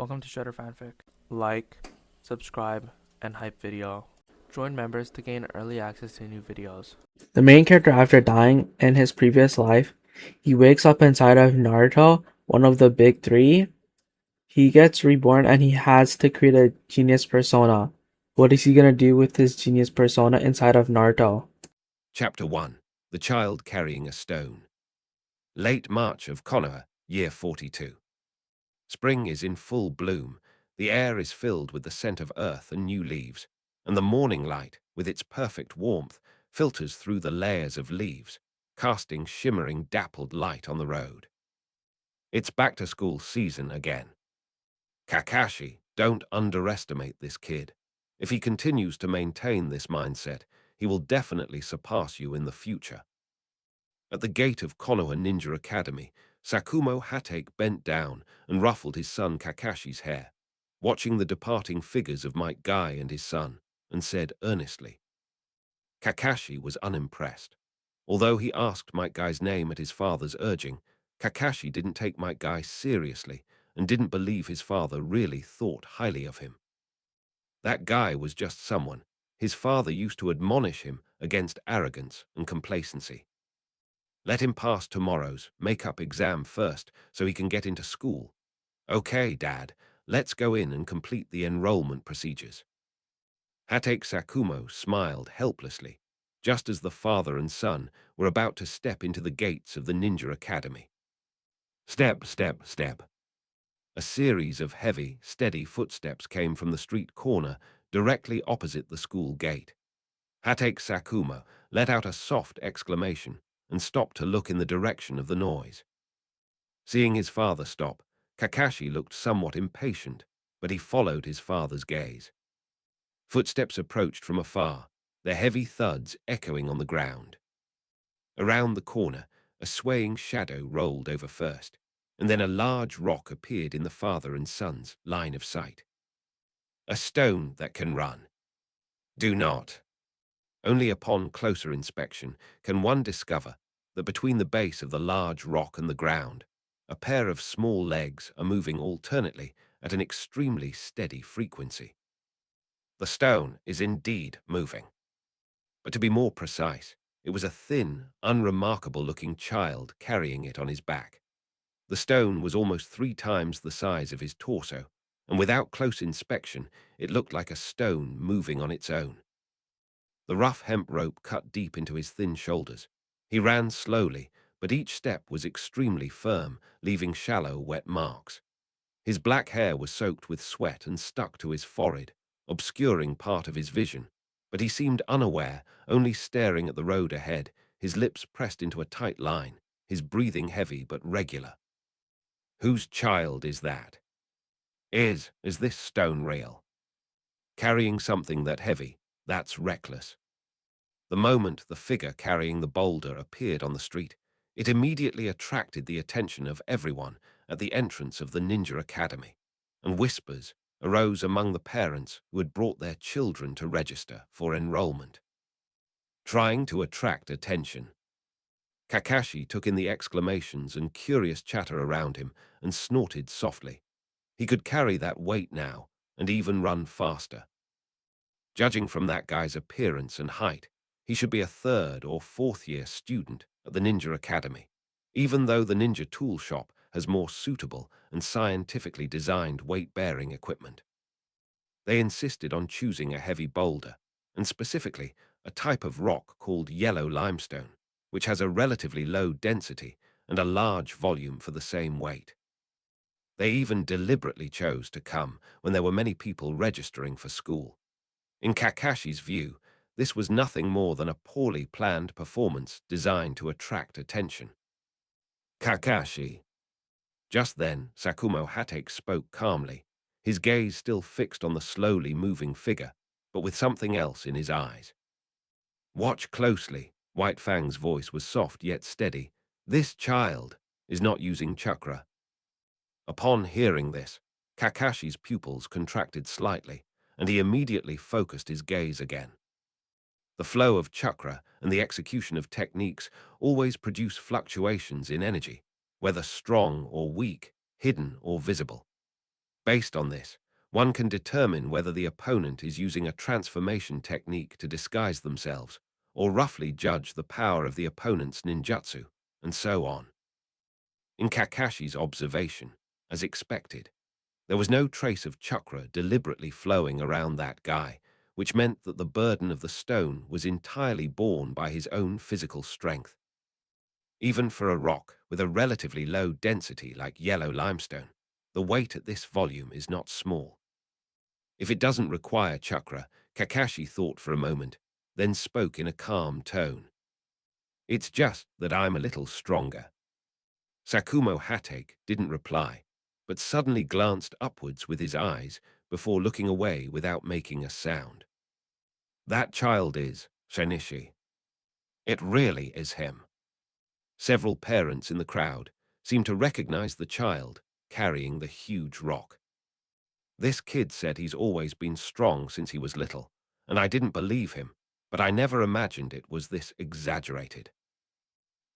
Welcome to Shredder Fanfic. Like, subscribe, and hype video. Join members to gain early access to new videos. The main character, after dying in his previous life, he wakes up inside of Naruto, one of the big three. He gets reborn and he has to create a genius persona. What is he gonna do with his genius persona inside of Naruto? Chapter 1. The Child Carrying a Stone. Late March of Konoha, year 42. Spring is in full bloom. The air is filled with the scent of earth and new leaves, and the morning light, with its perfect warmth, filters through the layers of leaves, casting shimmering, dappled light on the road. It's back-to-school season again. Kakashi, don't underestimate this kid. If he continues to maintain this mindset, he will definitely surpass you in the future. At the gate of Konoha Ninja Academy, Sakumo Hatake bent down and ruffled his son Kakashi's hair, watching the departing figures of Might Guy and his son, and said earnestly. Kakashi was unimpressed. Although he asked Might Guy's name at his father's urging, Kakashi didn't take Might Guy seriously and didn't believe his father really thought highly of him. That guy was just someone. His father used to admonish him against arrogance and complacency. Let him pass tomorrow's make-up exam first so he can get into school. Okay, Dad, let's go in and complete the enrollment procedures. Hatake Sakumo smiled helplessly, just as the father and son were about to step into the gates of the Ninja Academy. Step, step, step. A series of heavy, steady footsteps came from the street corner directly opposite the school gate. Hatake Sakumo let out a soft exclamation and stopped to look in the direction of the noise. Seeing his father stop, Kakashi looked somewhat impatient, but he followed his father's gaze. Footsteps approached from afar, their heavy thuds echoing on the ground. Around the corner, a swaying shadow rolled over first, and then a large rock appeared in the father and son's line of sight. A stone that can run. Do not. Only upon closer inspection can one discover that between the base of the large rock and the ground, a pair of small legs are moving alternately at an extremely steady frequency. The stone is indeed moving. But to be more precise, it was a thin, unremarkable-looking child carrying it on his back. The stone was almost 3 times the size of his torso, and without close inspection, it looked like a stone moving on its own. The rough hemp rope cut deep into his thin shoulders. He ran slowly, but each step was extremely firm, leaving shallow, wet marks. His black hair was soaked with sweat and stuck to his forehead, obscuring part of his vision, but he seemed unaware, only staring at the road ahead, his lips pressed into a tight line, his breathing heavy but regular. Whose child is that? Is this stone real? Carrying something that heavy, that's reckless. The moment the figure carrying the boulder appeared on the street, it immediately attracted the attention of everyone at the entrance of the Ninja Academy, and whispers arose among the parents who had brought their children to register for enrollment. Trying to attract attention. Kakashi took in the exclamations and curious chatter around him and snorted softly. He could carry that weight now and even run faster. Judging from that guy's appearance and height, he should be a 3rd or 4th year student at the Ninja Academy, even though the ninja tool shop has more suitable and scientifically designed weight-bearing equipment. They insisted on choosing a heavy boulder, and specifically a type of rock called yellow limestone, which has a relatively low density and a large volume for the same weight. They even deliberately chose to come when there were many people registering for school. In Kakashi's view, this was nothing more than a poorly planned performance designed to attract attention. Kakashi. Just then, Sakumo Hatake spoke calmly, his gaze still fixed on the slowly moving figure, but with something else in his eyes. Watch closely. White Fang's voice was soft yet steady. This child is not using chakra. Upon hearing this, Kakashi's pupils contracted slightly, and he immediately focused his gaze again. The flow of chakra and the execution of techniques always produce fluctuations in energy, whether strong or weak, hidden or visible. Based on this, one can determine whether the opponent is using a transformation technique to disguise themselves, or roughly judge the power of the opponent's ninjutsu, and so on. In Kakashi's observation, as expected, there was no trace of chakra deliberately flowing around that guy, which meant that the burden of the stone was entirely borne by his own physical strength. Even for a rock with a relatively low density like yellow limestone, the weight at this volume is not small. If it doesn't require chakra, Kakashi thought for a moment, then spoke in a calm tone. It's just that I'm a little stronger. Sakumo Hatake didn't reply, but suddenly glanced upwards with his eyes before looking away without making a sound. That child is Shinichi. It really is him. Several parents in the crowd seemed to recognize the child carrying the huge rock. This kid said he's always been strong since he was little, and I didn't believe him, but I never imagined it was this exaggerated.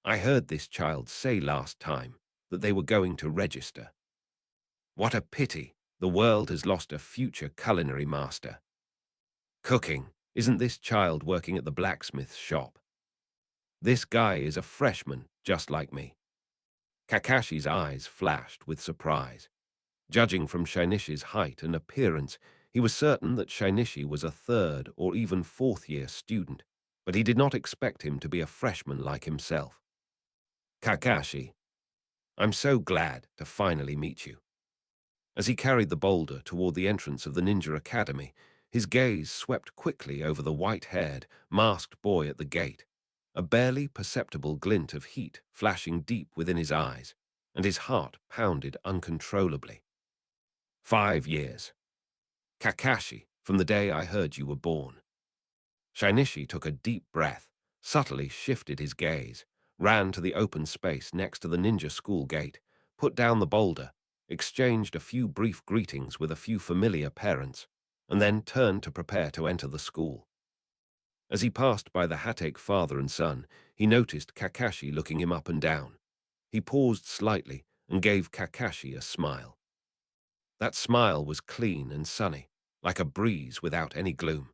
I heard this child say last time that they were going to register. What a pity the world has lost a future culinary master. Cooking, isn't this child working at the blacksmith's shop? This guy is a freshman, just like me. Kakashi's eyes flashed with surprise. Judging from Shinichi's height and appearance, he was certain that Shinichi was a third or even fourth-year student, but he did not expect him to be a freshman like himself. Kakashi, I'm so glad to finally meet you. As he carried the boulder toward the entrance of the Ninja Academy, his gaze swept quickly over the white-haired, masked boy at the gate, a barely perceptible glint of heat flashing deep within his eyes, and his heart pounded uncontrollably. 5 years. Kakashi, from the day I heard you were born. Shinichi took a deep breath, subtly shifted his gaze, ran to the open space next to the ninja school gate, put down the boulder, exchanged a few brief greetings with a few familiar parents, and then turned to prepare to enter the school. As he passed by the Hatake father and son, he noticed Kakashi looking him up and down. He paused slightly and gave Kakashi a smile. That smile was clean and sunny, like a breeze without any gloom.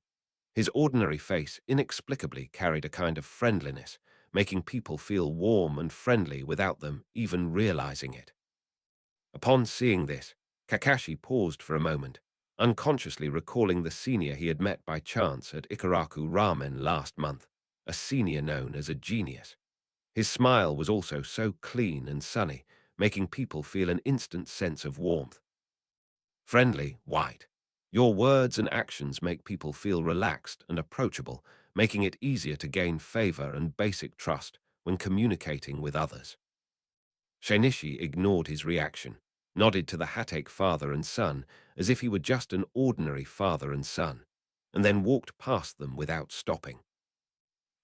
His ordinary face inexplicably carried a kind of friendliness, making people feel warm and friendly without them even realizing it. Upon seeing this, Kakashi paused for a moment, unconsciously recalling the senior he had met by chance at Ikaraku Ramen last month, a senior known as a genius. His smile was also so clean and sunny, making people feel an instant sense of warmth. Friendly, White. Your words and actions make people feel relaxed and approachable, making it easier to gain favor and basic trust when communicating with others. Shinichi ignored his reaction, nodded to the Hatake father and son as if he were just an ordinary father and son, and then walked past them without stopping.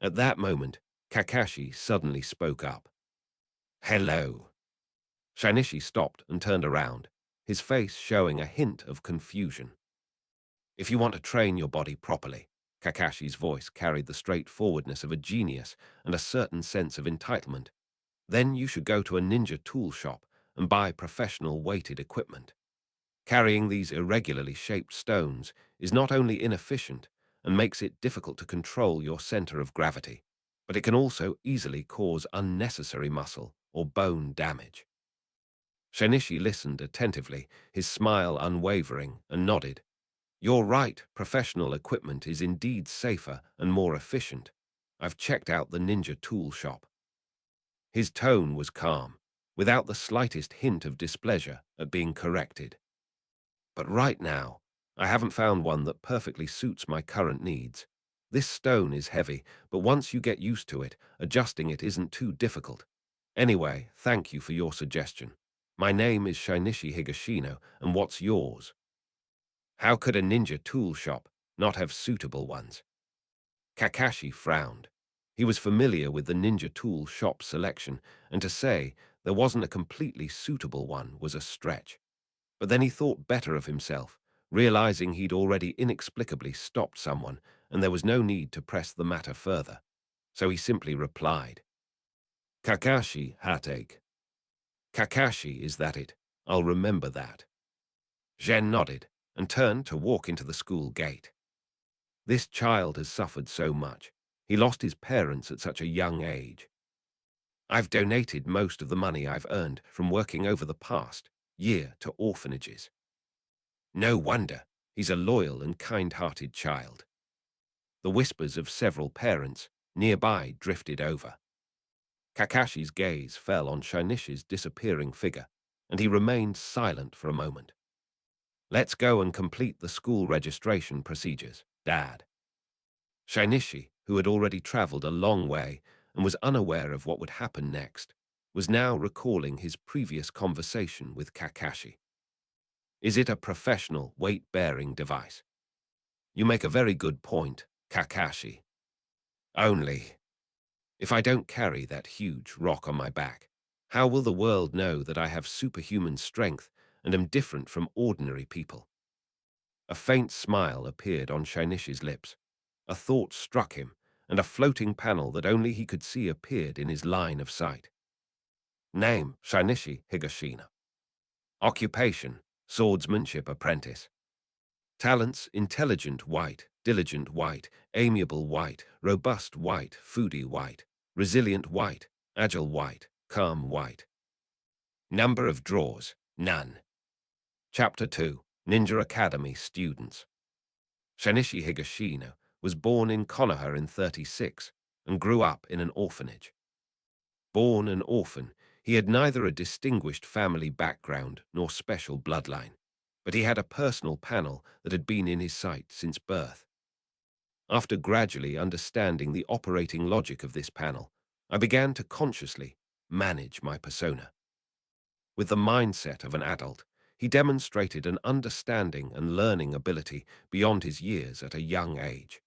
At that moment, Kakashi suddenly spoke up. Hello. Shinichi stopped and turned around, his face showing a hint of confusion. If you want to train your body properly, Kakashi's voice carried the straightforwardness of a genius and a certain sense of entitlement, then you should go to a ninja tool shop and buy professional weighted equipment. Carrying these irregularly shaped stones is not only inefficient and makes it difficult to control your center of gravity, but it can also easily cause unnecessary muscle or bone damage. Shinichi listened attentively, his smile unwavering, and nodded. You're right, professional equipment is indeed safer and more efficient. I've checked out the ninja tool shop. His tone was calm, without the slightest hint of displeasure at being corrected. But right now, I haven't found one that perfectly suits my current needs. This stone is heavy, but once you get used to it, adjusting it isn't too difficult. Anyway, thank you for your suggestion. My name is Shinichi Higashino, and what's yours? How could a ninja tool shop not have suitable ones? Kakashi frowned. He was familiar with the ninja tool shop selection, and to say there wasn't a completely suitable one was a stretch. But then he thought better of himself, realizing he'd already inexplicably stopped someone, and there was no need to press the matter further. So he simply replied, Kakashi Hatake. Kakashi, is that it? I'll remember that. Zhen nodded and turned to walk into the school gate. This child has suffered so much. He lost his parents at such a young age. I've donated most of the money I've earned from working over the past year to orphanages. No wonder he's a loyal and kind-hearted child. The whispers of several parents nearby drifted over. Kakashi's gaze fell on Shainishi's disappearing figure, and he remained silent for a moment. Let's go and complete the school registration procedures, Dad. Shainishi, who had already traveled a long way and was unaware of what would happen next, was now recalling his previous conversation with Kakashi. Is it a professional weight-bearing device? You make a very good point, Kakashi. Only, if I don't carry that huge rock on my back, how will the world know that I have superhuman strength and am different from ordinary people? A faint smile appeared on Shainishi's lips. A thought struck him, and a floating panel that only he could see appeared in his line of sight. Name, Shainishi Higashina. Occupation, swordsmanship apprentice. Talents, intelligent white, diligent white, amiable white, robust white, foodie white, resilient white, agile white, calm white. Number of draws, none. Chapter 2, Ninja Academy Students. Shinichi Higashino was born in Konoha in 36 and grew up in an orphanage. Born an orphan, he had neither a distinguished family background nor special bloodline, but he had a personal panel that had been in his sight since birth. After gradually understanding the operating logic of this panel, I began to consciously manage my persona. With the mindset of an adult, he demonstrated an understanding and learning ability beyond his years at a young age,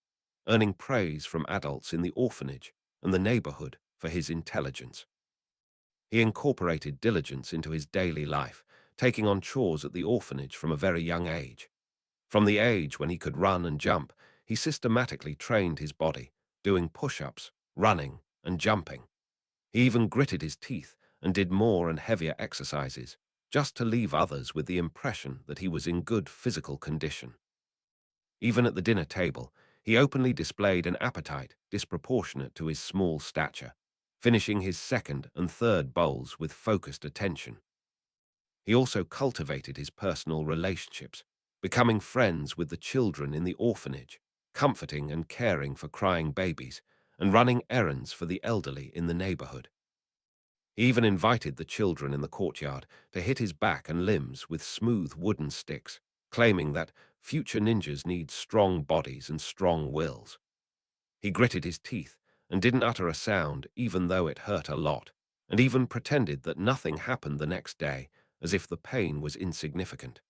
earning praise from adults in the orphanage and the neighborhood for his intelligence. He incorporated diligence into his daily life, taking on chores at the orphanage from a very young age. From the age when he could run and jump, he systematically trained his body, doing push-ups, running, and jumping. He even gritted his teeth and did more and heavier exercises, just to leave others with the impression that he was in good physical condition. Even at the dinner table, he openly displayed an appetite disproportionate to his small stature, finishing his second and third bowls with focused attention. He also cultivated his personal relationships, becoming friends with the children in the orphanage, comforting and caring for crying babies, and running errands for the elderly in the neighborhood. He even invited the children in the courtyard to hit his back and limbs with smooth wooden sticks, claiming that future ninjas need strong bodies and strong wills. He gritted his teeth and didn't utter a sound even though it hurt a lot, and even pretended that nothing happened the next day, as if the pain was insignificant.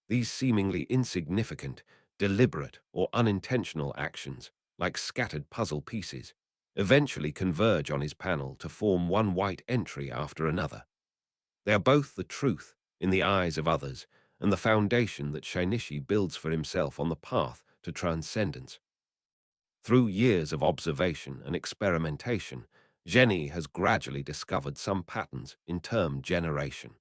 These seemingly insignificant, deliberate or unintentional actions, like scattered puzzle pieces, eventually converge on his panel to form one white entry after another. They are both the truth in the eyes of others and the foundation that Shinichi builds for himself on the path to transcendence. Through years of observation and experimentation, Jenny has gradually discovered some patterns in term generation.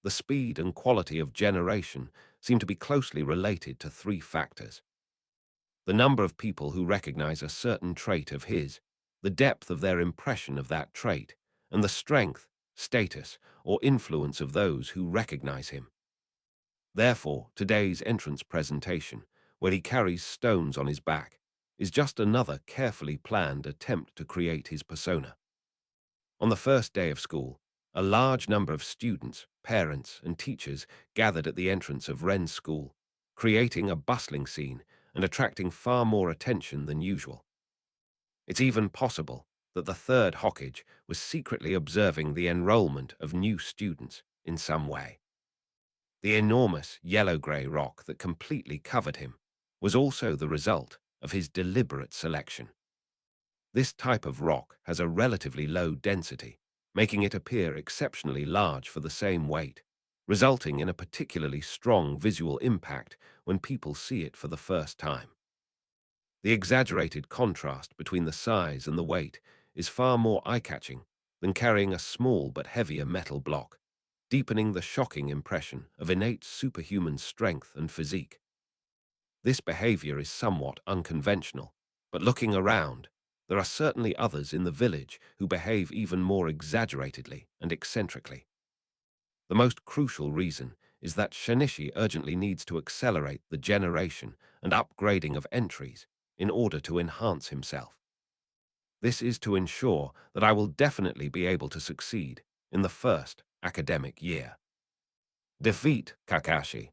The speed and quality of generation seem to be closely related to three factors: the number of people who recognize a certain trait of his, the depth of their impression of that trait, and the strength, status, or influence of those who recognize him. Therefore, today's entrance presentation, where he carries stones on his back, is just another carefully planned attempt to create his persona. On the first day of school, a large number of students, parents, and teachers gathered at the entrance of Ren's school, creating a bustling scene and attracting far more attention than usual. It's even possible that the third Hokage was secretly observing the enrollment of new students in some way. The enormous yellow-gray rock that completely covered him was also the result of his deliberate selection. This type of rock has a relatively low density, making it appear exceptionally large for the same weight, resulting in a particularly strong visual impact when people see it for the first time. The exaggerated contrast between the size and the weight is far more eye-catching than carrying a small but heavier metal block. deepening the shocking impression of innate superhuman strength and physique. This behavior is somewhat unconventional, but looking around, there are certainly others in the village who behave even more exaggeratedly and eccentrically. The most crucial reason is that Shinichi urgently needs to accelerate the generation and upgrading of entries in order to enhance himself. This is to ensure that I will definitely be able to succeed in the first academic year. Defeat Kakashi.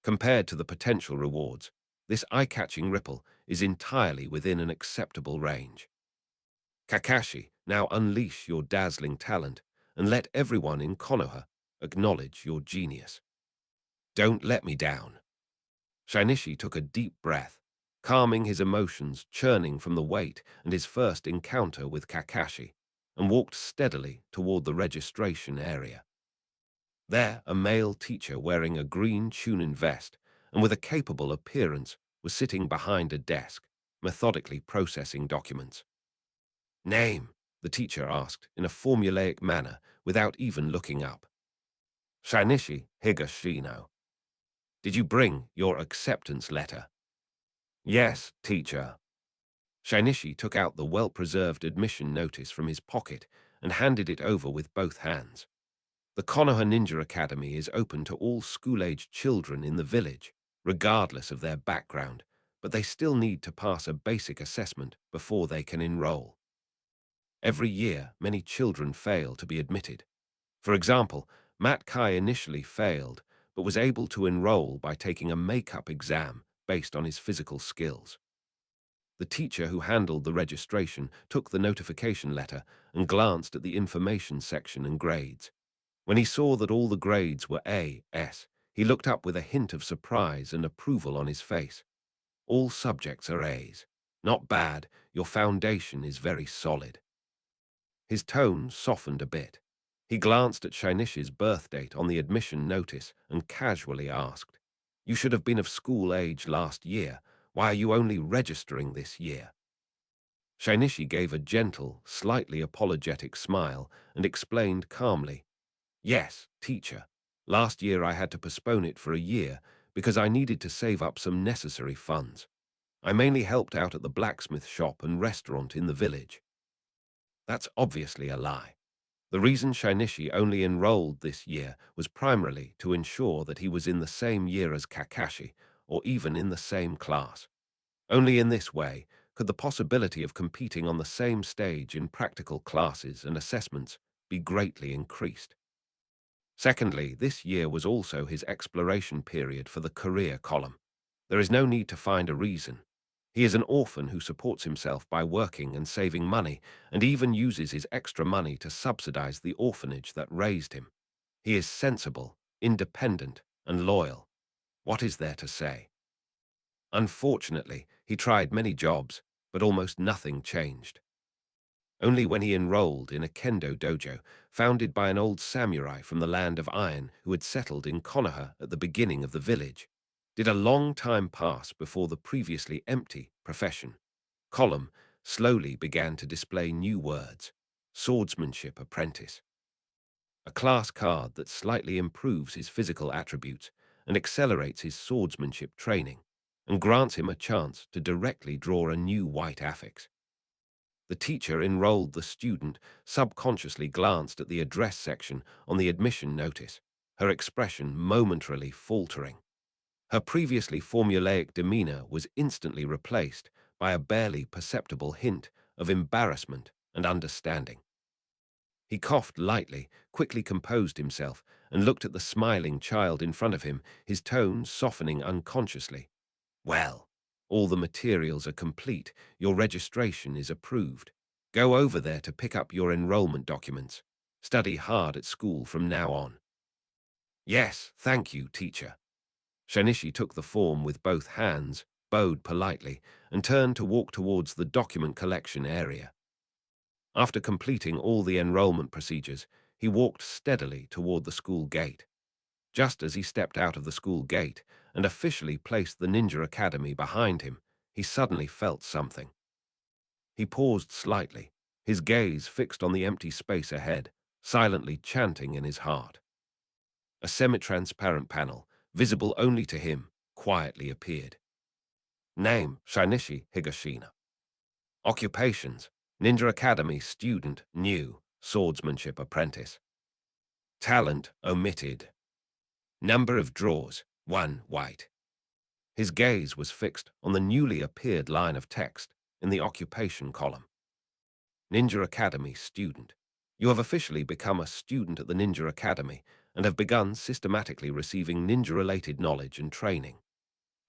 Compared to the potential rewards, this eye-catching ripple is entirely within an acceptable range. Kakashi, now unleash your dazzling talent and let everyone in Konoha acknowledge your genius. Don't let me down. Shinichi took a deep breath, calming his emotions churning from the weight and his first encounter with Kakashi, and walked steadily toward the registration area. There, a male teacher wearing a green Chunin vest and with a capable appearance was sitting behind a desk, methodically processing documents. Name, the teacher asked in a formulaic manner without even looking up. Shinichi Higashino. Did you bring your acceptance letter? Yes, teacher. Shinichi took out the well-preserved admission notice from his pocket and handed it over with both hands. The Konoha Ninja Academy is open to all school-aged children in the village, regardless of their background, but they still need to pass a basic assessment before they can enroll. Every year, many children fail to be admitted. For example, Matt Kai initially failed, but was able to enroll by taking a makeup exam based on his physical skills. The teacher who handled the registration took the notification letter and glanced at the information section and grades. When he saw that all the grades were A, S, he looked up with a hint of surprise and approval on his face. All subjects are A's. Not bad, your foundation is very solid. His tone softened a bit. He glanced at Shinichi's birth date on the admission notice and casually asked, You should have been of school age last year. Why are you only registering this year? Shinichi gave a gentle, slightly apologetic smile and explained calmly, Yes, teacher. Last year I had to postpone it for a year because I needed to save up some necessary funds. I mainly helped out at the blacksmith shop and restaurant in the village. That's obviously a lie. The reason Shinichi only enrolled this year was primarily to ensure that he was in the same year as Kakashi, or even in the same class. Only in this way could the possibility of competing on the same stage in practical classes and assessments be greatly increased. Secondly, this year was also his exploration period for the career column. There is no need to find a reason. He is an orphan who supports himself by working and saving money, and even uses his extra money to subsidize the orphanage that raised him. He is sensible, independent, and loyal. What is there to say? Unfortunately, he tried many jobs, but almost nothing changed. Only when he enrolled in a kendo dojo, founded by an old samurai from the land of iron who had settled in Konoha at the beginning of the village, did a long time pass before the previously empty profession column slowly began to display new words: swordsmanship apprentice. A class card that slightly improves his physical attributes and accelerates his swordsmanship training, and grants him a chance to directly draw a new white affix. The teacher enrolled the student, subconsciously glanced at the address section on the admission notice, her expression momentarily faltering. Her previously formulaic demeanor was instantly replaced by a barely perceptible hint of embarrassment and understanding. He coughed lightly, quickly composed himself, and looked at the smiling child in front of him, his tone softening unconsciously. Well, all the materials are complete. Your registration is approved. Go over there to pick up your enrollment documents. Study hard at school from now on. Yes, thank you, teacher. Shinichi took the form with both hands, bowed politely, and turned to walk towards the document collection area. After completing all the enrollment procedures, he walked steadily toward the school gate. Just as he stepped out of the school gate and officially placed the Ninja Academy behind him, he suddenly felt something. He paused slightly, his gaze fixed on the empty space ahead, silently chanting in his heart. A semi-transparent panel, visible only to him, quietly appeared. Name, Shinichi Higashina. Occupations, Ninja Academy student, new, swordsmanship apprentice. Talent, omitted. Number of draws, 1 white. His gaze was fixed on the newly appeared line of text in the occupation column. Ninja Academy student. You have officially become a student at the Ninja Academy and have begun systematically receiving ninja-related knowledge and training.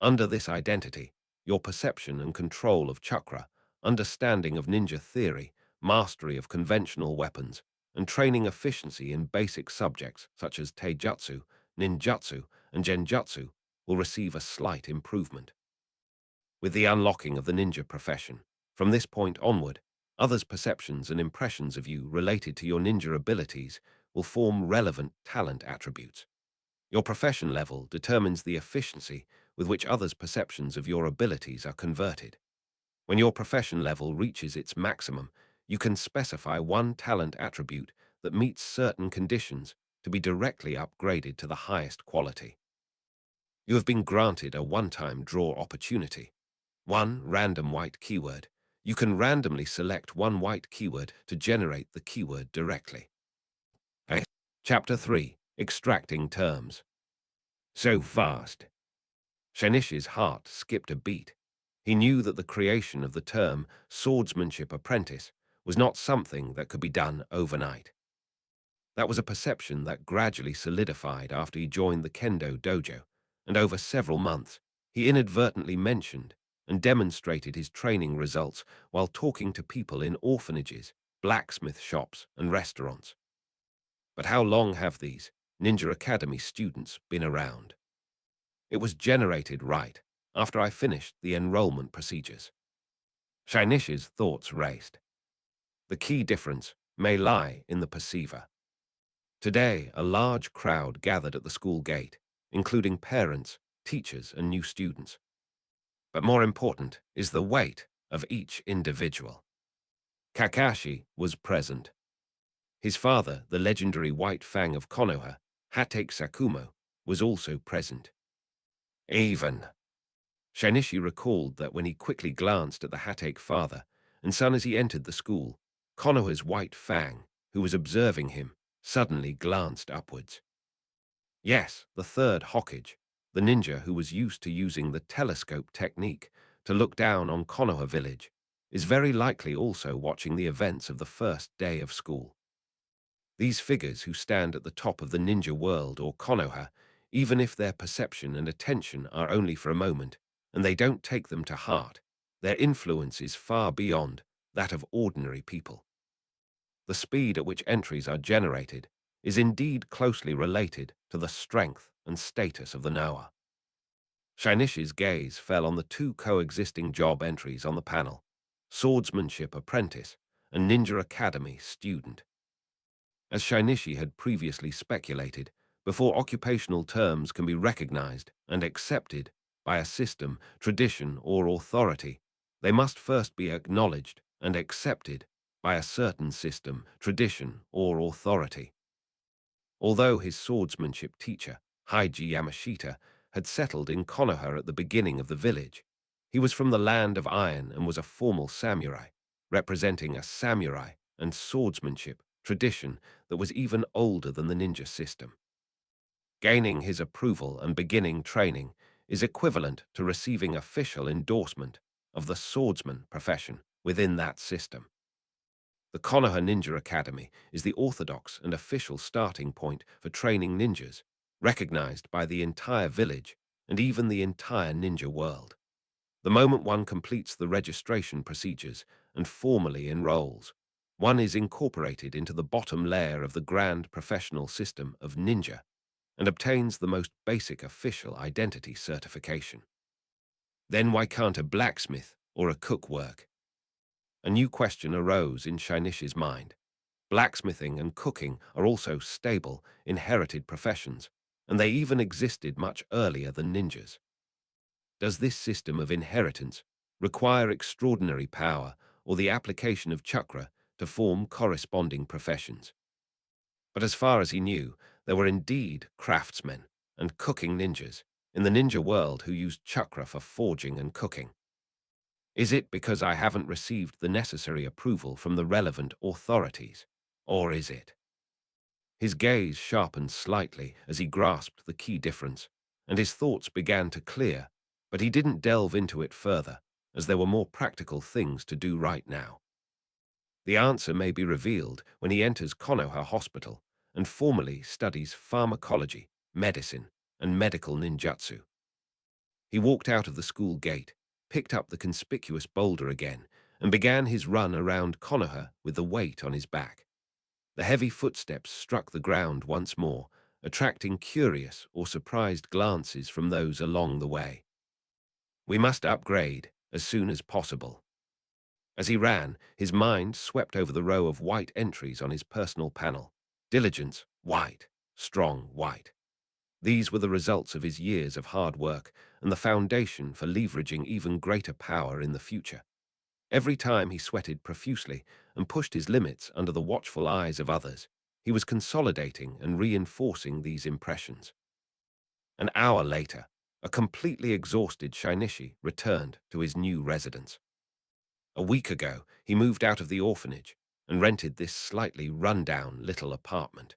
Under this identity, your perception and control of chakra, understanding of ninja theory, mastery of conventional weapons, and training efficiency in basic subjects such as taijutsu, ninjutsu, and genjutsu will receive a slight improvement. With the unlocking of the ninja profession, from this point onward, others' perceptions and impressions of you related to your ninja abilities will form relevant talent attributes. Your profession level determines the efficiency with which others' perceptions of your abilities are converted. When your profession level reaches its maximum, you can specify one talent attribute that meets certain conditions to be directly upgraded to the highest quality. You have been granted a one-time draw opportunity. One random white keyword. You can randomly select one white keyword to generate the keyword directly. Okay. Chapter 3. Extracting Terms. So fast. Shinichi's heart skipped a beat. He knew that the creation of the term swordsmanship apprentice was not something that could be done overnight. That was a perception that gradually solidified after he joined the kendo dojo, and over several months, he inadvertently mentioned and demonstrated his training results while talking to people in orphanages, blacksmith shops, and restaurants. But how long have these Ninja Academy students been around? It was generated right after I finished the enrollment procedures. Shinichi's thoughts raced. The key difference may lie in the perceiver. Today, a large crowd gathered at the school gate, including parents, teachers, and new students. But more important is the weight of each individual. Kakashi was present. His father, the legendary White Fang of Konoha, Hatake Sakumo, was also present. Even Shinichi recalled that when he quickly glanced at the Hatake father and son as he entered the school, Konoha's White Fang, who was observing him, suddenly glanced upwards. Yes, the third Hokage, the ninja who was used to using the telescope technique to look down on Konoha village, is very likely also watching the events of the first day of school. These figures who stand at the top of the ninja world or Konoha, even if their perception and attention are only for a moment, and they don't take them to heart, their influence is far beyond that of ordinary people. The speed at which entries are generated is indeed closely related to the strength and status of the knower. Shinichi's gaze fell on the two coexisting job entries on the panel: Swordsmanship Apprentice and Ninja Academy Student. As Shinichi had previously speculated, before occupational terms can be recognized and accepted by a system, tradition, or authority, they must first be acknowledged and accepted by a certain system, tradition, or authority. Although his swordsmanship teacher, Haiji Yamashita, had settled in Konoha at the beginning of the village, he was from the land of iron and was a formal samurai, representing a samurai and swordsmanship tradition that was even older than the ninja system. Gaining his approval and beginning training is equivalent to receiving official endorsement of the swordsman profession within that system. The Konoha Ninja Academy is the orthodox and official starting point for training ninjas, recognized by the entire village and even the entire ninja world. The moment one completes the registration procedures and formally enrolls, one is incorporated into the bottom layer of the grand professional system of ninja and obtains the most basic official identity certification. Then why can't a blacksmith or a cook work? A new question arose in Shinichi's mind. Blacksmithing and cooking are also stable, inherited professions, and they even existed much earlier than ninjas. Does this system of inheritance require extraordinary power or the application of chakra to form corresponding professions? But as far as he knew, There were indeed craftsmen and cooking ninjas in the ninja world who used chakra for forging and cooking. Is it because I haven't received the necessary approval from the relevant authorities? Or is it? His gaze sharpened slightly as he grasped the key difference, and his thoughts began to clear, but he didn't delve into it further, as there were more practical things to do right now. The answer may be revealed when he enters Konoha Hospital and formally studies pharmacology, medicine, and medical ninjutsu. He walked out of the school gate, picked up the conspicuous boulder again, and began his run around Konoha with the weight on his back. The heavy footsteps struck the ground once more, attracting curious or surprised glances from those along the way. We must upgrade as soon as possible. As he ran, his mind swept over the row of white entries on his personal panel. Diligence, white. Strong, white. These were the results of his years of hard work and the foundation for leveraging even greater power in the future. Every time he sweated profusely and pushed his limits under the watchful eyes of others, he was consolidating and reinforcing these impressions. An hour later, a completely exhausted Shinichi returned to his new residence. A week ago, he moved out of the orphanage and rented this slightly run-down little apartment.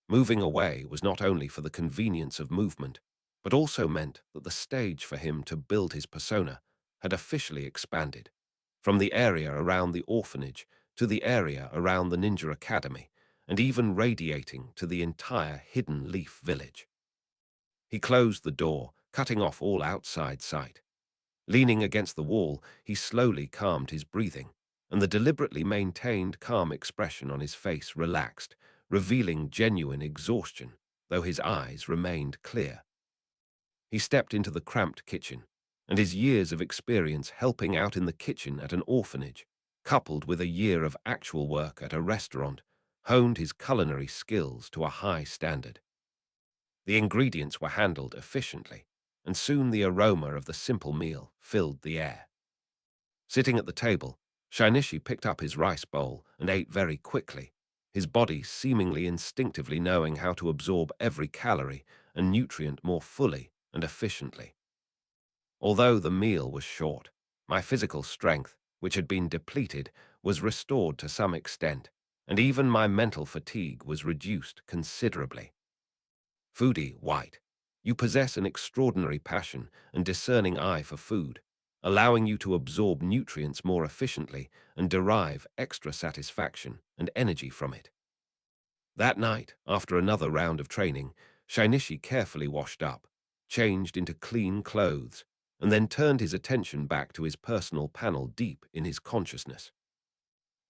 Moving away was not only for the convenience of movement, but also meant that the stage for him to build his persona had officially expanded, from the area around the orphanage to the area around the Ninja Academy, and even radiating to the entire Hidden Leaf village. He closed the door, cutting off all outside sight. Leaning against the wall, he slowly calmed his breathing, and the deliberately maintained calm expression on his face relaxed, revealing genuine exhaustion, though his eyes remained clear. He stepped into the cramped kitchen, and his years of experience helping out in the kitchen at an orphanage, coupled with a year of actual work at a restaurant, honed his culinary skills to a high standard. The ingredients were handled efficiently, and soon the aroma of the simple meal filled the air. Sitting at the table, Shinichi picked up his rice bowl and ate very quickly, his body seemingly instinctively knowing how to absorb every calorie and nutrient more fully and efficiently. Although the meal was short, my physical strength, which had been depleted, was restored to some extent, and even my mental fatigue was reduced considerably. Foodie White, you possess an extraordinary passion and discerning eye for food, allowing you to absorb nutrients more efficiently and derive extra satisfaction and energy from it. That night, after another round of training, Shinichi carefully washed up, changed into clean clothes, and then turned his attention back to his personal panel deep in his consciousness.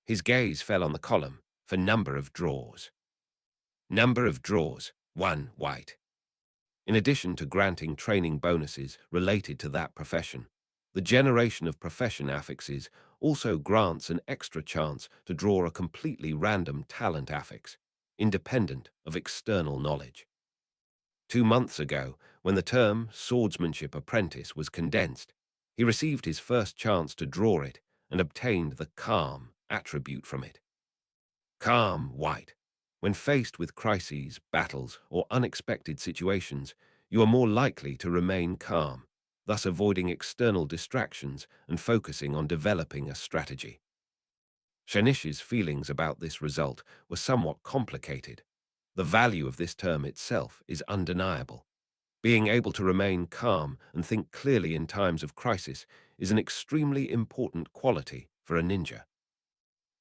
His gaze fell on the column for number of drawers. Number of drawers, 1 white. In addition to granting training bonuses related to that profession, the generation of profession affixes also grants an extra chance to draw a completely random talent affix, independent of external knowledge. 2 months ago, when the term swordsmanship apprentice was condensed, he received his first chance to draw it and obtained the calm attribute from it. Calm white. When faced with crises, battles, or unexpected situations, you are more likely to remain calm, thus avoiding external distractions and focusing on developing a strategy. Shinichi's feelings about this result were somewhat complicated. The value of this term itself is undeniable. Being able to remain calm and think clearly in times of crisis is an extremely important quality for a ninja.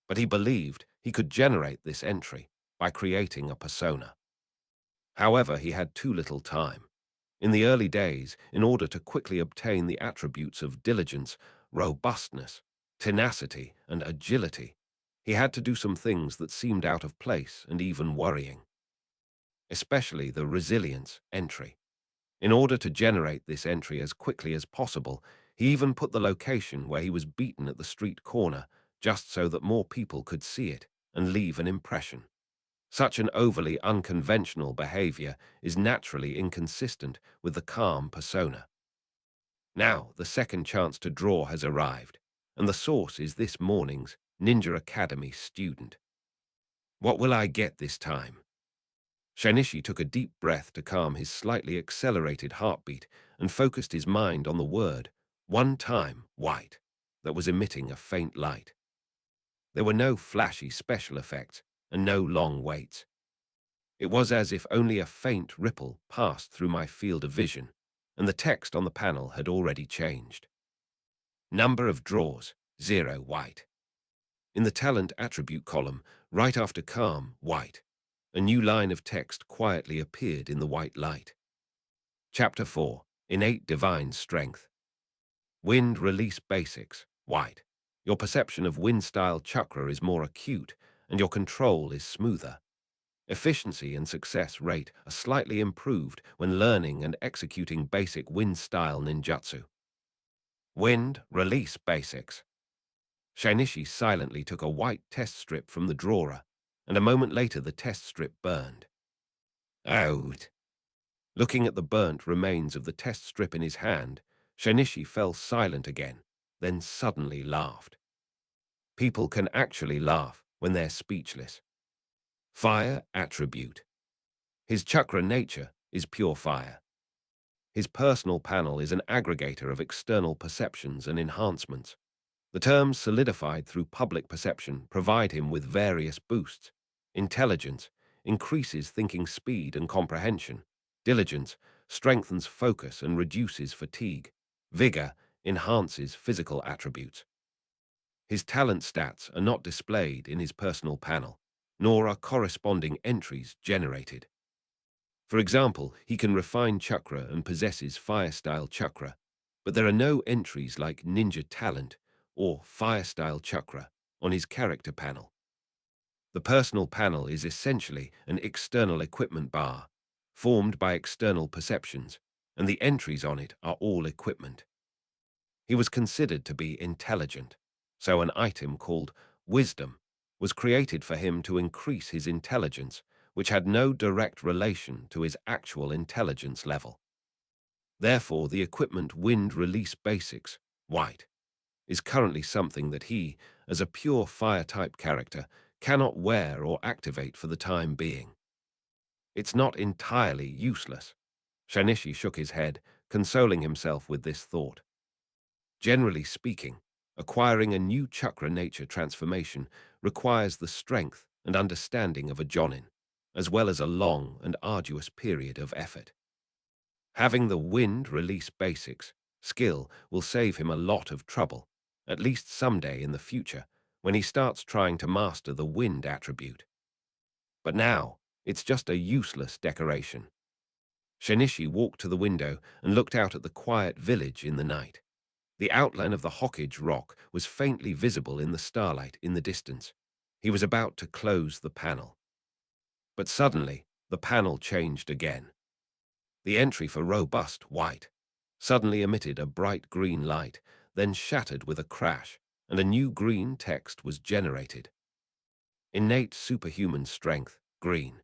But he believed he could generate this entry by creating a persona. However, he had too little time. In the early days, in order to quickly obtain the attributes of diligence, robustness, tenacity, and agility, he had to do some things that seemed out of place and even worrying, especially the resilience entry. In order to generate this entry as quickly as possible, he even put the location where he was beaten at the street corner, just so that more people could see it and leave an impression. Such an overly unconventional behavior is naturally inconsistent with the calm persona. Now, the second chance to draw has arrived, and the source is this morning's Ninja Academy student. What will I get this time? Shinichi took a deep breath to calm his slightly accelerated heartbeat and focused his mind on the word, one time, white, that was emitting a faint light. There were no flashy special effects and no long waits. It was as if only a faint ripple passed through my field of vision, and the text on the panel had already changed. Number of draws, 0 white. In the talent attribute column, right after calm, white, a new line of text quietly appeared in the white light. Chapter 4, Innate Divine Strength. Wind Release Basics, white. Your perception of wind-style chakra is more acute, and your control is smoother. Efficiency and success rate are slightly improved when learning and executing basic wind-style ninjutsu. Wind Release Basics. Shinichi silently took a white test strip from the drawer, and a moment later the test strip burned. Out. Looking at the burnt remains of the test strip in his hand, Shinichi fell silent again, then suddenly laughed. People can actually laugh when they're speechless. Fire Attribute. His chakra nature is pure fire. His personal panel is an aggregator of external perceptions and enhancements. The terms solidified through public perception provide him with various boosts. Intelligence increases thinking speed and comprehension. Diligence strengthens focus and reduces fatigue. Vigor enhances physical attributes. His talent stats are not displayed in his personal panel, nor are corresponding entries generated. For example, he can refine chakra and possesses fire-style chakra, but there are no entries like ninja talent or fire-style chakra on his character panel. The personal panel is essentially an external equipment bar, formed by external perceptions, and the entries on it are all equipment. He was considered to be intelligent, so an item called Wisdom was created for him to increase his intelligence, which had no direct relation to his actual intelligence level. Therefore, the equipment Wind Release Basics, white, is currently something that he, as a pure fire-type character, cannot wear or activate for the time being. It's not entirely useless. Shinichi shook his head, consoling himself with this thought. Generally speaking, acquiring a new chakra nature transformation requires the strength and understanding of a jonin, as well as a long and arduous period of effort. Having the Wind Release Basics skill will save him a lot of trouble, at least someday in the future, when he starts trying to master the wind attribute. But now, it's just a useless decoration. Shinichi walked to the window and looked out at the quiet village in the night. The outline of the Hokage rock was faintly visible in the starlight in the distance. He was about to close the panel. But suddenly, the panel changed again. The entry for robust white suddenly emitted a bright green light, then shattered with a crash, and a new green text was generated. Innate superhuman strength, green.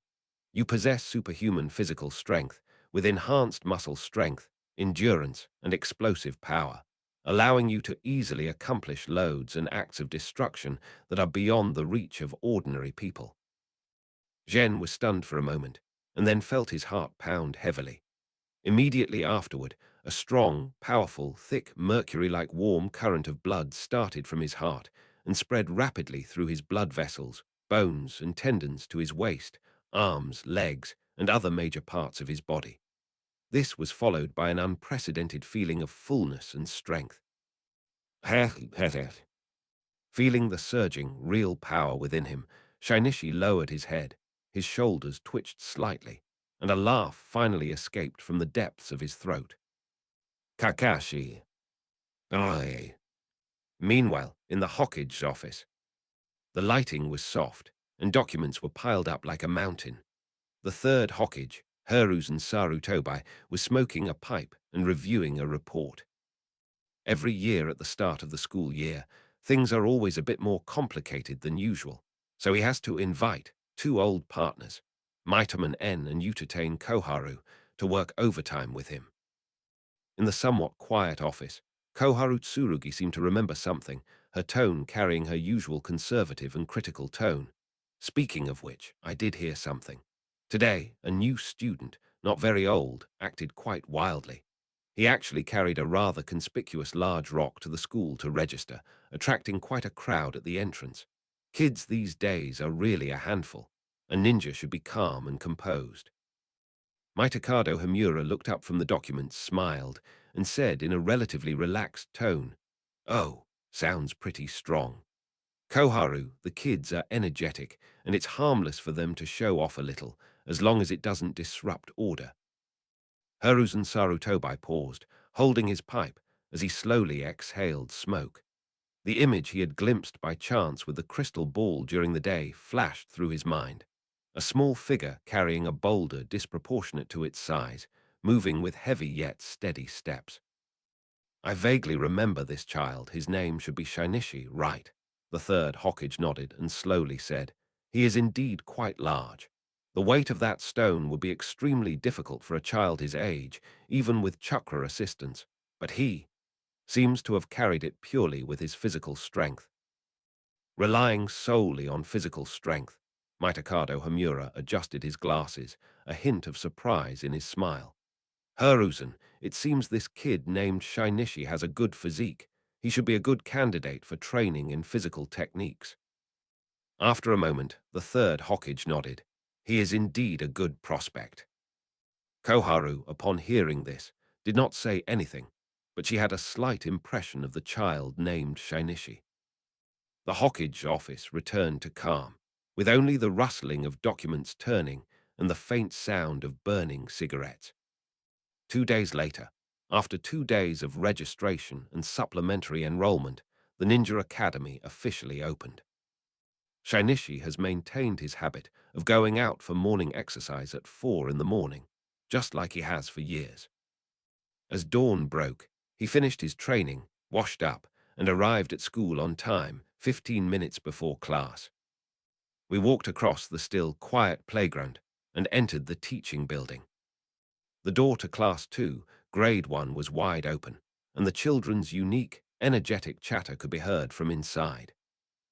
You possess superhuman physical strength with enhanced muscle strength, endurance, and explosive power, allowing you to easily accomplish loads and acts of destruction that are beyond the reach of ordinary people. Zhen was stunned for a moment, and then felt his heart pound heavily. Immediately afterward, a strong, powerful, thick, mercury-like warm current of blood started from his heart and spread rapidly through his blood vessels, bones, and tendons to his waist, arms, legs, and other major parts of his body. This was followed by an unprecedented feeling of fullness and strength. Feeling the surging, real power within him, Shinichi lowered his head, his shoulders twitched slightly, and a laugh finally escaped from the depths of his throat. Kakashi. Aye. Meanwhile, in the Hokage office, the lighting was soft, and documents were piled up like a mountain. The third Hokage, Hiruzen Sarutobi, was smoking a pipe and reviewing a report. Every year at the start of the school year, things are always a bit more complicated than usual, so he has to invite two old partners, Maitoman N and Utatane Koharu, to work overtime with him. In the somewhat quiet office, Koharu Tsurugi seemed to remember something, her tone carrying her usual conservative and critical tone. Speaking of which, I did hear something. Today, a new student, not very old, acted quite wildly. He actually carried a rather conspicuous large rock to the school to register, attracting quite a crowd at the entrance. Kids these days are really a handful. A ninja should be calm and composed. Mitokado Hamura looked up from the documents, smiled, and said in a relatively relaxed tone, "Oh, sounds pretty strong. Koharu, the kids are energetic, and it's harmless for them to show off a little, as long as it doesn't disrupt order." Hiruzen Sarutobi paused, holding his pipe, as he slowly exhaled smoke. The image he had glimpsed by chance with the crystal ball during the day flashed through his mind. A small figure carrying a boulder disproportionate to its size, moving with heavy yet steady steps. "I vaguely remember this child. His name should be Shinichi, right?" The third Hokage nodded and slowly said, "He is indeed quite large. The weight of that stone would be extremely difficult for a child his age, even with chakra assistance, but he seems to have carried it purely with his physical strength." Relying solely on physical strength, Mitokado Hamura adjusted his glasses, a hint of surprise in his smile. "Hiruzen, it seems this kid named Shinichi has a good physique. He should be a good candidate for training in physical techniques." After a moment, the third Hokage nodded. "He is indeed a good prospect." Koharu, upon hearing this, did not say anything, but she had a slight impression of the child named Shinichi. The Hokage office returned to calm, with only the rustling of documents turning and the faint sound of burning cigarettes. 2 days later, after 2 days of registration and supplementary enrollment, the Ninja Academy officially opened. Shinichi has maintained his habit of going out for morning exercise at 4 in the morning, just like he has for years. As dawn broke, he finished his training, washed up, and arrived at school on time, 15 minutes before class. We walked across the still quiet playground and entered the teaching building. The door to Class 2, Grade 1 was wide open, and the children's unique, energetic chatter could be heard from inside.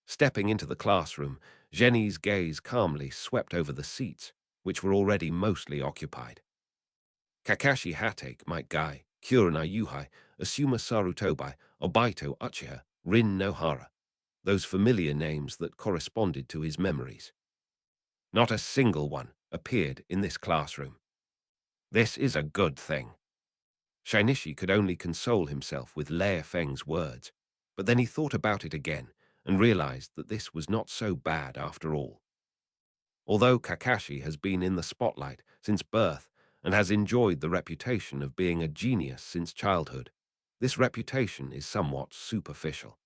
Stepping into the classroom, Jenny's gaze calmly swept over the seats, which were already mostly occupied. Kakashi Hatake, Mike Guy, Kurenai Yuhai, Asuma Sarutobi, Obito Uchiha, Rin Nohara, those familiar names that corresponded to his memories. Not a single one appeared in this classroom. This is a good thing. Shinichi could only console himself with Lei Feng's words, but then he thought about it again and realized that this was not so bad after all. Although Kakashi has been in the spotlight since birth and has enjoyed the reputation of being a genius since childhood, this reputation is somewhat superficial.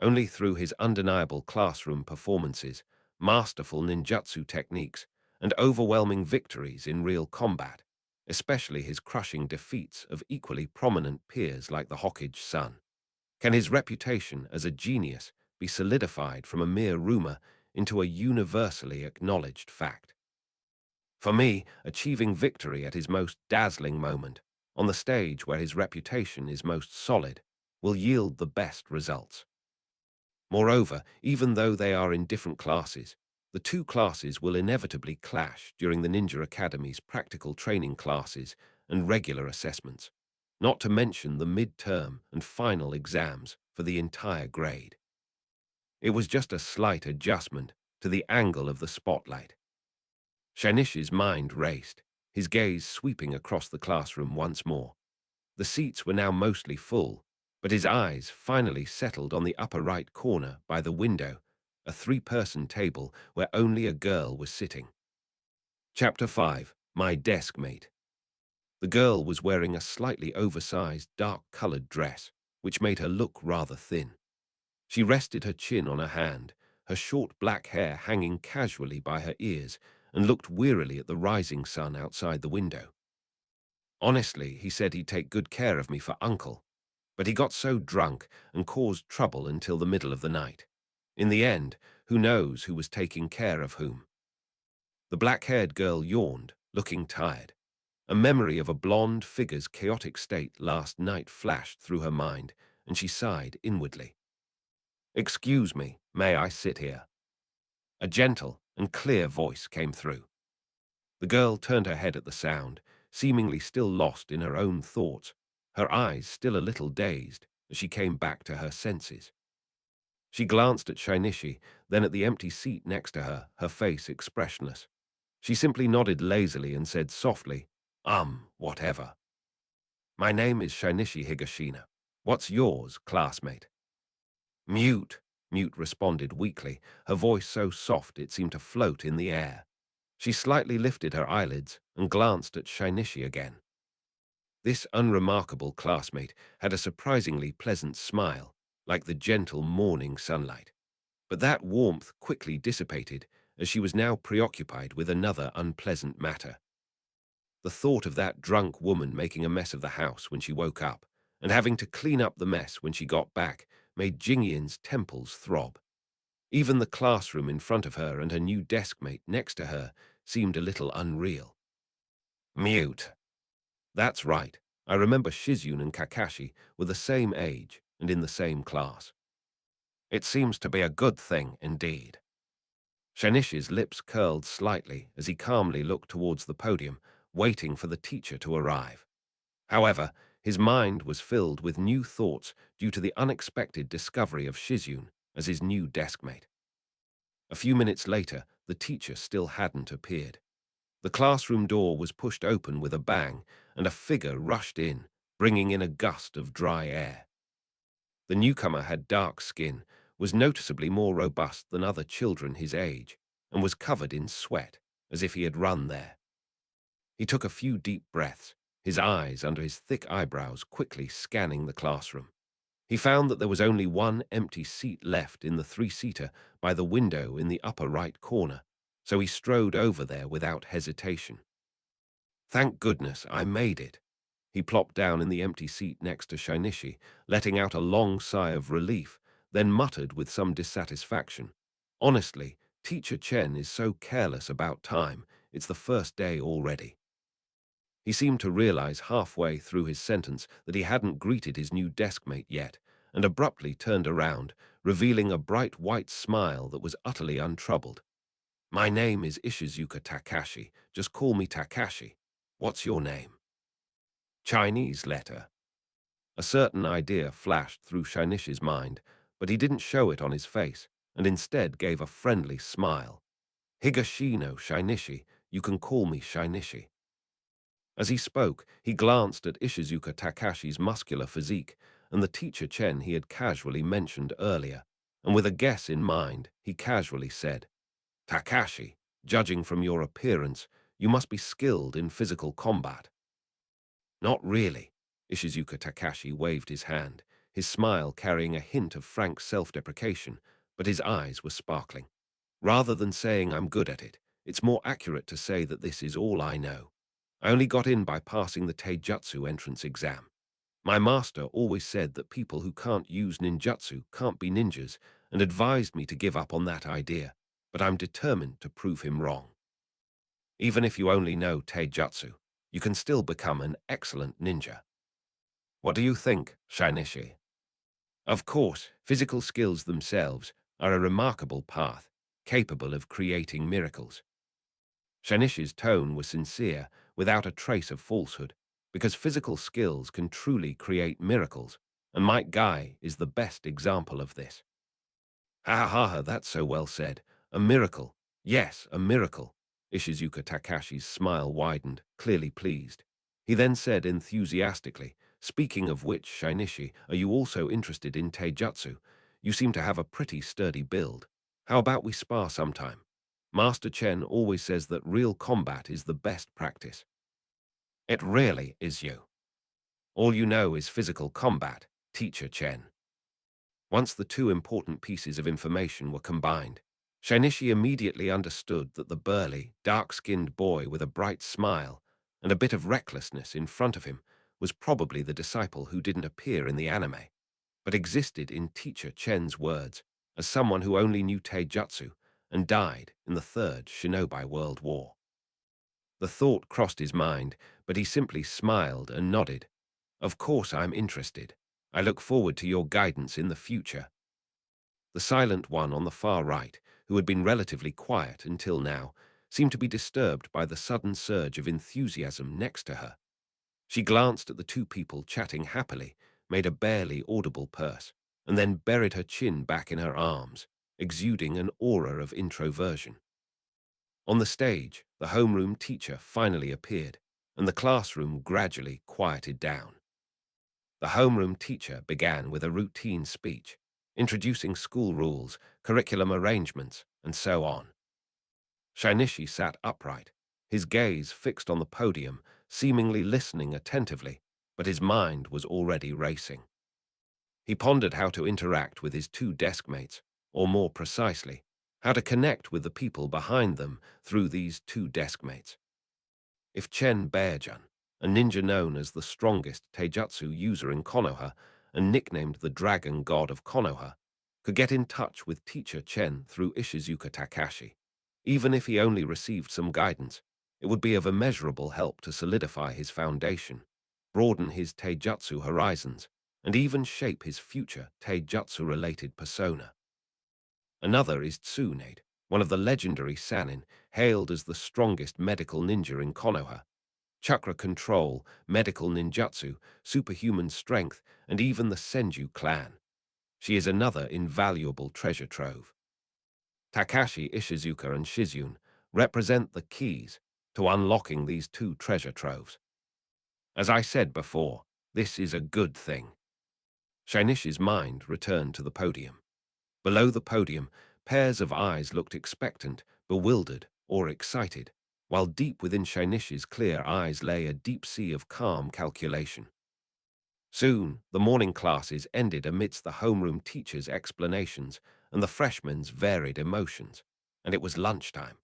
Only through his undeniable classroom performances, masterful ninjutsu techniques, and overwhelming victories in real combat, especially his crushing defeats of equally prominent peers like the Hokage son, can his reputation as a genius be solidified from a mere rumor into a universally acknowledged fact. For me, achieving victory at his most dazzling moment, on the stage where his reputation is most solid, will yield the best results. Moreover, even though they are in different classes, the two classes will inevitably clash during the Ninja Academy's practical training classes and regular assessments, not to mention the mid-term and final exams for the entire grade. It was just a slight adjustment to the angle of the spotlight. Shinichi's mind raced, his gaze sweeping across the classroom once more. The seats were now mostly full, but his eyes finally settled on the upper right corner by the window, a three-person table where only a girl was sitting. Chapter 5, My Desk Mate. The girl was wearing a slightly oversized, dark-colored dress, which made her look rather thin. She rested her chin on her hand, her short black hair hanging casually by her ears, and looked wearily at the rising sun outside the window. Honestly, he said he'd take good care of me for Uncle, but he got so drunk and caused trouble until the middle of the night. In the end, who knows who was taking care of whom? The black-haired girl yawned, looking tired. A memory of a blonde figure's chaotic state last night flashed through her mind, and she sighed inwardly. "Excuse me, may I sit here?" A gentle and clear voice came through. The girl turned her head at the sound, seemingly still lost in her own thoughts, her eyes still a little dazed as she came back to her senses. She glanced at Shinichi, then at the empty seat next to her, her face expressionless. She simply nodded lazily and said softly, whatever. My name is Shinichi Higashina. What's yours, classmate? Mute, Mute responded weakly, her voice so soft it seemed to float in the air. She slightly lifted her eyelids and glanced at Shinichi again. This unremarkable classmate had a surprisingly pleasant smile, like the gentle morning sunlight. But that warmth quickly dissipated as she was now preoccupied with another unpleasant matter. The thought of that drunk woman making a mess of the house when she woke up, and having to clean up the mess when she got back, made Jingyan's temples throb. Even the classroom in front of her and her new deskmate next to her seemed a little unreal. Mute. That's right. I remember Shizune and Kakashi were the same age and in the same class. It seems to be a good thing indeed. Shinichi's lips curled slightly as he calmly looked towards the podium, waiting for the teacher to arrive. However, his mind was filled with new thoughts due to the unexpected discovery of Shizune as his new deskmate. A few minutes later, the teacher still hadn't appeared. The classroom door was pushed open with a bang, and a figure rushed in, bringing in a gust of dry air. The newcomer had dark skin, was noticeably more robust than other children his age, and was covered in sweat, as if he had run there. He took a few deep breaths, his eyes under his thick eyebrows quickly scanning the classroom. He found that there was only one empty seat left in the three-seater by the window in the upper right corner, so he strode over there without hesitation. Thank goodness I made it. He plopped down in the empty seat next to Shinichi, letting out a long sigh of relief, then muttered with some dissatisfaction. Honestly, Teacher Chen is so careless about time. It's the first day already. He seemed to realize halfway through his sentence that he hadn't greeted his new deskmate yet, and abruptly turned around, revealing a bright white smile that was utterly untroubled. My name is Ishizuka Takashi. Just call me Takashi. What's your name? Chinese letter. A certain idea flashed through Shinichi's mind, but he didn't show it on his face, and instead gave a friendly smile. Higashino Shinichi, you can call me Shinichi. As he spoke, he glanced at Ishizuka Takashi's muscular physique and the teacher Chen he had casually mentioned earlier, and with a guess in mind, he casually said, Takashi, judging from your appearance, you must be skilled in physical combat. Not really. Ishizuka Takashi waved his hand, his smile carrying a hint of frank self-deprecation, but his eyes were sparkling. Rather than saying I'm good at it, it's more accurate to say that this is all I know. I only got in by passing the Taijutsu entrance exam. My master always said that people who can't use ninjutsu can't be ninjas and advised me to give up on that idea, but I'm determined to prove him wrong. Even if you only know Taijutsu, you can still become an excellent ninja. What do you think, Shinichi? Of course, physical skills themselves are a remarkable path, capable of creating miracles. Shinichi's tone was sincere, without a trace of falsehood, because physical skills can truly create miracles, and Mike Guy is the best example of this. Ha ha ha, that's so well said. A miracle. Yes, a miracle. Ishizuka Takashi's smile widened, clearly pleased. He then said enthusiastically, speaking of which, Shinichi, are you also interested in Taijutsu? You seem to have a pretty sturdy build. How about we spar sometime? Master Chen always says that real combat is the best practice. It really is you. All you know is physical combat, Teacher Chen. Once the two important pieces of information were combined, Shinichi immediately understood that the burly, dark-skinned boy with a bright smile and a bit of recklessness in front of him was probably the disciple who didn't appear in the anime, but existed in Teacher Chen's words as someone who only knew Taijutsu and died in the Third Shinobi World War. The thought crossed his mind, but he simply smiled and nodded. Of course I'm interested. I look forward to your guidance in the future. The silent one on the far right, who had been relatively quiet until now, seemed to be disturbed by the sudden surge of enthusiasm next to her. She glanced at the two people chatting happily, made a barely audible purse, and then buried her chin back in her arms, exuding an aura of introversion. On the stage, the homeroom teacher finally appeared, and the classroom gradually quieted down. The homeroom teacher began with a routine speech, introducing school rules, curriculum arrangements, and so on. Shinichi sat upright, his gaze fixed on the podium, seemingly listening attentively, but his mind was already racing. He pondered how to interact with his two deskmates, or more precisely, how to connect with the people behind them through these two deskmates. If Chen Bearjun, a ninja known as the strongest taijutsu user in Konoha and nicknamed the Dragon God of Konoha, could get in touch with teacher Chen through Ishizuka Takashi, even if he only received some guidance, it would be of immeasurable help to solidify his foundation, broaden his taijutsu horizons, and even shape his future taijutsu-related persona. Another is Tsunade, one of the legendary Sannin, hailed as the strongest medical ninja in Konoha. Chakra control, medical ninjutsu, superhuman strength, and even the Senju clan. She is another invaluable treasure trove. Takashi, Ishizuka, and Shizune represent the keys to unlocking these two treasure troves. As I said before, this is a good thing. Shinichi's mind returned to the podium. Below the podium, pairs of eyes looked expectant, bewildered, or excited, while deep within Shinichi's clear eyes lay a deep sea of calm calculation. Soon, the morning classes ended amidst the homeroom teacher's explanations and the freshmen's varied emotions, and it was lunchtime.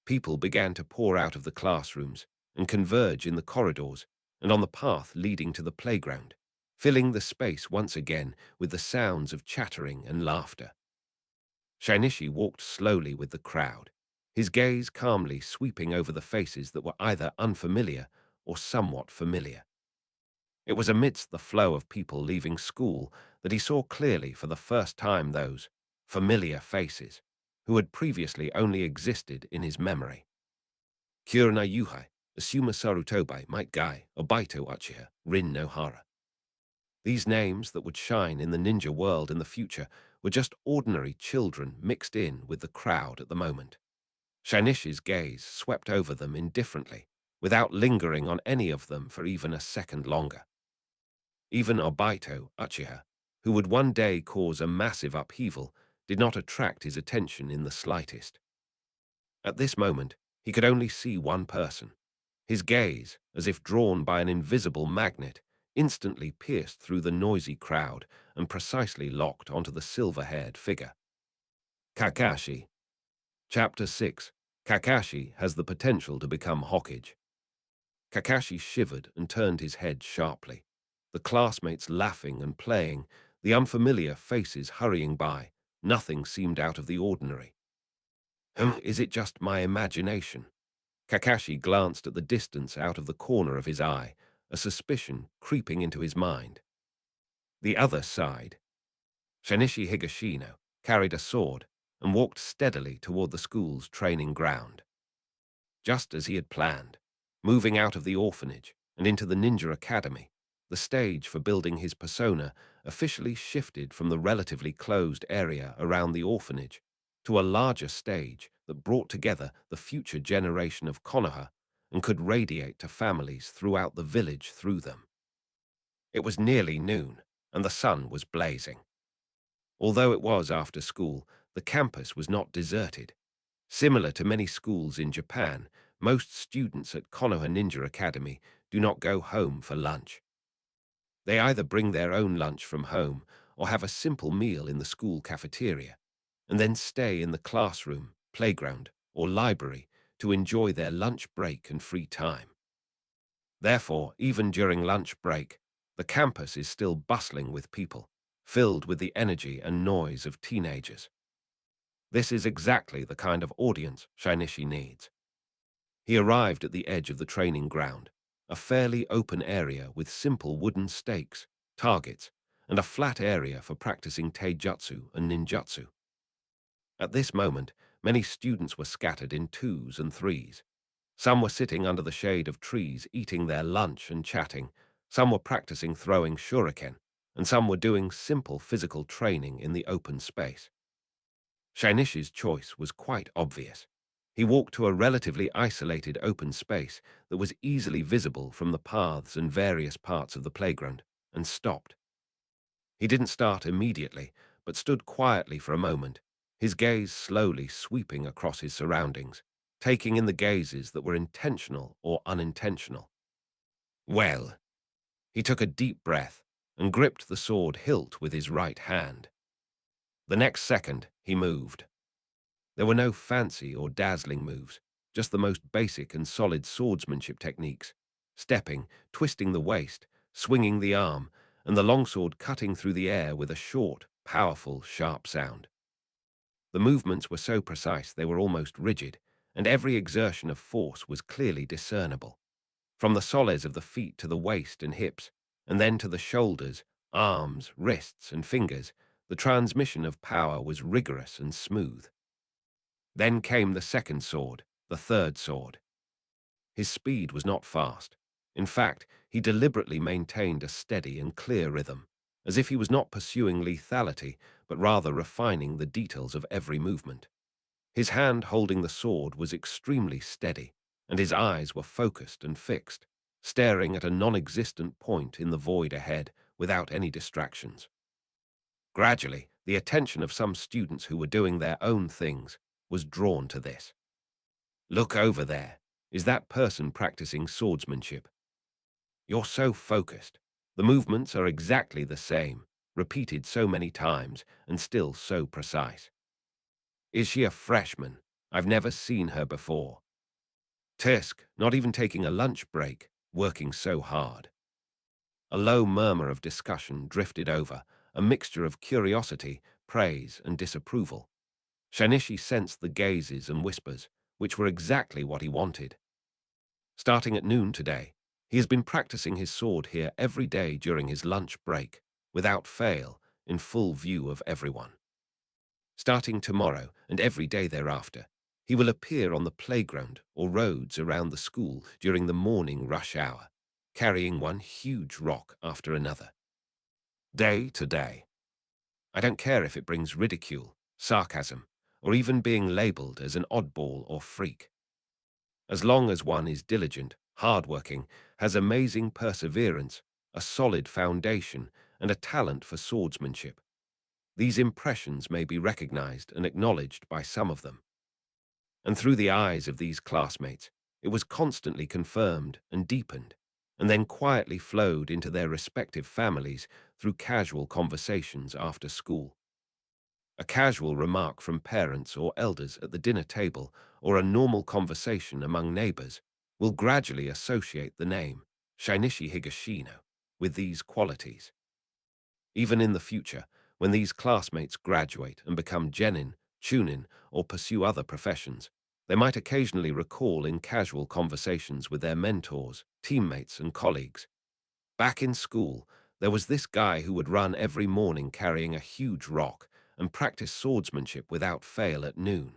People began to pour out of the classrooms and converge in the corridors and on the path leading to the playground, filling the space once again with the sounds of chattering and laughter. Shinichi walked slowly with the crowd, his gaze calmly sweeping over the faces that were either unfamiliar or somewhat familiar. It was amidst the flow of people leaving school that he saw clearly for the first time those familiar faces who had previously only existed in his memory. Kyurna Yuhai, Asuma Sarutobai, Might Gai, Obito Uchiha, Rin Nohara. These names that would shine in the ninja world in the future were just ordinary children mixed in with the crowd at the moment. Shinichi's gaze swept over them indifferently, without lingering on any of them for even a second longer. Even Obito Uchiha, who would one day cause a massive upheaval, did not attract his attention in the slightest. At this moment, he could only see one person. His gaze, as if drawn by an invisible magnet, instantly pierced through the noisy crowd and precisely locked onto the silver-haired figure. Kakashi. Chapter 6. Kakashi has the potential to become Hokage. Kakashi shivered and turned his head sharply. The classmates laughing and playing, the unfamiliar faces hurrying by, nothing seemed out of the ordinary. Is it just my imagination? Kakashi glanced at the distance out of the corner of his eye, a suspicion creeping into his mind. The other side. Shinichi Higashino carried a sword and walked steadily toward the school's training ground. Just as he had planned, moving out of the orphanage and into the ninja academy, the stage for building his persona officially shifted from the relatively closed area around the orphanage to a larger stage that brought together the future generation of Konoha and could radiate to families throughout the village through them. It was nearly noon, and the sun was blazing. Although it was after school, the campus was not deserted. Similar to many schools in Japan, most students at Konoha Ninja Academy do not go home for lunch. They either bring their own lunch from home or have a simple meal in the school cafeteria, and then stay in the classroom, playground, or library to enjoy their lunch break and free time. Therefore, even during lunch break, the campus is still bustling with people, filled with the energy and noise of teenagers. This is exactly the kind of audience Shinichi needs. He arrived at the edge of the training ground, a fairly open area with simple wooden stakes, targets, and a flat area for practicing taijutsu and ninjutsu. At this moment, Many students were scattered in twos and threes. Some were sitting under the shade of trees eating their lunch and chatting. Some were practicing throwing shuriken, and some were doing simple physical training in the open space. Shainishi's choice was quite obvious. He walked to a relatively isolated open space that was easily visible from the paths and various parts of the playground, and stopped. He didn't start immediately, but stood quietly for a moment, his gaze slowly sweeping across his surroundings, taking in the gazes that were intentional or unintentional. Well, he took a deep breath and gripped the sword hilt with his right hand. The next second, he moved. There were no fancy or dazzling moves, just the most basic and solid swordsmanship techniques, stepping, twisting the waist, swinging the arm, and the longsword cutting through the air with a short, powerful, sharp sound. The movements were so precise they were almost rigid, and every exertion of force was clearly discernible. From the soles of the feet to the waist and hips, and then to the shoulders, arms, wrists, and fingers, the transmission of power was rigorous and smooth. Then came the second sword, the third sword. His speed was not fast. In fact, he deliberately maintained a steady and clear rhythm, as if he was not pursuing lethality, but rather refining the details of every movement. His hand holding the sword was extremely steady, and his eyes were focused and fixed, staring at a non-existent point in the void ahead without any distractions. Gradually, the attention of some students who were doing their own things was drawn to this. Look over there. Is that person practicing swordsmanship? You're so focused. The movements are exactly the same, repeated so many times and still so precise. Is she a freshman? I've never seen her before. Tisk, not even taking a lunch break, working so hard. A low murmur of discussion drifted over, a mixture of curiosity, praise, and disapproval. Shanishi sensed the gazes and whispers, which were exactly what he wanted. Starting at noon today, he has been practicing his sword here every day during his lunch break, without fail, in full view of everyone. Starting tomorrow and every day thereafter, he will appear on the playground or roads around the school during the morning rush hour, carrying one huge rock after another. Day to day. I don't care if it brings ridicule, sarcasm, or even being labeled as an oddball or freak. As long as one is diligent, hardworking, has amazing perseverance, a solid foundation, and a talent for swordsmanship, these impressions may be recognized and acknowledged by some of them. And through the eyes of these classmates, it was constantly confirmed and deepened, and then quietly flowed into their respective families through casual conversations after school. A casual remark from parents or elders at the dinner table, or a normal conversation among neighbors, will gradually associate the name Shinichi Higashino with these qualities. Even in the future, when these classmates graduate and become genin, chunin, or pursue other professions, they might occasionally recall in casual conversations with their mentors, teammates, and colleagues. Back in school, there was this guy who would run every morning carrying a huge rock and practice swordsmanship without fail at noon.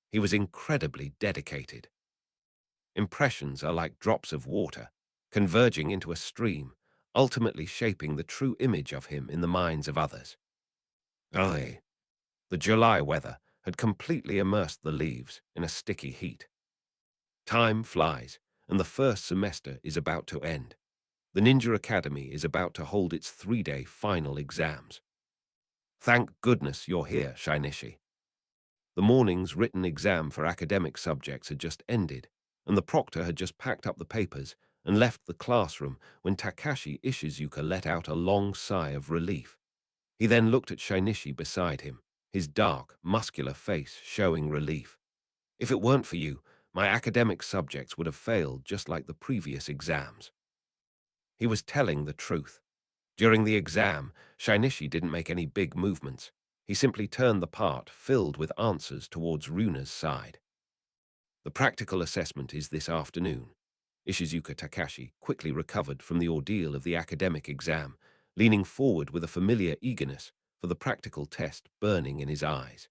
He was incredibly dedicated. Impressions are like drops of water, converging into a stream, ultimately shaping the true image of him in the minds of others. Aye. The July weather had completely immersed the leaves in a sticky heat. Time flies, and the first semester is about to end. The Ninja Academy is about to hold its 3-day final exams. Thank goodness you're here, Shinichi. The morning's written exam for academic subjects had just ended, and the proctor had just packed up the papers and left the classroom when Takashi Ishizuka let out a long sigh of relief. He then looked at Shinichi beside him, his dark, muscular face showing relief. If it weren't for you, my academic subjects would have failed just like the previous exams. He was telling the truth. During the exam, Shinichi didn't make any big movements. He simply turned the part filled with answers towards Runa's side. The practical assessment is this afternoon. Ishizuka Takashi quickly recovered from the ordeal of the academic exam, leaning forward with a familiar eagerness for the practical test burning in his eyes.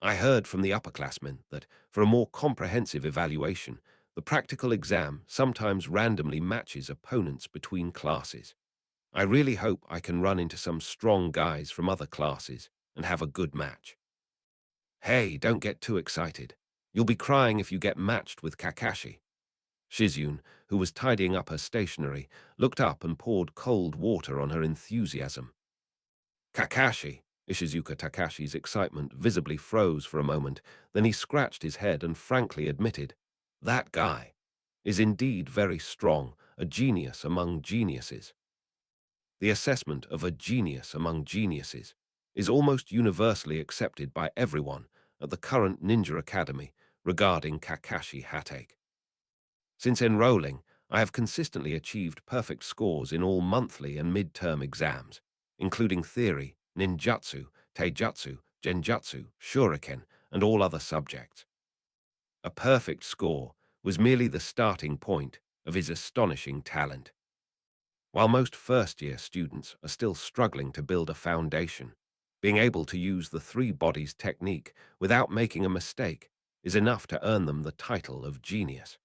I heard from the upperclassmen that, for a more comprehensive evaluation, the practical exam sometimes randomly matches opponents between classes. I really hope I can run into some strong guys from other classes and have a good match. Hey, don't get too excited. You'll be crying if you get matched with Kakashi. Shizune, who was tidying up her stationery, looked up and poured cold water on her enthusiasm. Kakashi! Ishizuka Takashi's excitement visibly froze for a moment, then he scratched his head and frankly admitted, "That guy is indeed very strong, a genius among geniuses." The assessment of a genius among geniuses is almost universally accepted by everyone at the current Ninja Academy regarding Kakashi Hatake. Since enrolling, I have consistently achieved perfect scores in all monthly and mid-term exams, including theory, ninjutsu, taijutsu, genjutsu, shuriken, and all other subjects. A perfect score was merely the starting point of his astonishing talent. While most first-year students are still struggling to build a foundation, being able to use the three bodies technique without making a mistake is enough to earn them the title of genius.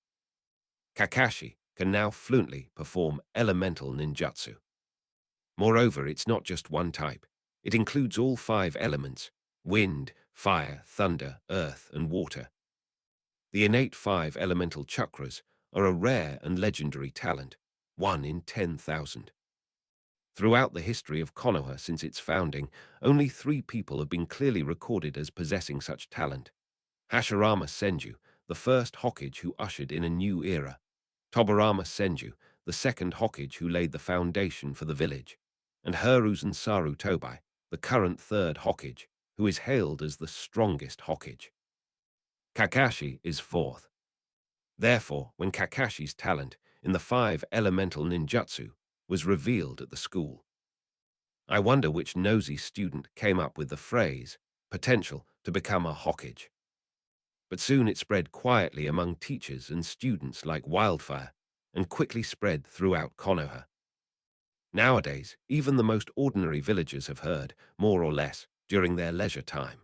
Kakashi can now fluently perform elemental ninjutsu. Moreover, it's not just one type. It includes all five elements: wind, fire, thunder, earth, and water. The innate five elemental chakras are a rare and legendary talent, 1 in 10,000. Throughout the history of Konoha since its founding, only 3 people have been clearly recorded as possessing such talent. Hashirama Senju, the first Hokage who ushered in a new era; Tobarama Senju, the second Hokage who laid the foundation for the village; and Hiruzen Saru Tobai, the current third Hokage, who is hailed as the strongest Hokage. Kakashi is fourth. Therefore, when Kakashi's talent in the five elemental ninjutsu was revealed at the school, I wonder which nosy student came up with the phrase, potential to become a Hokage. But soon it spread quietly among teachers and students like wildfire, and quickly spread throughout Konoha. Nowadays, even the most ordinary villagers have heard, more or less, during their leisure time.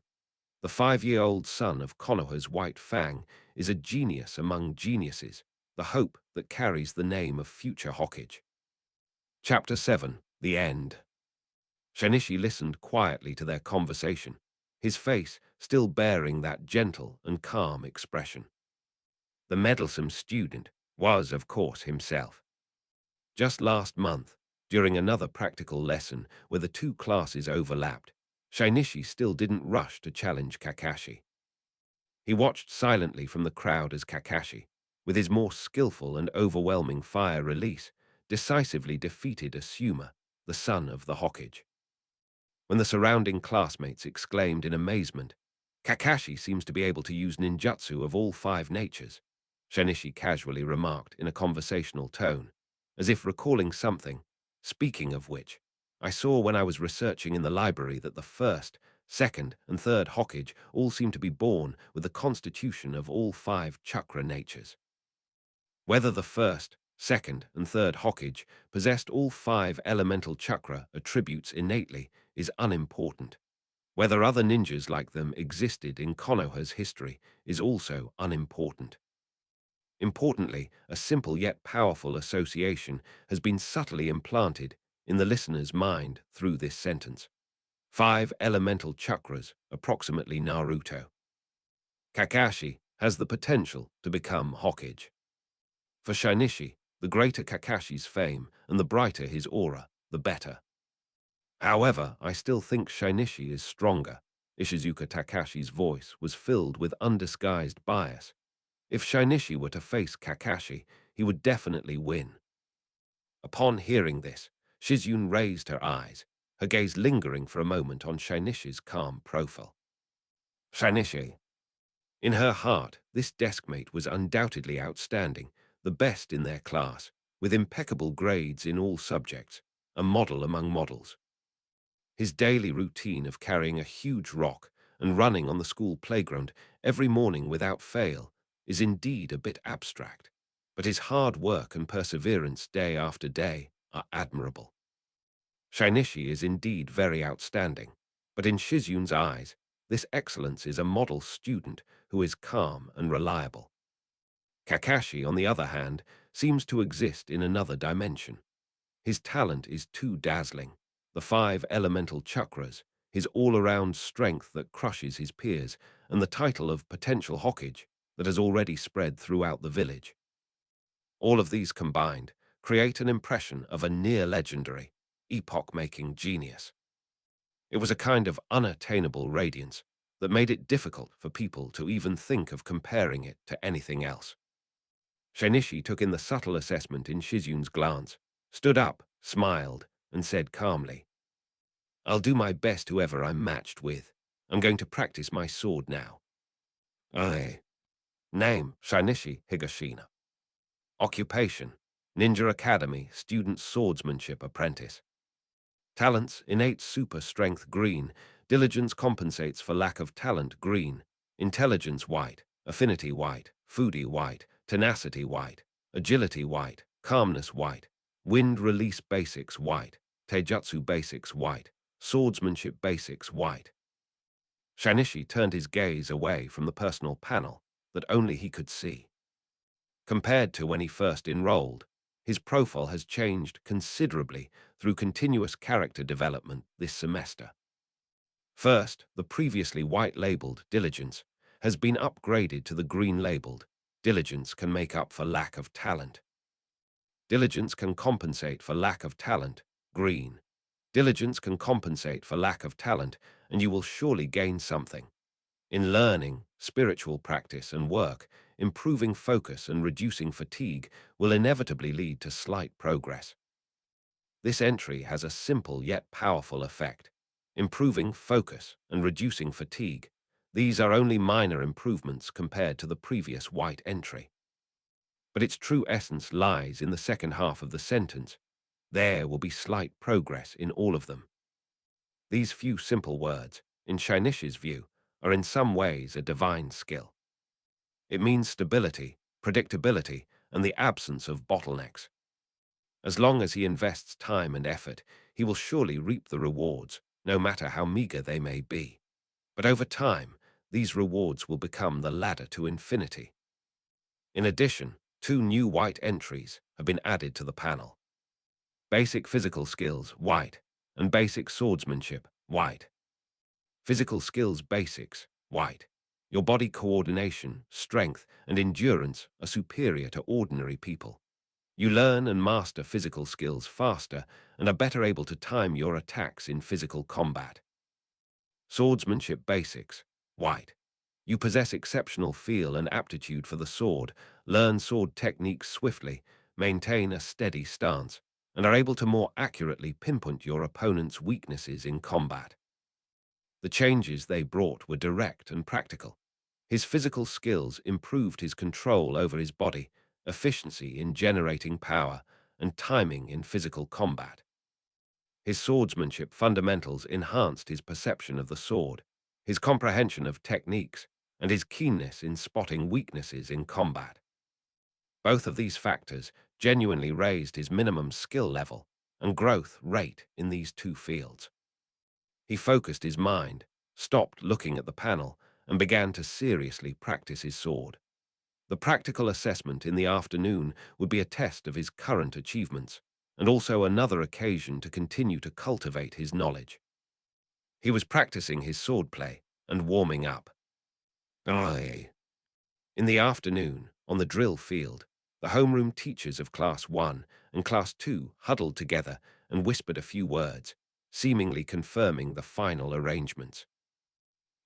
The 5-year-old son of Konoha's White Fang is a genius among geniuses, the hope that carries the name of future Hokage. Chapter 7: The End. Shinichi listened quietly to their conversation, his face still bearing that gentle and calm expression. The meddlesome student was, of course, himself. Just last month, during another practical lesson where the two classes overlapped, Shinichi still didn't rush to challenge Kakashi. He watched silently from the crowd as Kakashi, with his more skillful and overwhelming fire release, decisively defeated Asuma, the son of the Hokage. When the surrounding classmates exclaimed in amazement, "Kakashi seems to be able to use ninjutsu of all five natures," Shinichi casually remarked in a conversational tone, as if recalling something. "Speaking of which, I saw when I was researching in the library that the first, second, and third Hokage all seem to be born with the constitution of all five chakra natures. Whether the first, second, and third Hokage possessed all five elemental chakra attributes innately is unimportant. Whether other ninjas like them existed in Konoha's history is also unimportant. Importantly, a simple yet powerful association has been subtly implanted in the listener's mind through this sentence. 5 elemental chakras, approximately Naruto. Kakashi has the potential to become Hokage. For Shinichi, the greater Kakashi's fame and the brighter his aura, the better. However, I still think Shinichi is stronger. Ishizuka Takashi's voice was filled with undisguised bias. If Shinichi were to face Kakashi, he would definitely win. Upon hearing this, Shizune raised her eyes, her gaze lingering for a moment on Shinichi's calm profile. Shinichi. In her heart, this deskmate was undoubtedly outstanding, the best in their class, with impeccable grades in all subjects, a model among models. His daily routine of carrying a huge rock and running on the school playground every morning without fail is indeed a bit abstract, but his hard work and perseverance day after day are admirable. Shinichi is indeed very outstanding, but in Shizune's eyes, This excellence is a model student who is calm and reliable. Kakashi, on the other hand, seems to exist in another dimension. His talent is too dazzling. The five elemental chakras, his all-around strength that crushes his peers, and the title of potential Hokage that has already spread throughout the village. All of these combined create an impression of a near-legendary, epoch-making genius. It was a kind of unattainable radiance that made it difficult for people to even think of comparing it to anything else. Shinichi took in the subtle assessment in Shizun's glance, stood up, smiled, and said calmly, "I'll do my best whoever I'm matched with. I'm going to practice my sword now." Aye. Name, Shinichi Higashina. Occupation, Ninja Academy Student Swordsmanship Apprentice. Talents, innate super strength green, diligence compensates for lack of talent green, intelligence white, affinity white, foodie white, tenacity white, agility white, calmness white, wind release basics white, taijutsu basics white, swordsmanship basics white. Shinichi turned his gaze away from the personal panel that only he could see. Compared to when he first enrolled, his profile has changed considerably through continuous character development this semester. First, the previously white-labeled diligence has been upgraded to the green-labeled diligence can make up for lack of talent. Diligence can compensate for lack of talent, green. Diligence can compensate for lack of talent, and you will surely gain something. In learning, spiritual practice, and work, improving focus and reducing fatigue will inevitably lead to slight progress. This entry has a simple yet powerful effect. Improving focus and reducing fatigue. These are only minor improvements compared to the previous white entry. But its true essence lies in the second half of the sentence. There will be slight progress in all of them. These few simple words, in Shinichi's view, are in some ways a divine skill. It means stability, predictability, and the absence of bottlenecks. As long as he invests time and effort, he will surely reap the rewards, no matter how meager they may be. But over time, these rewards will become the ladder to infinity. In addition, two new white entries have been added to the panel. Basic physical skills, white, and basic swordsmanship, white. Physical skills basics, white. Your body coordination, strength, and endurance are superior to ordinary people. You learn and master physical skills faster and are better able to time your attacks in physical combat. Swordsmanship basics, white. You possess exceptional feel and aptitude for the sword, learn sword techniques swiftly, maintain a steady stance, and are able to more accurately pinpoint your opponent's weaknesses in combat. The changes they brought were direct and practical. His physical skills improved his control over his body, efficiency in generating power, and timing in physical combat. His swordsmanship fundamentals enhanced his perception of the sword, his comprehension of techniques, and his keenness in spotting weaknesses in combat. Both of these factors genuinely raised his minimum skill level and growth rate in these two fields. He focused his mind, stopped looking at the panel, and began to seriously practice his sword. The practical assessment in the afternoon would be a test of his current achievements, and also another occasion to continue to cultivate his knowledge. He was practicing his swordplay and warming up. Aye. In the afternoon, on the drill field, the homeroom teachers of Class 1 and Class 2 huddled together and whispered a few words, seemingly confirming the final arrangements.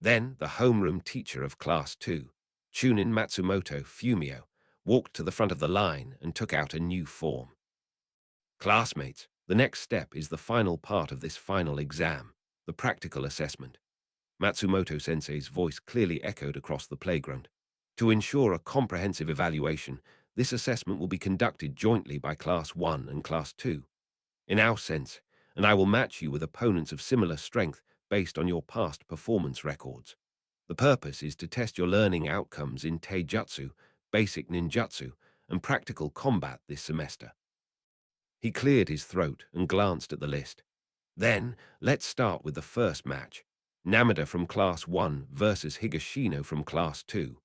Then the homeroom teacher of Class 2, Chunin Matsumoto Fumio, walked to the front of the line and took out a new form. Classmates, the next step is the final part of this final exam, the practical assessment. Matsumoto Sensei's voice clearly echoed across the playground. To ensure a comprehensive evaluation, this assessment will be conducted jointly by Class 1 and Class 2. In our sense, and I will match you with opponents of similar strength based on your past performance records. The purpose is to test your learning outcomes in taijutsu, basic ninjutsu, and practical combat this semester. He cleared his throat and glanced at the list. Then, let's start with the first match. Namada from Class 1 versus Higashino from Class 2.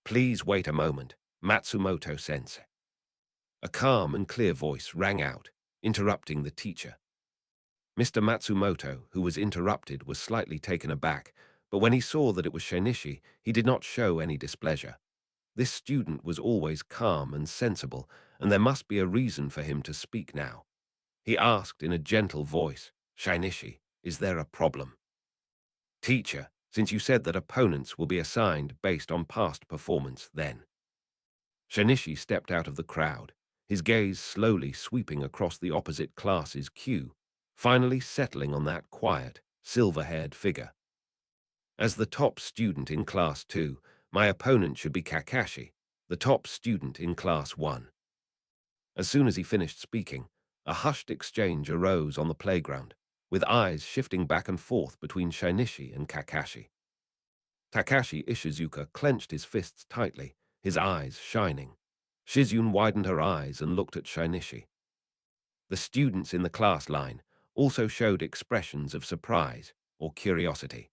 Please wait a moment, Matsumoto-sensei. A calm and clear voice rang out, interrupting the teacher. Mr. Matsumoto, who was interrupted, was slightly taken aback, but when he saw that it was Shinichi, he did not show any displeasure. This student was always calm and sensible, and there must be a reason for him to speak now. He asked in a gentle voice, "Shinichi, is there a problem?" "Teacher, since you said that opponents will be assigned based on past performance, then." Shinichi stepped out of the crowd, his gaze slowly sweeping across the opposite class's queue, finally settling on that quiet, silver-haired figure. "As the top student in Class 2, my opponent should be Kakashi, the top student in Class 1. As soon as he finished speaking, a hushed exchange arose on the playground, with eyes shifting back and forth between Shinichi and Kakashi. Takashi Ishizuka clenched his fists tightly, his eyes shining. Shizune widened her eyes and looked at Shinichi. The students in the class line also showed expressions of surprise or curiosity.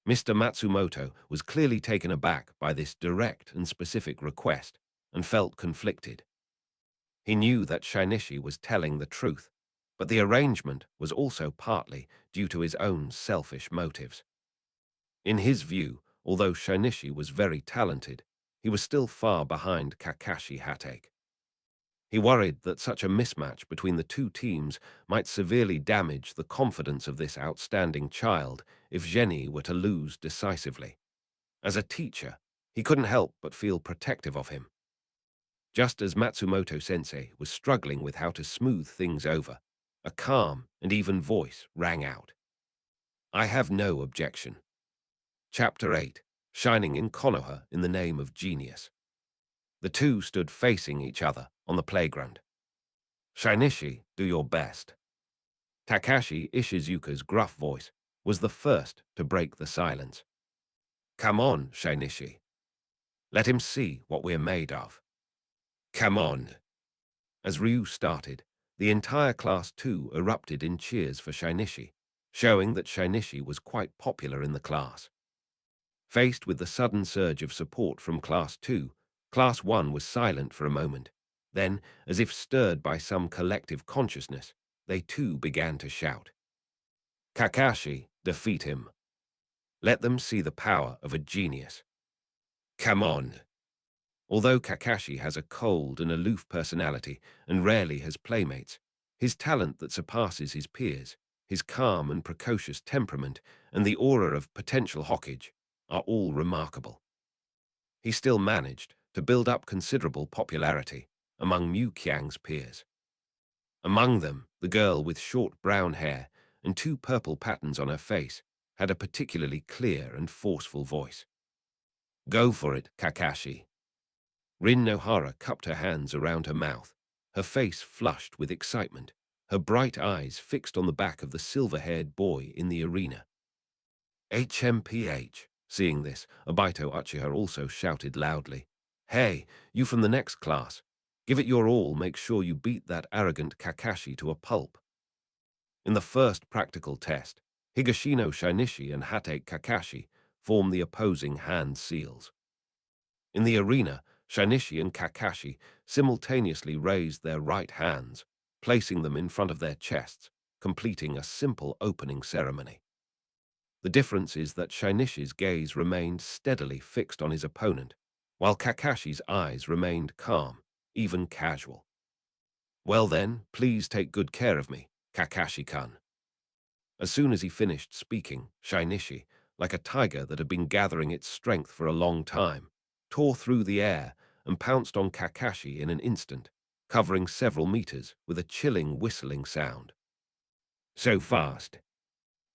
Mr. Matsumoto was clearly taken aback by this direct and specific request and felt conflicted. He knew that Shinichi was telling the truth, but the arrangement was also partly due to his own selfish motives. In his view, although Shinichi was very talented, he was still far behind Kakashi Hatake. He worried that such a mismatch between the two teams might severely damage the confidence of this outstanding child if Geni were to lose decisively. As a teacher, he couldn't help but feel protective of him. Just as Matsumoto-sensei was struggling with how to smooth things over, a calm and even voice rang out. "I have no objection." Chapter 8, Shining in Konoha in the Name of Genius. The two stood facing each other on the playground. "Shinichi, do your best." Takashi Ishizuka's gruff voice was the first to break the silence. "Come on, Shinichi. Let him see what we're made of." "Come on." As Ryu started, the entire Class 2 erupted in cheers for Shinichi, showing that Shinichi was quite popular in the class. Faced with the sudden surge of support from Class 2, Class 1 was silent for a moment. Then, as if stirred by some collective consciousness, they too began to shout. "Kakashi, defeat him. Let them see the power of a genius. Come on." Although Kakashi has a cold and aloof personality and rarely has playmates, his talent that surpasses his peers, his calm and precocious temperament, and the aura of potential Hokage are all remarkable. He still managed to build up considerable popularity among Mu Qiang's peers. Among them, the girl with short brown hair and two purple patterns on her face had a particularly clear and forceful voice. "Go for it, Kakashi." Rin Nohara cupped her hands around her mouth, her face flushed with excitement, her bright eyes fixed on the back of the silver-haired boy in the arena. "HMPH." Seeing this, Obito Uchiha also shouted loudly, "Hey, you from the next class. Give it your all, make sure you beat that arrogant Kakashi to a pulp." In the first practical test, Higashino Shinichi and Hatake Kakashi formed the opposing hand seals. In the arena, Shinichi and Kakashi simultaneously raised their right hands, placing them in front of their chests, completing a simple opening ceremony. The difference is that Shinichi's gaze remained steadily fixed on his opponent, while Kakashi's eyes remained calm, even casual. "Well then, please take good care of me, Kakashi-kun." As soon as he finished speaking, Shinichi, like a tiger that had been gathering its strength for a long time, tore through the air and pounced on Kakashi in an instant, covering several meters with a chilling whistling sound. So fast.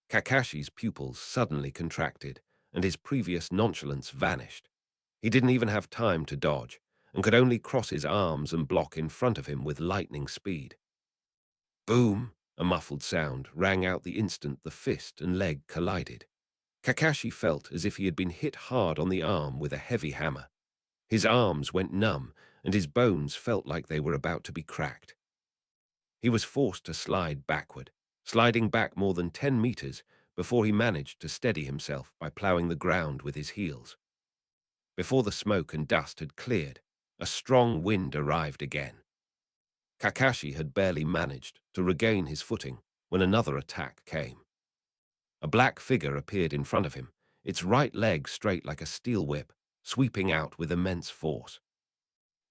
Kakashi's pupils suddenly contracted, and his previous nonchalance vanished. He didn't even have time to dodge, and could only cross his arms and block in front of him with lightning speed. Boom! A muffled sound rang out the instant the fist and leg collided. Kakashi felt as if he had been hit hard on the arm with a heavy hammer. His arms went numb, and his bones felt like they were about to be cracked. He was forced to slide backward, sliding back more than 10 meters before he managed to steady himself by ploughing the ground with his heels. Before the smoke and dust had cleared, a strong wind arrived again. Kakashi had barely managed to regain his footing when another attack came. A black figure appeared in front of him, its right leg straight like a steel whip, sweeping out with immense force.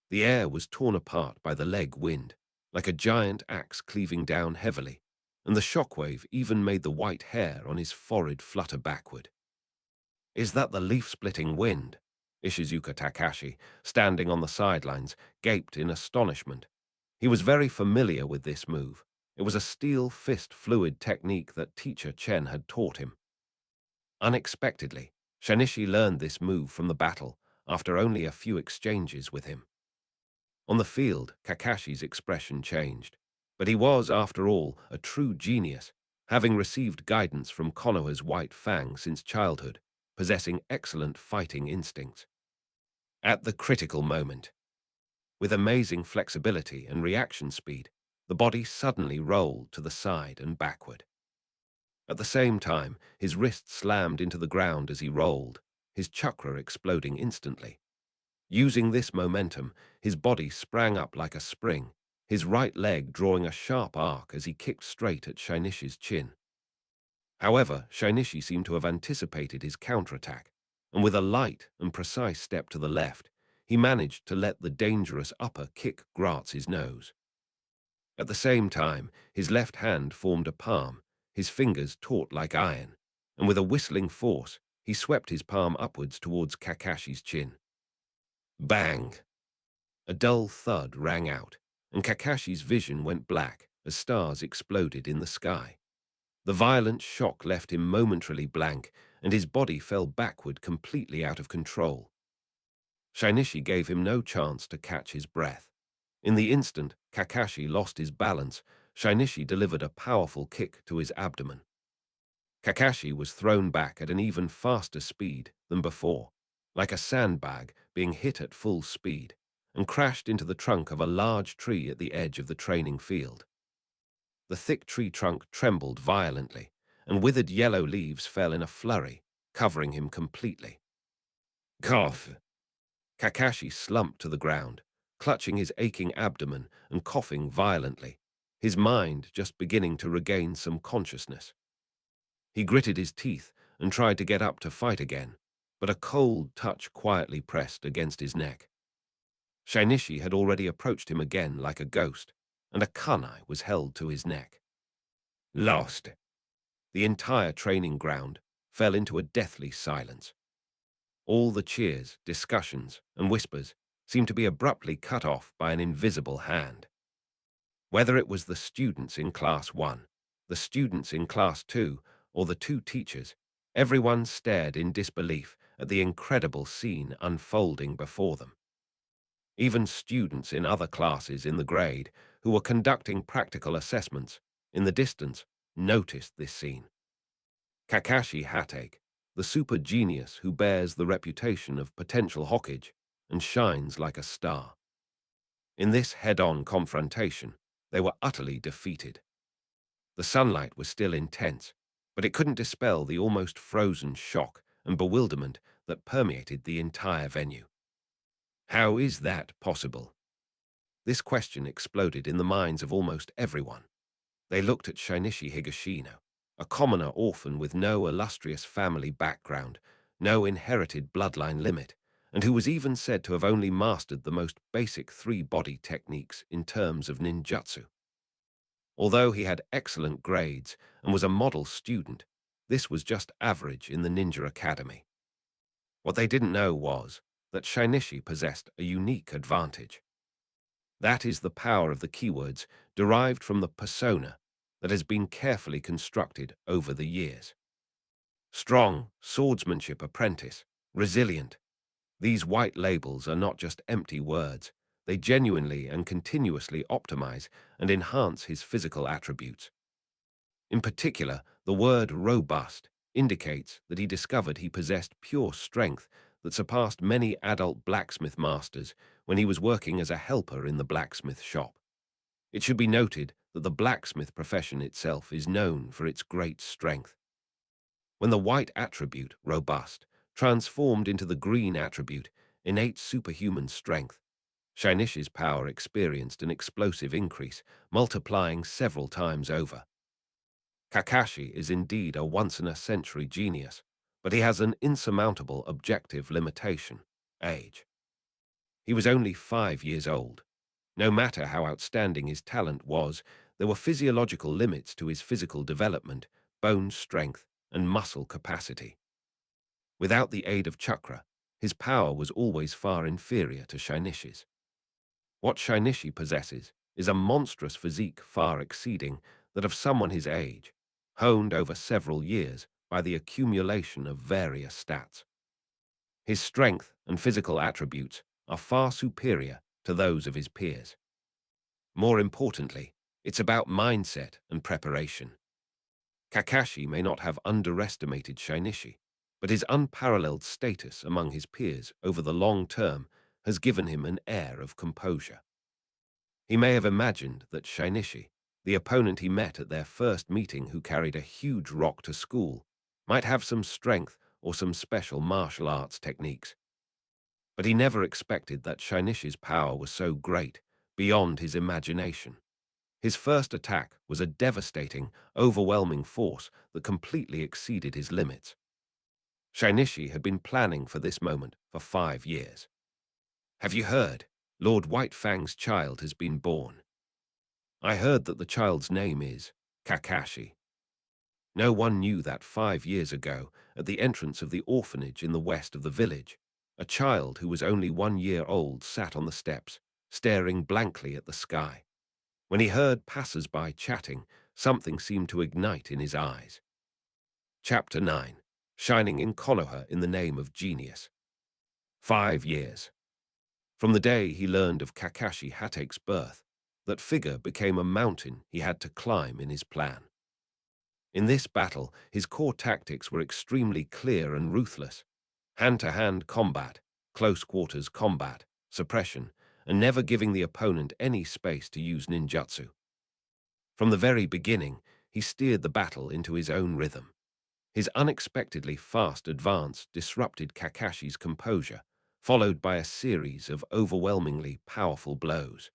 The air was torn apart by the leg wind, like a giant axe cleaving down heavily, and the shockwave even made the white hair on his forehead flutter backward. "Is that the leaf-splitting wind?" Ishizuka Takashi, standing on the sidelines, gaped in astonishment. He was very familiar with this move. It was a steel fist fluid technique that teacher Chen had taught him. Unexpectedly, Shinichi learned this move from the battle after only a few exchanges with him. On the field, Kakashi's expression changed. But he was, after all, a true genius, having received guidance from Konoha's White Fang since childhood, possessing excellent fighting instincts. At the critical moment, with amazing flexibility and reaction speed, the body suddenly rolled to the side and backward. At the same time, his wrist slammed into the ground as he rolled, his chakra exploding instantly. Using this momentum, his body sprang up like a spring, his right leg drawing a sharp arc as he kicked straight at Shinichi's chin. However, Shinichi seemed to have anticipated his counterattack, and with a light and precise step to the left, he managed to let the dangerous upper kick graze his nose. At the same time, his left hand formed a palm, his fingers taut like iron, and with a whistling force, he swept his palm upwards towards Kakashi's chin. Bang! A dull thud rang out, and Kakashi's vision went black as stars exploded in the sky. The violent shock left him momentarily blank, and his body fell backward completely out of control. Shinichi gave him no chance to catch his breath. In the instant Kakashi lost his balance, Shinichi delivered a powerful kick to his abdomen. Kakashi was thrown back at an even faster speed than before, like a sandbag being hit at full speed, and crashed into the trunk of a large tree at the edge of the training field. The thick tree trunk trembled violently, and withered yellow leaves fell in a flurry, covering him completely. Cough! Kakashi slumped to the ground, clutching his aching abdomen and coughing violently, his mind just beginning to regain some consciousness. He gritted his teeth and tried to get up to fight again, but a cold touch quietly pressed against his neck. Shinichi had already approached him again like a ghost, and a kunai was held to his neck. Lost. The entire training ground fell into a deathly silence. All the cheers, discussions, and whispers seemed to be abruptly cut off by an invisible hand. Whether it was the students in Class 1, the students in Class 2, or the two teachers, everyone stared in disbelief at the incredible scene unfolding before them. Even students in other classes in the grade who were conducting practical assessments in the distance noticed this scene. Kakashi Hatake, the super genius who bears the reputation of potential Hokage and shines like a star. In this head-on confrontation, they were utterly defeated. The sunlight was still intense, but it couldn't dispel the almost frozen shock and bewilderment that permeated the entire venue. How is that possible? This question exploded in the minds of almost everyone. They looked at Shinichi Higashino, a commoner orphan with no illustrious family background, no inherited bloodline limit, and who was even said to have only mastered the most basic three-body techniques in terms of ninjutsu. Although he had excellent grades and was a model student, this was just average in the Ninja Academy. What they didn't know was that Shinichi possessed a unique advantage. That is the power of the keywords derived from the persona that has been carefully constructed over the years. Strong, swordsmanship apprentice, resilient. These white labels are not just empty words. They genuinely and continuously optimize and enhance his physical attributes. In particular, the word robust indicates that he discovered he possessed pure strength that surpassed many adult blacksmith masters when he was working as a helper in the blacksmith shop. It should be noted that the blacksmith profession itself is known for its great strength. When the white attribute, robust, transformed into the green attribute, innate superhuman strength, Shainishi's power experienced an explosive increase, multiplying several times over. Kakashi is indeed a once-in-a-century genius, but he has an insurmountable objective limitation: age. He was only 5 years old. No matter how outstanding his talent was, there were physiological limits to his physical development, bone strength, and muscle capacity. Without the aid of chakra, his power was always far inferior to Shainishi's. What Shainishi possesses is a monstrous physique far exceeding that of someone his age, honed over several years by the accumulation of various stats. His strength and physical attributes are far superior to those of his peers. More importantly, it's about mindset and preparation. Kakashi may not have underestimated Shinichi, but his unparalleled status among his peers over the long term has given him an air of composure. He may have imagined that Shinichi, the opponent he met at their first meeting who carried a huge rock to school, might have some strength or some special martial arts techniques. But he never expected that Shinichi's power was so great, beyond his imagination. His first attack was a devastating, overwhelming force that completely exceeded his limits. Shinichi had been planning for this moment for 5 years. "Have you heard? Lord Whitefang's child has been born. I heard that the child's name is Kakashi." No one knew that 5 years ago, at the entrance of the orphanage in the west of the village, a child who was only 1 year old sat on the steps, staring blankly at the sky. When he heard passers-by chatting, something seemed to ignite in his eyes. Chapter 9. Shining in Konoha in the Name of Genius. 5 years. From the day he learned of Kakashi Hate's birth, that figure became a mountain he had to climb in his plan. In this battle, his core tactics were extremely clear and ruthless: hand-to-hand combat, close-quarters combat, suppression, and never giving the opponent any space to use ninjutsu. From the very beginning, he steered the battle into his own rhythm. His unexpectedly fast advance disrupted Kakashi's composure, followed by a series of overwhelmingly powerful blows.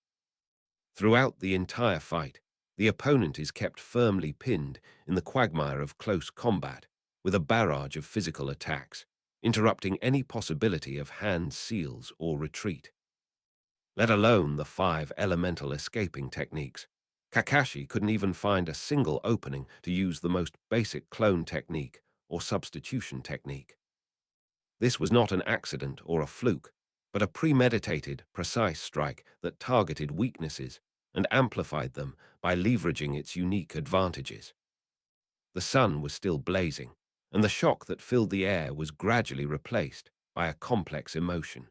Throughout the entire fight, the opponent is kept firmly pinned in the quagmire of close combat, with a barrage of physical attacks, interrupting any possibility of hand seals or retreat. Let alone the 5 elemental escaping techniques. Kakashi couldn't even find a single opening to use the most basic clone technique or substitution technique. This was not an accident or a fluke, but a premeditated, precise strike that targeted weaknesses and amplified them by leveraging its unique advantages. The sun was still blazing, and the shock that filled the air was gradually replaced by a complex emotion.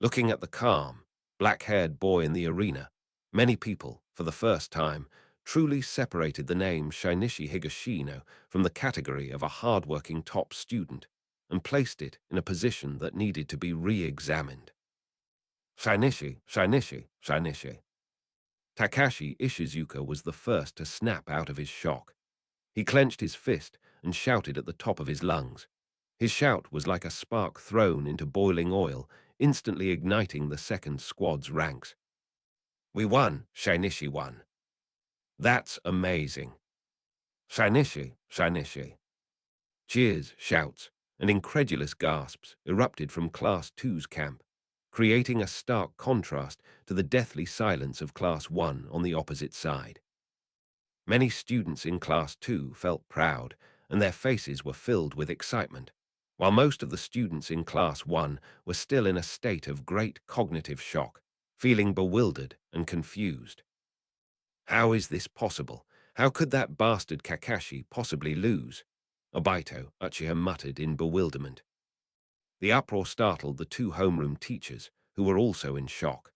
Looking at the calm, black-haired boy in the arena, many people, for the first time, truly separated the name Shinichi Higashino from the category of a hard-working top student and placed it in a position that needed to be re-examined. Shinichi, Shinichi, Shinichi. Takashi Ishizuka was the first to snap out of his shock. He clenched his fist and shouted at the top of his lungs. His shout was like a spark thrown into boiling oil, instantly igniting the second squad's ranks. "We won, Shinichi won. That's amazing. Shinichi, Shinichi." Cheers, shouts, and incredulous gasps erupted from Class 2's camp, creating a stark contrast to the deathly silence of Class 1 on the opposite side. Many students in Class 2 felt proud, and their faces were filled with excitement, while most of the students in Class 1 were still in a state of great cognitive shock, feeling bewildered and confused. How is this possible? How could that bastard Kakashi possibly lose? Obito, Uchiha muttered in bewilderment. The uproar startled the 2 homeroom teachers, who were also in shock.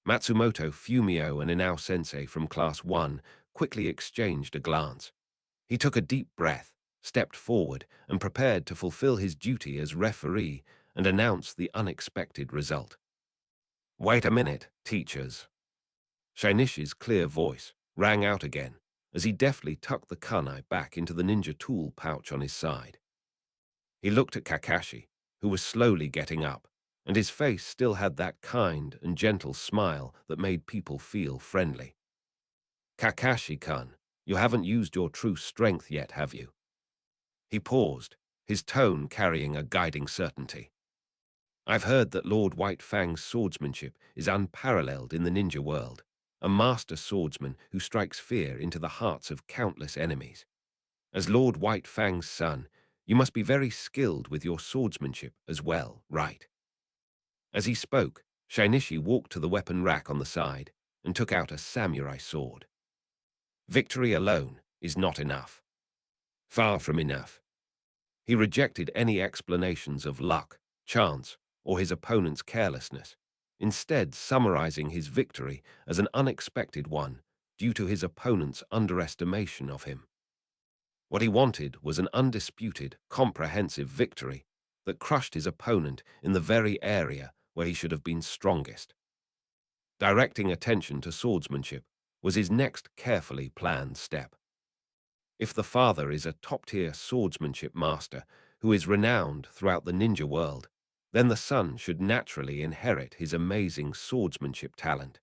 Matsumoto, Fumio, and Inao-sensei from Class 1 quickly exchanged a glance. He took a deep breath, stepped forward, and prepared to fulfill his duty as referee and announce the unexpected result. "Wait a minute, teachers." Shainishi's clear voice rang out again, as he deftly tucked the kunai back into the ninja tool pouch on his side. He looked at Kakashi, who was slowly getting up, and his face still had that kind and gentle smile that made people feel friendly. Kakashi-kun, you haven't used your true strength yet, have you? He paused, his tone carrying a guiding certainty. I've heard that Lord White Fang's swordsmanship is unparalleled in the ninja world, a master swordsman who strikes fear into the hearts of countless enemies. As Lord White Fang's son, you must be very skilled with your swordsmanship as well, right? As he spoke, Shinichi walked to the weapon rack on the side and took out a samurai sword. Victory alone is not enough. Far from enough. He rejected any explanations of luck, chance, or his opponent's carelessness, instead summarizing his victory as an unexpected one due to his opponent's underestimation of him. What he wanted was an undisputed, comprehensive victory that crushed his opponent in the very area where he should have been strongest. Directing attention to swordsmanship was his next carefully planned step. If the father is a top-tier swordsmanship master who is renowned throughout the ninja world, then the son should naturally inherit his amazing swordsmanship talent.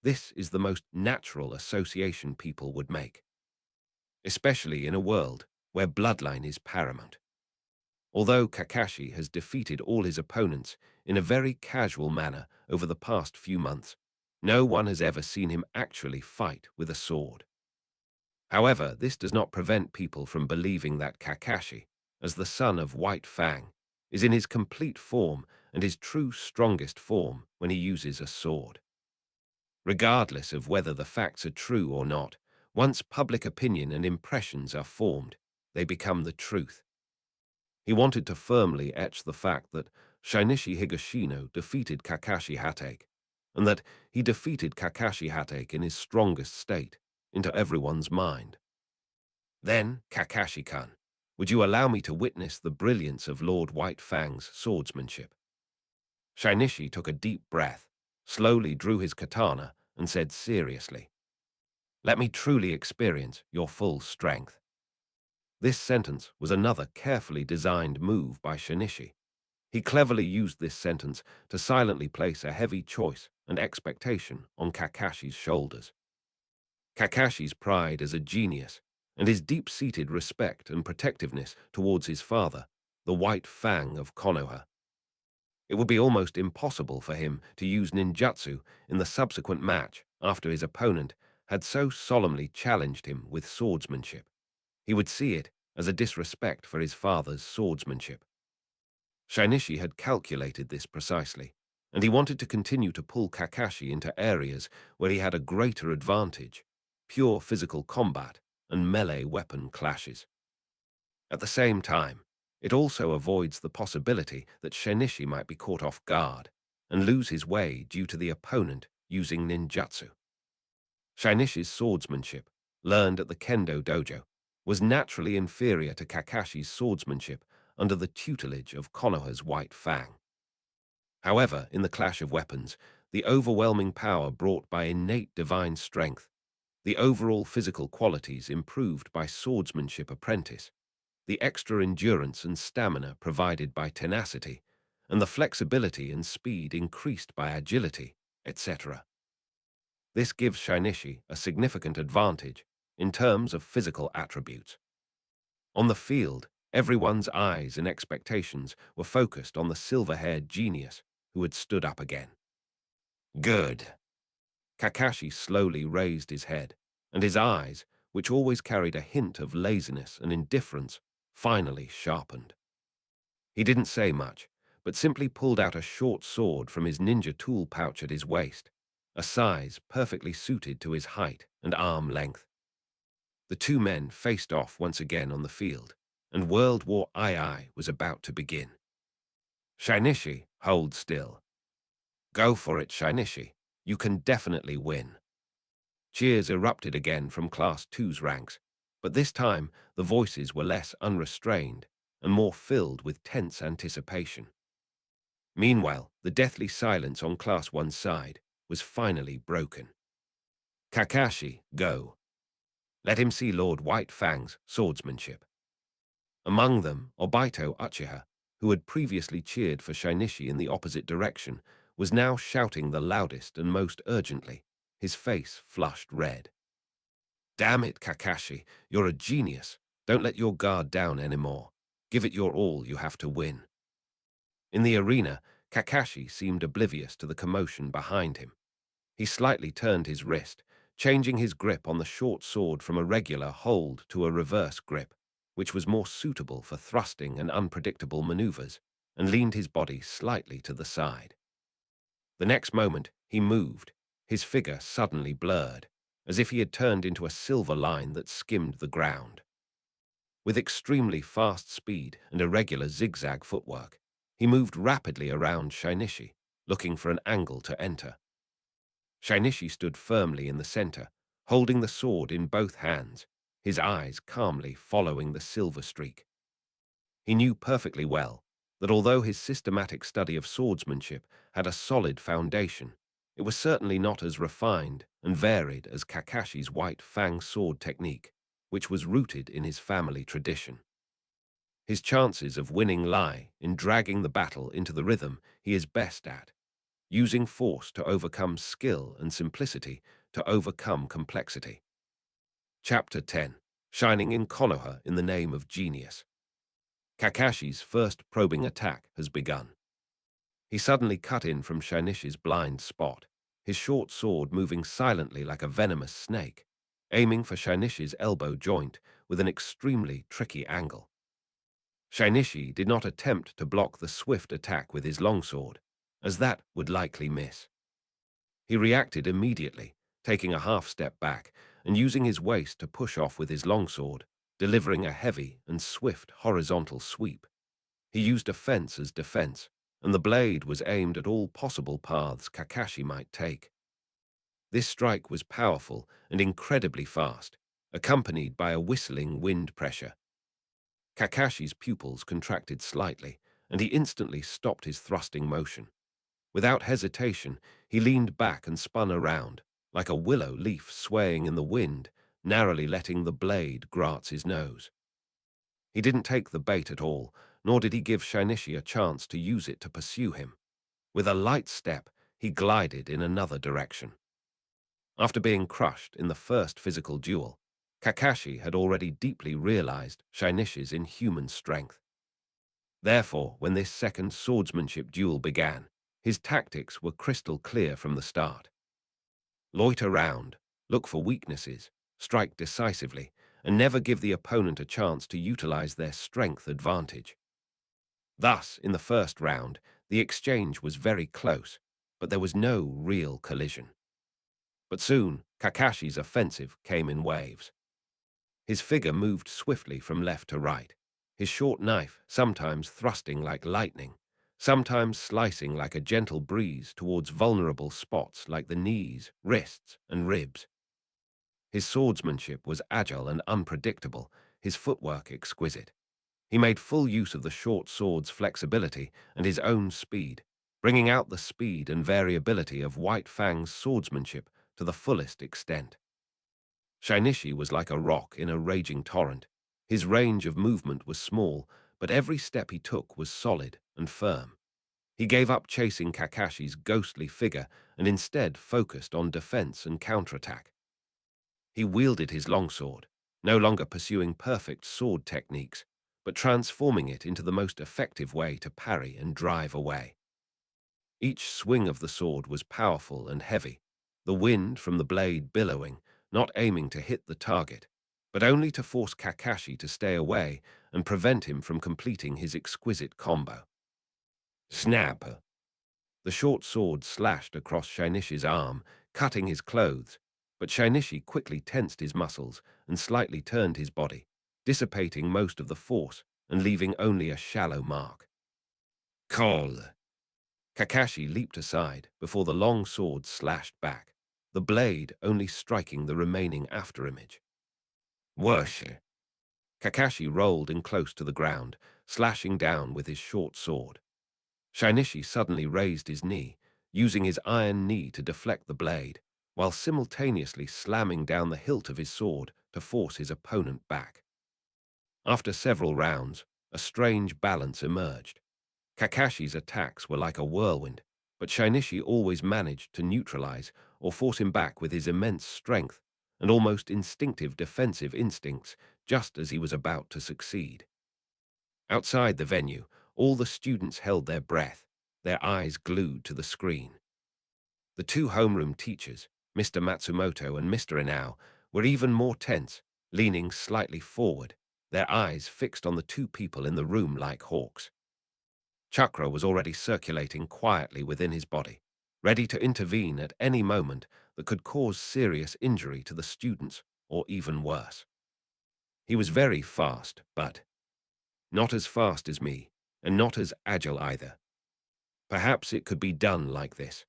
This is the most natural association people would make, especially in a world where bloodline is paramount. Although Kakashi has defeated all his opponents in a very casual manner over the past few months, no one has ever seen him actually fight with a sword. However, this does not prevent people from believing that Kakashi, as the son of White Fang, is in his complete form and his true strongest form when he uses a sword. Regardless of whether the facts are true or not, once public opinion and impressions are formed, they become the truth. He wanted to firmly etch the fact that Shinichi Higashino defeated Kakashi Hatake, and that he defeated Kakashi Hatake in his strongest state, into everyone's mind. Then, Kakashi-kun, would you allow me to witness the brilliance of Lord White Fang's swordsmanship? Shinichi took a deep breath, slowly drew his katana, and said seriously, let me truly experience your full strength. This sentence was another carefully designed move by Shinichi. He cleverly used this sentence to silently place a heavy choice and expectation on Kakashi's shoulders. Kakashi's pride as a genius and his deep-seated respect and protectiveness towards his father, the White Fang of Konoha. It would be almost impossible for him to use ninjutsu in the subsequent match after his opponent had so solemnly challenged him with swordsmanship. He would see it as a disrespect for his father's swordsmanship. Shinichi had calculated this precisely, and he wanted to continue to pull Kakashi into areas where he had a greater advantage, pure physical combat and melee weapon clashes. At the same time, it also avoids the possibility that Shinichi might be caught off guard and lose his way due to the opponent using ninjutsu. Shinichi's swordsmanship, learned at the Kendo dojo, was naturally inferior to Kakashi's swordsmanship under the tutelage of Konoha's White Fang. However, in the clash of weapons, the overwhelming power brought by innate divine strength, the overall physical qualities improved by swordsmanship apprentice, the extra endurance and stamina provided by tenacity, and the flexibility and speed increased by agility, etc. This gives Shinichi a significant advantage in terms of physical attributes. On the field, everyone's eyes and expectations were focused on the silver-haired genius who had stood up again. Good. Kakashi slowly raised his head, and his eyes, which always carried a hint of laziness and indifference, finally sharpened. He didn't say much, but simply pulled out a short sword from his ninja tool pouch at his waist, a size perfectly suited to his height and arm length. The two men faced off once again on the field, and World War II was about to begin. Shinichi, hold still. Go for it, Shinichi. You can definitely win. Cheers erupted again from Class 2's ranks, but this time the voices were less unrestrained and more filled with tense anticipation. Meanwhile, the deathly silence on Class 1's side was finally broken. Kakashi, go. Let him see Lord White Fang's swordsmanship. Among them, Obito Uchiha, who had previously cheered for Shinichi in the opposite direction, was now shouting the loudest and most urgently, his face flushed red. Damn it, Kakashi, you're a genius. Don't let your guard down anymore. Give it your all, you have to win. In the arena, Kakashi seemed oblivious to the commotion behind him. He slightly turned his wrist, changing his grip on the short sword from a regular hold to a reverse grip, which was more suitable for thrusting and unpredictable maneuvers, and leaned his body slightly to the side. The next moment, he moved, his figure suddenly blurred, as if he had turned into a silver line that skimmed the ground. With extremely fast speed and irregular zigzag footwork, he moved rapidly around Shinichi, looking for an angle to enter. Shinichi stood firmly in the center, holding the sword in both hands, his eyes calmly following the silver streak. He knew perfectly well that although his systematic study of swordsmanship had a solid foundation, it was certainly not as refined and varied as Kakashi's White Fang sword technique, which was rooted in his family tradition. His chances of winning lie in dragging the battle into the rhythm he is best at, using force to overcome skill and simplicity to overcome complexity. Chapter 10. Shining in Konoha in the Name of Genius. Kakashi's first probing attack has begun. He suddenly cut in from Shinichi's blind spot, his short sword moving silently like a venomous snake, aiming for Shinichi's elbow joint with an extremely tricky angle. Shinichi did not attempt to block the swift attack with his longsword, as that would likely miss. He reacted immediately, taking a half step back and using his waist to push off with his longsword, delivering a heavy and swift horizontal sweep. He used offense as defense, and the blade was aimed at all possible paths Kakashi might take. This strike was powerful and incredibly fast, accompanied by a whistling wind pressure. Kakashi's pupils contracted slightly, and he instantly stopped his thrusting motion. Without hesitation, he leaned back and spun around, like a willow leaf swaying in the wind, narrowly letting the blade graze his nose. He didn't take the bait at all, nor did he give Shinichi a chance to use it to pursue him. With a light step, he glided in another direction. After being crushed in the first physical duel, Kakashi had already deeply realized Shinichi's inhuman strength. Therefore, when this second swordsmanship duel began, his tactics were crystal clear from the start. Loiter round, look for weaknesses, strike decisively, and never give the opponent a chance to utilize their strength advantage. Thus, in the first round, the exchange was very close, but there was no real collision. But soon, Kakashi's offensive came in waves. His figure moved swiftly from left to right, his short knife sometimes thrusting like lightning, sometimes slicing like a gentle breeze towards vulnerable spots like the knees, wrists, and ribs. His swordsmanship was agile and unpredictable, his footwork exquisite. He made full use of the short sword's flexibility and his own speed, bringing out the speed and variability of White Fang's swordsmanship to the fullest extent. Shinichi was like a rock in a raging torrent. His range of movement was small, but every step he took was solid and firm. He gave up chasing Kakashi's ghostly figure and instead focused on defense and counterattack. He wielded his longsword, no longer pursuing perfect sword techniques, but transforming it into the most effective way to parry and drive away. Each swing of the sword was powerful and heavy, the wind from the blade billowing, not aiming to hit the target, but only to force Kakashi to stay away and prevent him from completing his exquisite combo. Snap! The short sword slashed across Shinichi's arm, cutting his clothes, but Shinichi quickly tensed his muscles and slightly turned his body, dissipating most of the force and leaving only a shallow mark. Call! Kakashi leaped aside before the long sword slashed back, the blade only striking the remaining afterimage. Worship! Kakashi rolled in close to the ground, slashing down with his short sword. Shinichi suddenly raised his knee, using his iron knee to deflect the blade, while simultaneously slamming down the hilt of his sword to force his opponent back. After several rounds, a strange balance emerged. Kakashi's attacks were like a whirlwind, but Shinichi always managed to neutralize or force him back with his immense strength and almost instinctive defensive instincts just as he was about to succeed. Outside the venue, all the students held their breath, their eyes glued to the screen. The two homeroom teachers, Mr. Matsumoto and Mr. Inao, were even more tense, leaning slightly forward, their eyes fixed on the two people in the room like hawks. Chakra was already circulating quietly within his body, ready to intervene at any moment that could cause serious injury to the students, or even worse. He was very fast, but not as fast as me, and not as agile either. Perhaps it could be done like this.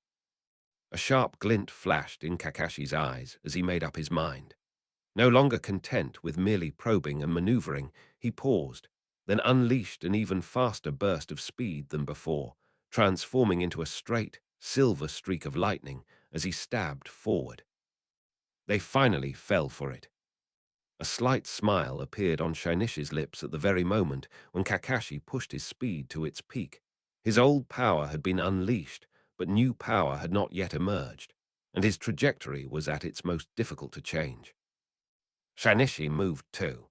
A sharp glint flashed in Kakashi's eyes as he made up his mind. No longer content with merely probing and maneuvering, he paused, then unleashed an even faster burst of speed than before, transforming into a straight, silver streak of lightning as he stabbed forward. They finally fell for it. A slight smile appeared on Shinichi's lips at the very moment when Kakashi pushed his speed to its peak. His old power had been unleashed, but new power had not yet emerged, and his trajectory was at its most difficult to change. Shinichi moved too.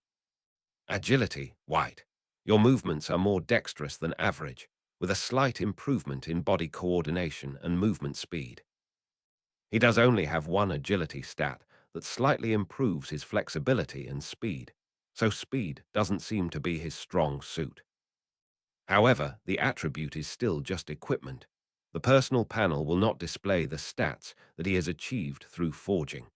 Agility, White. Your movements are more dexterous than average, with a slight improvement in body coordination and movement speed. He does only have one agility stat that slightly improves his flexibility and speed, so speed doesn't seem to be his strong suit. However, the attribute is still just equipment. The personal panel will not display the stats that he has achieved through forging.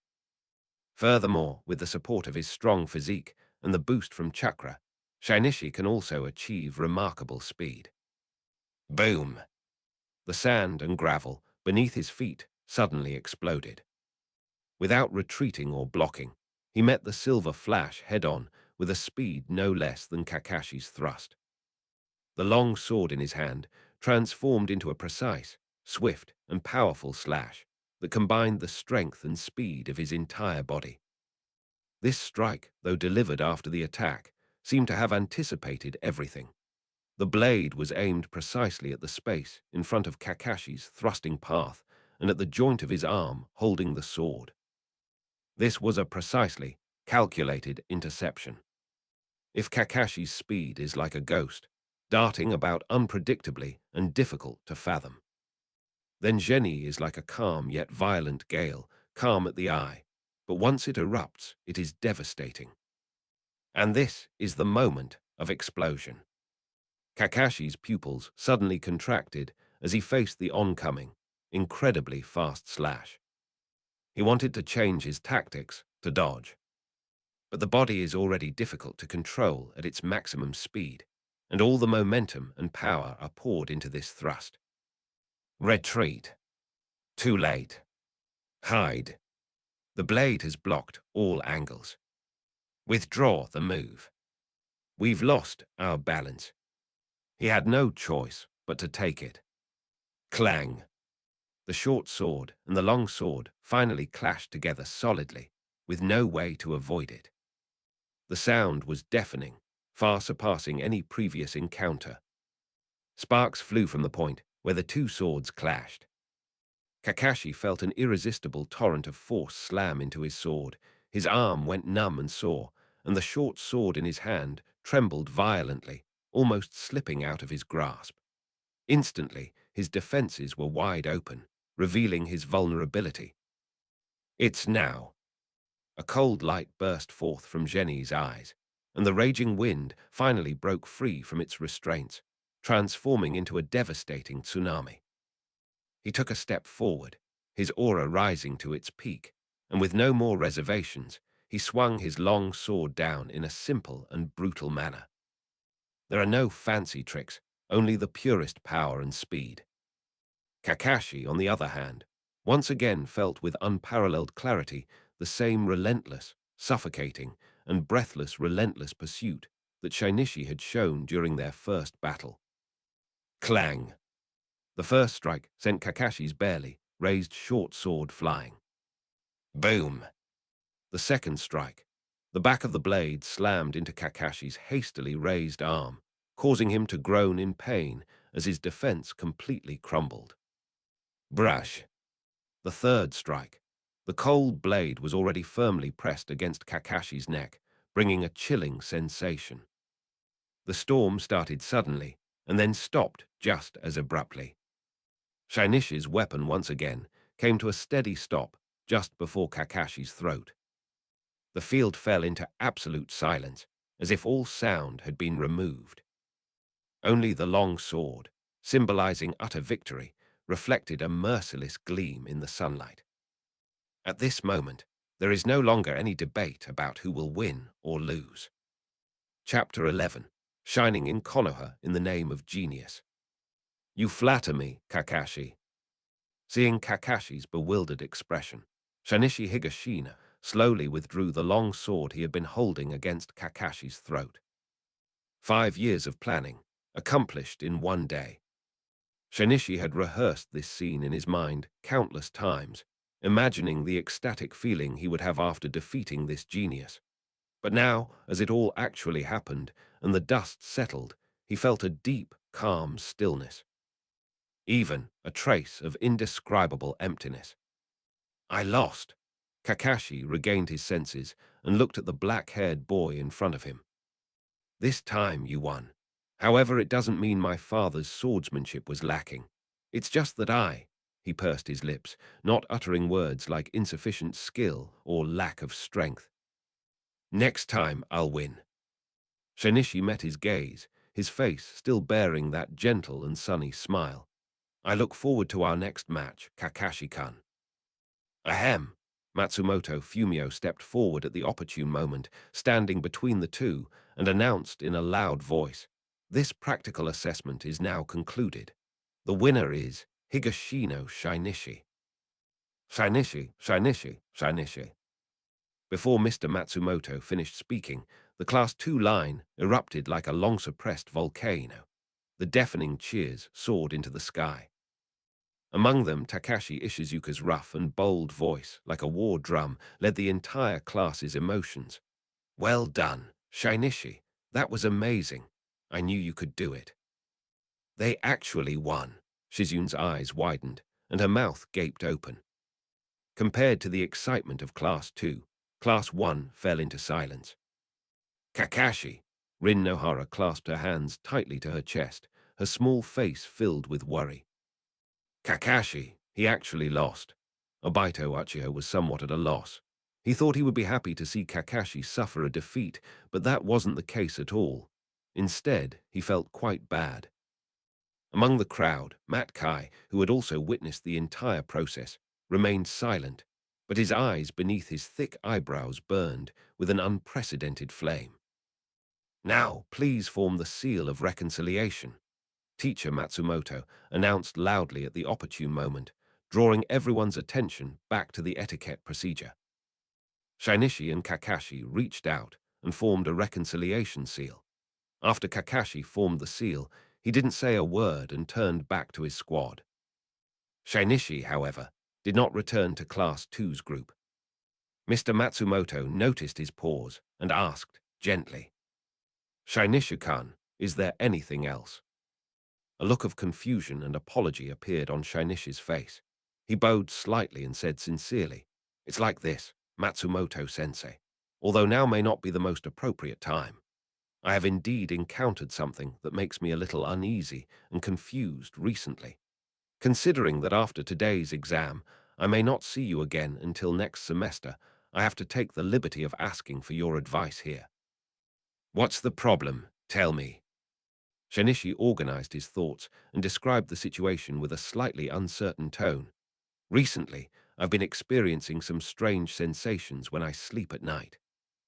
Furthermore, with the support of his strong physique and the boost from chakra, Shinichi can also achieve remarkable speed. Boom! The sand and gravel beneath his feet suddenly exploded. Without retreating or blocking, he met the silver flash head-on with a speed no less than Kakashi's thrust. The long sword in his hand transformed into a precise, swift, and powerful slash that combined the strength and speed of his entire body. This strike, though delivered after the attack, seemed to have anticipated everything. The blade was aimed precisely at the space in front of Kakashi's thrusting path and at the joint of his arm holding the sword. This was a precisely calculated interception. If Kakashi's speed is like a ghost, darting about unpredictably and difficult to fathom, then Genie is like a calm yet violent gale, calm at the eye, but once it erupts, it is devastating. And this is the moment of explosion. Kakashi's pupils suddenly contracted as he faced the oncoming, incredibly fast slash. He wanted to change his tactics to dodge. But the body is already difficult to control at its maximum speed, and all the momentum and power are poured into this thrust. Retreat. Too late. Hide. The blade has blocked all angles. Withdraw the move. We've lost our balance. He had no choice but to take it. Clang. The short sword and the long sword finally clashed together solidly, with no way to avoid it. The sound was deafening, far surpassing any previous encounter. Sparks flew from the point where the two swords clashed. Kakashi felt an irresistible torrent of force slam into his sword. His arm went numb and sore, and the short sword in his hand trembled violently, almost slipping out of his grasp. Instantly, his defenses were wide open, revealing his vulnerability. It's now. A cold light burst forth from Genie's eyes, and the raging wind finally broke free from its restraints, transforming into a devastating tsunami. He took a step forward, his aura rising to its peak, and with no more reservations, he swung his long sword down in a simple and brutal manner. There are no fancy tricks, only the purest power and speed. Kakashi, on the other hand, once again felt with unparalleled clarity the same relentless, suffocating, and relentless pursuit that Shinichi had shown during their first battle. Clang! The first strike sent Kakashi's barely raised short sword flying. Boom! The second strike, The back of the blade slammed into Kakashi's hastily raised arm, causing him to groan in pain as his defense completely crumbled. Brush. The third strike. The cold blade was already firmly pressed against Kakashi's neck, bringing a chilling sensation. The storm started suddenly, and then stopped just as abruptly. Shainishi's weapon once again came to a steady stop just before Kakashi's throat. The field fell into absolute silence, as if all sound had been removed. Only the long sword, symbolizing utter victory, reflected a merciless gleam in the sunlight. At this moment, there is no longer any debate about who will win or lose. Chapter 11. Shining in Konoha in the name of genius. You flatter me, Kakashi. Seeing Kakashi's bewildered expression, Shinichi Higashina slowly withdrew the long sword he had been holding against Kakashi's throat. 5 years of planning, accomplished in one day. Shinichi had rehearsed this scene in his mind countless times, imagining the ecstatic feeling he would have after defeating this genius. But now, as it all actually happened and the dust settled, he felt a deep, calm stillness. Even a trace of indescribable emptiness. I lost. Kakashi regained his senses and looked at the black-haired boy in front of him. This time you won. However, it doesn't mean my father's swordsmanship was lacking. It's just that he pursed his lips, not uttering words like insufficient skill or lack of strength. Next time I'll win. Shinichi met his gaze, his face still bearing that gentle and sunny smile. I look forward to our next match, Kakashi-kun. Ahem. Matsumoto Fumio stepped forward at the opportune moment, standing between the two, and announced in a loud voice, "This practical assessment is now concluded. The winner is Higashino Shinichi." Shinichi, Shinichi, Shinichi. Before Mr. Matsumoto finished speaking, the Class 2 line erupted like a long-suppressed volcano. The deafening cheers soared into the sky. Among them, Takashi Ishizuka's rough and bold voice, like a war drum, led the entire class's emotions. Well done, Shinichi. That was amazing. I knew you could do it. They actually won. Shizun's eyes widened, and her mouth gaped open. Compared to the excitement of Class 2, Class 1 fell into silence. Kakashi! Rin Nohara clasped her hands tightly to her chest, her small face filled with worry. Kakashi, he actually lost. Obito Uchiha was somewhat at a loss. He thought he would be happy to see Kakashi suffer a defeat, but that wasn't the case at all. Instead, he felt quite bad. Among the crowd, Matt Kai, who had also witnessed the entire process, remained silent, but his eyes beneath his thick eyebrows burned with an unprecedented flame. Now, please form the seal of reconciliation. Teacher Matsumoto announced loudly at the opportune moment, drawing everyone's attention back to the etiquette procedure. Shinichi and Kakashi reached out and formed a reconciliation seal. After Kakashi formed the seal, he didn't say a word and turned back to his squad. Shinichi, however, did not return to Class 2's group. Mr. Matsumoto noticed his pause and asked, gently, Shinichi-kun, is there anything else? A look of confusion and apology appeared on Shinichi's face. He bowed slightly and said sincerely, "It's like this, Matsumoto-sensei. Although now may not be the most appropriate time, I have indeed encountered something that makes me a little uneasy and confused recently. Considering that after today's exam, I may not see you again until next semester, I have to take the liberty of asking for your advice here." "What's the problem? Tell me." Shinichi organized his thoughts and described the situation with a slightly uncertain tone. "Recently, I've been experiencing some strange sensations when I sleep at night.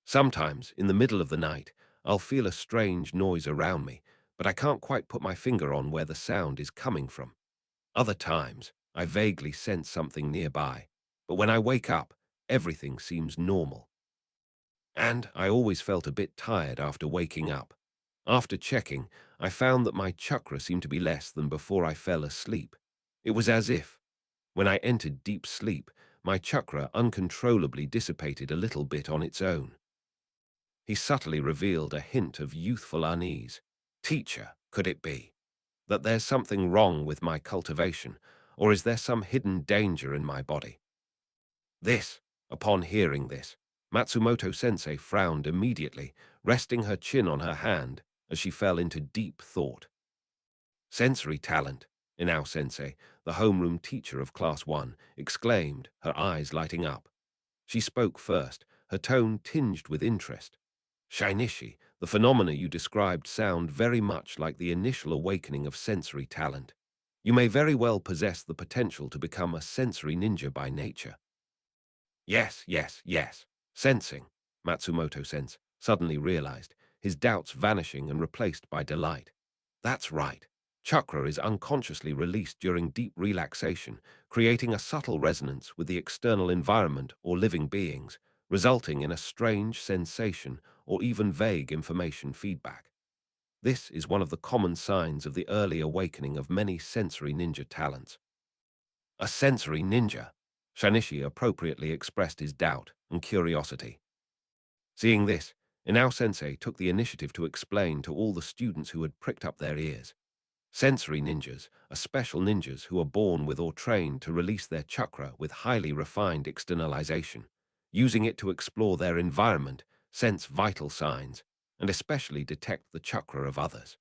Sometimes, in the middle of the night, I'll feel a strange noise around me, but I can't quite put my finger on where the sound is coming from. Other times, I vaguely sense something nearby, but when I wake up, everything seems normal. And I always felt a bit tired after waking up. After checking, I found that my chakra seemed to be less than before I fell asleep. It was as if, when I entered deep sleep, my chakra uncontrollably dissipated a little bit on its own. He subtly revealed a hint of youthful unease. Teacher, could it be that there's something wrong with my cultivation, or is there some hidden danger in my body? Upon hearing this, Matsumoto-sensei frowned immediately, resting her chin on her hand as she fell into deep thought. Sensory talent, Inao-sensei, the homeroom teacher of Class 1, exclaimed, her eyes lighting up. She spoke first, her tone tinged with interest. Shinichi, the phenomena you described sound very much like the initial awakening of sensory talent. You may very well possess the potential to become a sensory ninja by nature. Yes, yes, yes. Sensing, Matsumoto-sense suddenly realized, his doubts vanishing and replaced by delight. That's right. Chakra is unconsciously released during deep relaxation, creating a subtle resonance with the external environment or living beings, resulting in a strange sensation or even vague information feedback. This is one of the common signs of the early awakening of many sensory ninja talents. A sensory ninja? Shinichi appropriately expressed his doubt and curiosity. Seeing this, Inao-sensei took the initiative to explain to all the students who had pricked up their ears. Sensory ninjas are special ninjas who are born with or trained to release their chakra with highly refined externalization, using it to explore their environment, sense vital signs, and especially detect the chakra of others.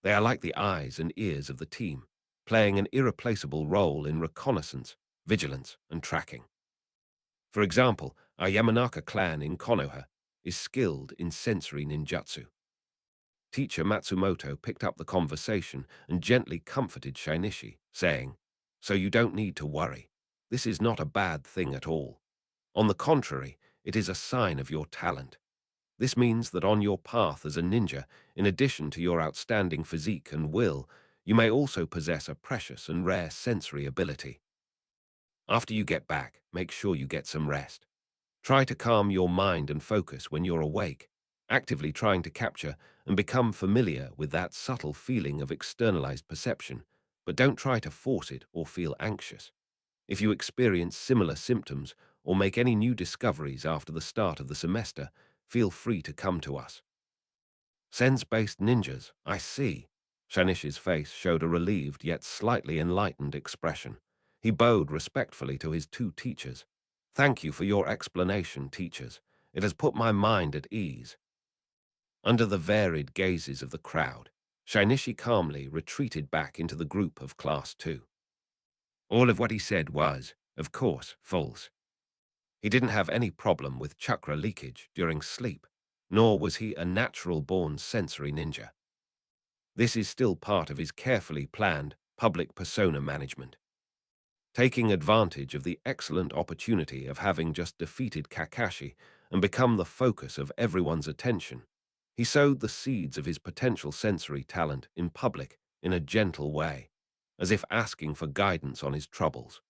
They are like the eyes and ears of the team, playing an irreplaceable role in reconnaissance, vigilance, and tracking. For example, our Yamanaka clan in Konoha is skilled in sensory ninjutsu. Teacher Matsumoto picked up the conversation and gently comforted Shinichi, saying, "So you don't need to worry. This is not a bad thing at all. On the contrary, it is a sign of your talent. This means that on your path as a ninja, in addition to your outstanding physique and will, you may also possess a precious and rare sensory ability. After you get back, make sure you get some rest. Try to calm your mind and focus when you're awake, actively trying to capture and become familiar with that subtle feeling of externalized perception, but don't try to force it or feel anxious. If you experience similar symptoms or make any new discoveries after the start of the semester, feel free to come to us." Sense-based ninjas, I see. Shanichi's face showed a relieved yet slightly enlightened expression. He bowed respectfully to his two teachers. "Thank you for your explanation, teachers. It has put my mind at ease." Under the varied gazes of the crowd, Shinichi calmly retreated back into the group of Class 2. All of what he said was, of course, false. He didn't have any problem with chakra leakage during sleep, nor was he a natural-born sensory ninja. This is still part of his carefully planned public persona management. Taking advantage of the excellent opportunity of having just defeated Kakashi and become the focus of everyone's attention, he sowed the seeds of his potential sensory talent in public in a gentle way, as if asking for guidance on his troubles.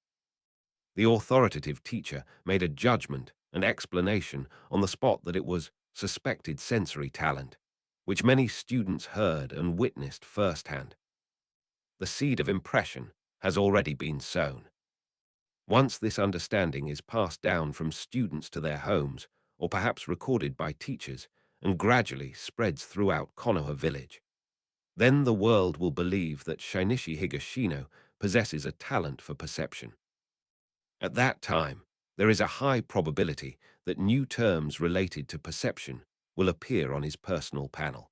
The authoritative teacher made a judgment and explanation on the spot that it was suspected sensory talent, which many students heard and witnessed firsthand. The seed of impression has already been sown. Once this understanding is passed down from students to their homes, or perhaps recorded by teachers, and gradually spreads throughout Konoha village, then the world will believe that Shinichi Higashino possesses a talent for perception. At that time, there is a high probability that new terms related to perception will appear on his personal panel.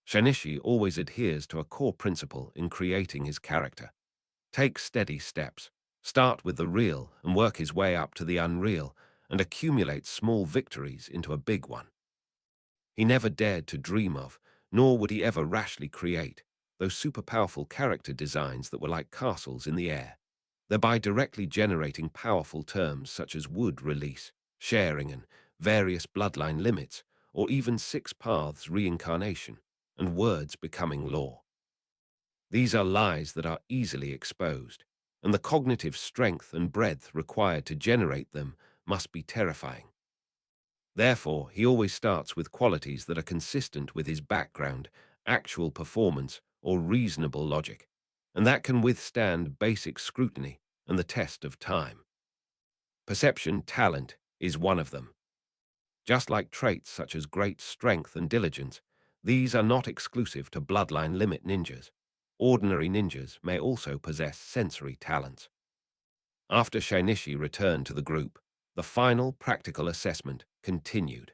Shinichi always adheres to a core principle in creating his character. Take steady steps, start with the real and work his way up to the unreal, and accumulate small victories into a big one. He never dared to dream of, nor would he ever rashly create, those super-powerful character designs that were like castles in the air, thereby directly generating powerful terms such as wood release, sharing, and various bloodline limits, or even six paths reincarnation, and words becoming law. These are lies that are easily exposed, and the cognitive strength and breadth required to generate them must be terrifying. Therefore, he always starts with qualities that are consistent with his background, actual performance, or reasonable logic, and that can withstand basic scrutiny and the test of time. Perception talent is one of them. Just like traits such as great strength and diligence, these are not exclusive to bloodline limit ninjas. Ordinary ninjas may also possess sensory talents. After Shinichi returned to the group, the final practical assessment continued.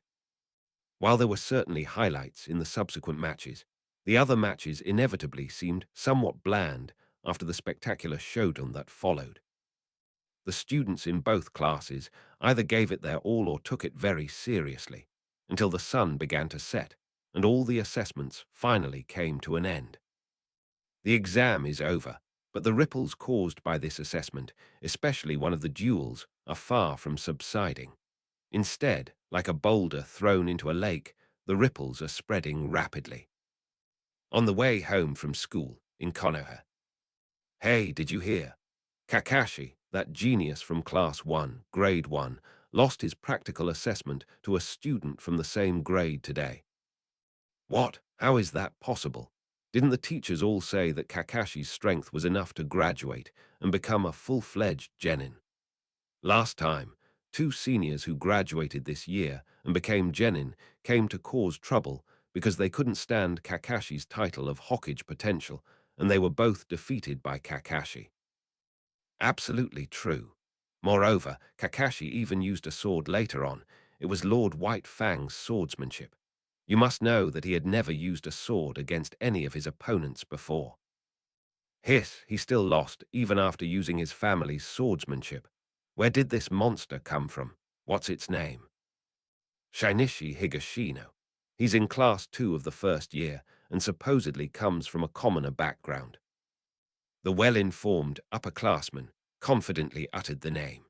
While there were certainly highlights in the subsequent matches, the other matches inevitably seemed somewhat bland after the spectacular showdown that followed. The students in both classes either gave it their all or took it very seriously, until the sun began to set and all the assessments finally came to an end. The exam is over, but the ripples caused by this assessment, especially one of the duels, are far from subsiding. Instead, like a boulder thrown into a lake, the ripples are spreading rapidly. On the way home from school in Konoha. Hey, did you hear? Kakashi, that genius from Class 1, Grade 1, lost his practical assessment to a student from the same grade today. What? How is that possible? Didn't the teachers all say that Kakashi's strength was enough to graduate and become a full-fledged genin? Last time, two seniors who graduated this year and became genin came to cause trouble because they couldn't stand Kakashi's title of Hokage potential, and they were both defeated by Kakashi. Absolutely true. Moreover, Kakashi even used a sword later on. It was Lord White Fang's swordsmanship. You must know that he had never used a sword against any of his opponents before. Hiss, he still lost even after using his family's swordsmanship. Where did this monster come from? What's its name? Shinichi Higashino. He's in Class 2 of the first year and supposedly comes from a commoner background. The well-informed upperclassman confidently uttered the name.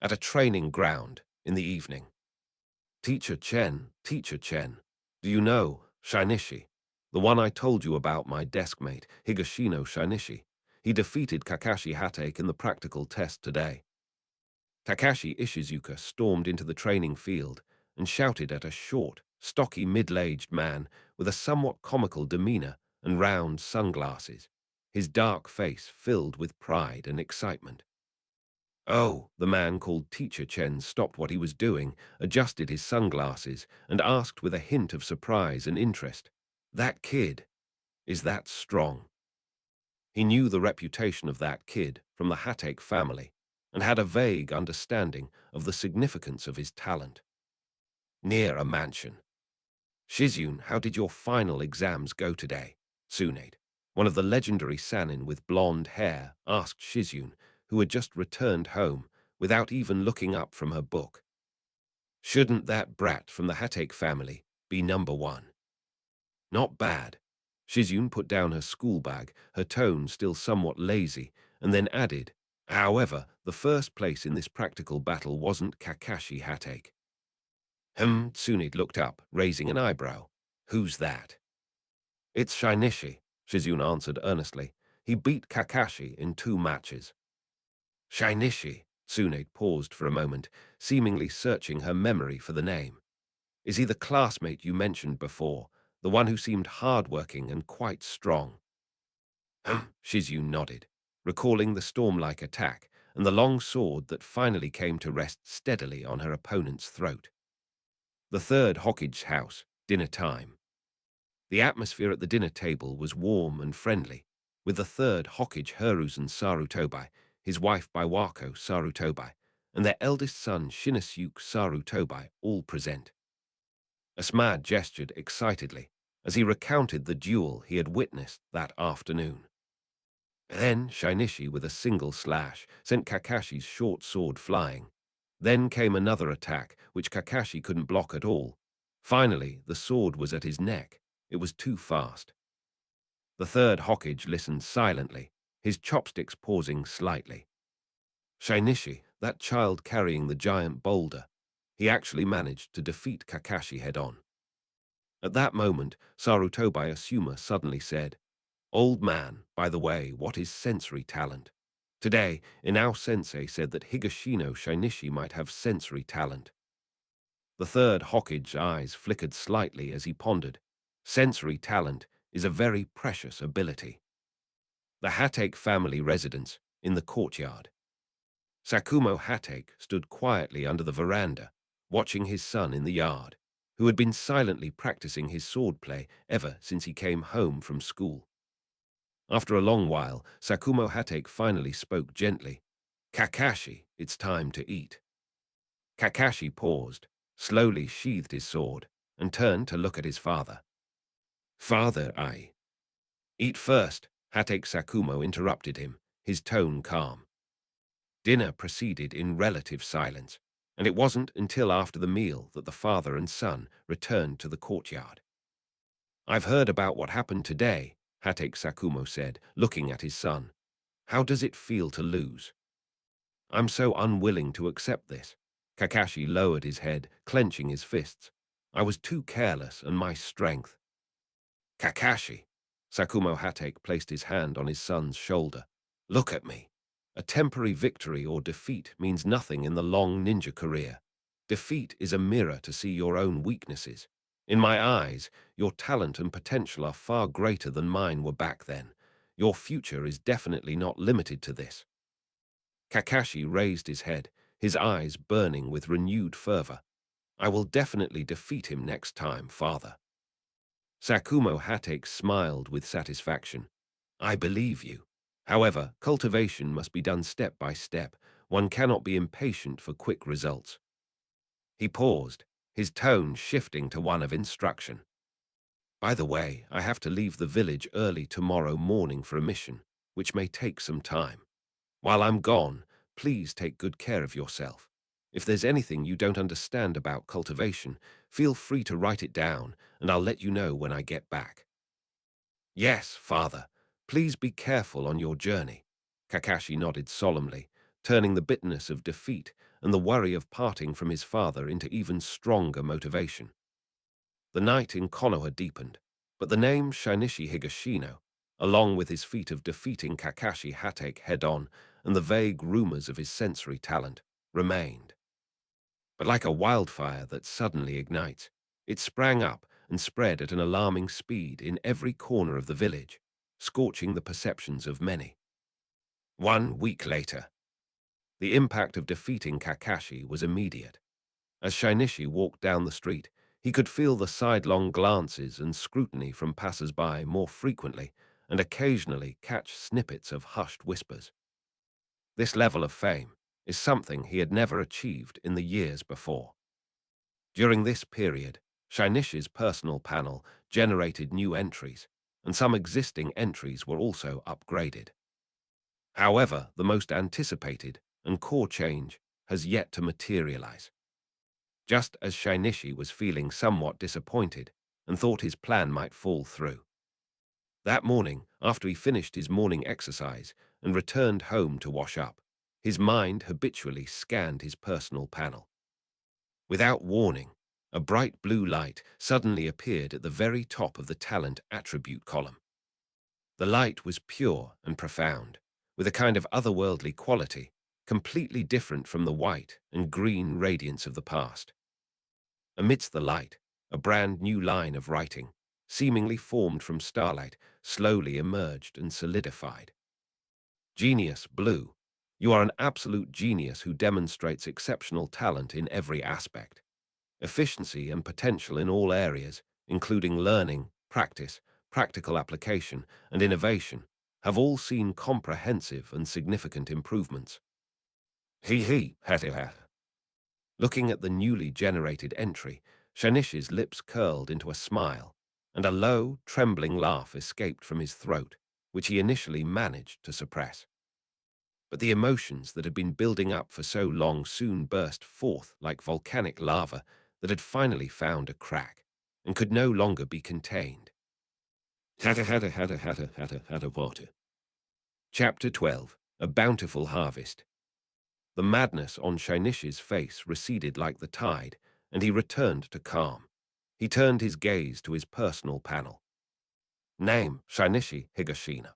At a training ground in the evening. Teacher Chen, do you know Shinichi? The one I told you about, my deskmate, Higashino Shinichi. He defeated Kakashi Hatake in the practical test today. Takashi Ishizuka stormed into the training field and shouted at a short, stocky middle-aged man with a somewhat comical demeanor and round sunglasses, his dark face filled with pride and excitement. Oh, the man called Teacher Chen stopped what he was doing, adjusted his sunglasses, and asked with a hint of surprise and interest, "That kid, is that strong?" He knew the reputation of that kid from the Hatake family and had a vague understanding of the significance of his talent. Near a mansion. Shizune, how did your final exams go today? Tsunade, one of the legendary Sanin with blonde hair, asked Shizune, who had just returned home, without even looking up from her book. Shouldn't that brat from the Hatake family be number one? Not bad. Shizune put down her school bag, her tone still somewhat lazy, and then added, however, the first place in this practical battle wasn't Kakashi Hatake. Tsunade looked up, raising an eyebrow. Who's that? It's Shinichi, Shizune answered earnestly. He beat Kakashi in 2 matches. Shinichi, Tsunade paused for a moment, seemingly searching her memory for the name. Is he the classmate you mentioned before, the one who seemed hard-working and quite strong? Shizune nodded, recalling the storm-like attack and the long sword that finally came to rest steadily on her opponent's throat. The third Hokage house, dinner time. The atmosphere at the dinner table was warm and friendly, with the third Hokage Hiruzen Sarutobi, his wife Biwako Sarutobi, and their eldest son Shinosuke Sarutobi all present. Asmad gestured excitedly as he recounted the duel he had witnessed that afternoon. Then Shinichi, with a single slash, sent Kakashi's short sword flying. Then came another attack, which Kakashi couldn't block at all. Finally, the sword was at his neck. It was too fast. The third Hokage listened silently, his chopsticks pausing slightly. Shinichi, that child carrying the giant boulder, he actually managed to defeat Kakashi head-on. At that moment, Sarutobi Asuma suddenly said, Old man, by the way, what is sensory talent? Today, Inao Sensei said that Higashino Shinichi might have sensory talent. The third Hokage's eyes flickered slightly as he pondered. Sensory talent is a very precious ability. The Hatake family residence, in the courtyard. Sakumo Hatake stood quietly under the veranda, watching his son in the yard, who had been silently practicing his swordplay ever since he came home from school. After a long while, Sakumo Hatake finally spoke gently. "Kakashi, it's time to eat." Kakashi paused, slowly sheathed his sword, and turned to look at his father. "Father, I—" "Eat first," Hatake Sakumo interrupted him, his tone calm. Dinner proceeded in relative silence, and it wasn't until after the meal that the father and son returned to the courtyard. "I've heard about what happened today," Hatake Sakumo said, looking at his son. "How does it feel to lose?" "I'm so unwilling to accept this." Kakashi lowered his head, clenching his fists. "I was too careless, and my strength—" "Kakashi!" Sakumo Hatake placed his hand on his son's shoulder. "Look at me. A temporary victory or defeat means nothing in the long ninja career. Defeat is a mirror to see your own weaknesses. In my eyes, your talent and potential are far greater than mine were back then. Your future is definitely not limited to this." Kakashi raised his head, his eyes burning with renewed fervor. "I will definitely defeat him next time, father." Sakumo Hatake smiled with satisfaction. "I believe you. However, cultivation must be done step by step. One cannot be impatient for quick results." He paused, his tone shifting to one of instruction. "By the way, I have to leave the village early tomorrow morning for a mission, which may take some time. While I'm gone, please take good care of yourself. If there's anything you don't understand about cultivation, feel free to write it down, and I'll let you know when I get back." "Yes, father. Please be careful on your journey." Kakashi nodded solemnly, turning the bitterness of defeat and the worry of parting from his father into even stronger motivation. The night in Konoha deepened, but the name Shinichi Higashino, along with his feat of defeating Kakashi Hatake head-on and the vague rumors of his sensory talent, remained. But like a wildfire that suddenly ignites, it sprang up and spread at an alarming speed in every corner of the village, scorching the perceptions of many. 1 week later, the impact of defeating Kakashi was immediate. As Shinichi walked down the street, he could feel the sidelong glances and scrutiny from passers-by more frequently and occasionally catch snippets of hushed whispers. This level of fame is something he had never achieved in the years before. During this period, Shinichi's personal panel generated new entries, and some existing entries were also upgraded. However, the most anticipated and core change has yet to materialize. Just as Shinichi was feeling somewhat disappointed and thought his plan might fall through. That morning, after he finished his morning exercise and returned home to wash up, his mind habitually scanned his personal panel. Without warning, a bright blue light suddenly appeared at the very top of the talent attribute column. The light was pure and profound, with a kind of otherworldly quality, completely different from the white and green radiance of the past. Amidst the light, a brand new line of writing, seemingly formed from starlight, slowly emerged and solidified. "Genius Blue, you are an absolute genius who demonstrates exceptional talent in every aspect. Efficiency and potential in all areas, including learning, practice, practical application, and innovation, have all seen comprehensive and significant improvements." He, ha. Looking at the newly generated entry, Shinichi's lips curled into a smile, and a low, trembling laugh escaped from his throat, which he initially managed to suppress. But the emotions that had been building up for so long soon burst forth like volcanic lava that had finally found a crack and could no longer be contained. Water. Chapter 12. A Bountiful Harvest. The madness on Shinichi's face receded like the tide, and he returned to calm. He turned his gaze to his personal panel. Name, Shinichi Higashino.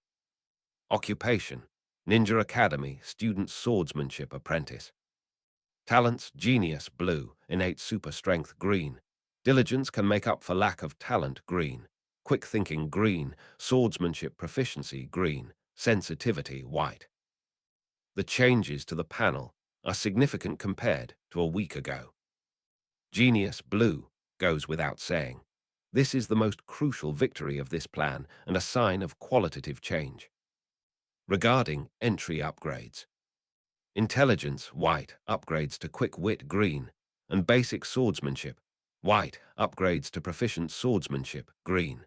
Occupation, Ninja Academy, Student Swordsmanship Apprentice. Talents, Genius, Blue, Innate Super Strength, Green. Diligence can make up for lack of talent, Green. Quick Thinking, Green. Swordsmanship Proficiency, Green. Sensitivity, White. The changes to the panel are significant compared to a week ago. Genius Blue goes without saying. This is the most crucial victory of this plan and a sign of qualitative change. Regarding entry upgrades, Intelligence White upgrades to Quick Wit Green, and Basic Swordsmanship White upgrades to Proficient Swordsmanship Green.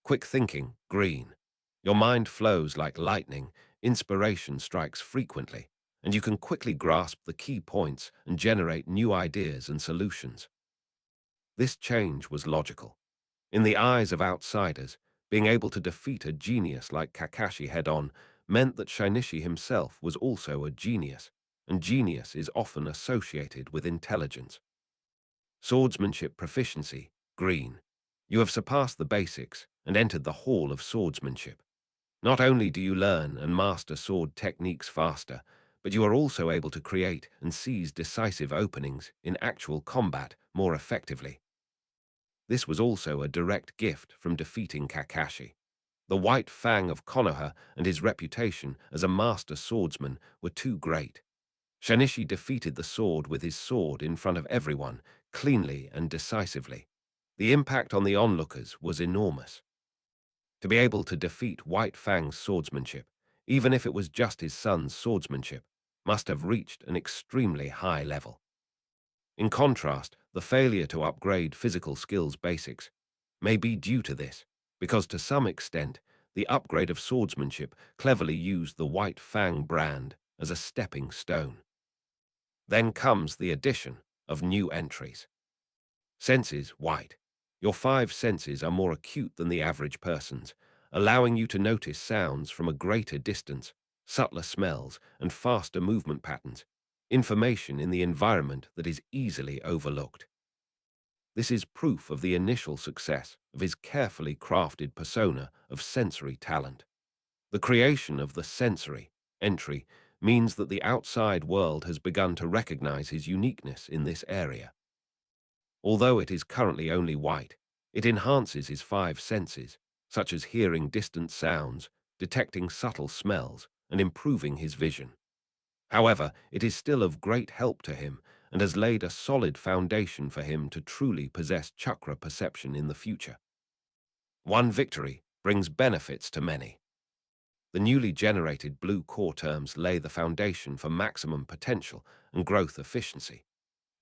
Quick Thinking Green. Your mind flows like lightning, inspiration strikes frequently, and you can quickly grasp the key points and generate new ideas and solutions. This change was logical. In the eyes of outsiders, being able to defeat a genius like Kakashi head-on meant that Shinichi himself was also a genius, and genius is often associated with intelligence. Swordsmanship Proficiency Green. You have surpassed the basics and entered the Hall of Swordsmanship. Not only do you learn and master sword techniques faster, but you are also able to create and seize decisive openings in actual combat more effectively. This was also a direct gift from defeating Kakashi. The white fang of Konoha and his reputation as a master swordsman were too great. Shinichi defeated the sword with his sword in front of everyone, cleanly and decisively. The impact on the onlookers was enormous. To be able to defeat White Fang's swordsmanship, even if it was just his son's swordsmanship, must have reached an extremely high level. In contrast, the failure to upgrade physical skills basics may be due to this, because to some extent, the upgrade of swordsmanship cleverly used the White Fang brand as a stepping stone. Then comes the addition of new entries. Senses White. Your 5 senses are more acute than the average person's, allowing you to notice sounds from a greater distance, subtler smells, and faster movement patterns, information in the environment that is easily overlooked. This is proof of the initial success of his carefully crafted persona of sensory talent. The creation of the sensory entry means that the outside world has begun to recognize his uniqueness in this area. Although it is currently only white, it enhances his 5 senses, such as hearing distant sounds, detecting subtle smells, and improving his vision. However, it is still of great help to him and has laid a solid foundation for him to truly possess chakra perception in the future. One victory brings benefits to many. The newly generated blue core terms lay the foundation for maximum potential and growth efficiency.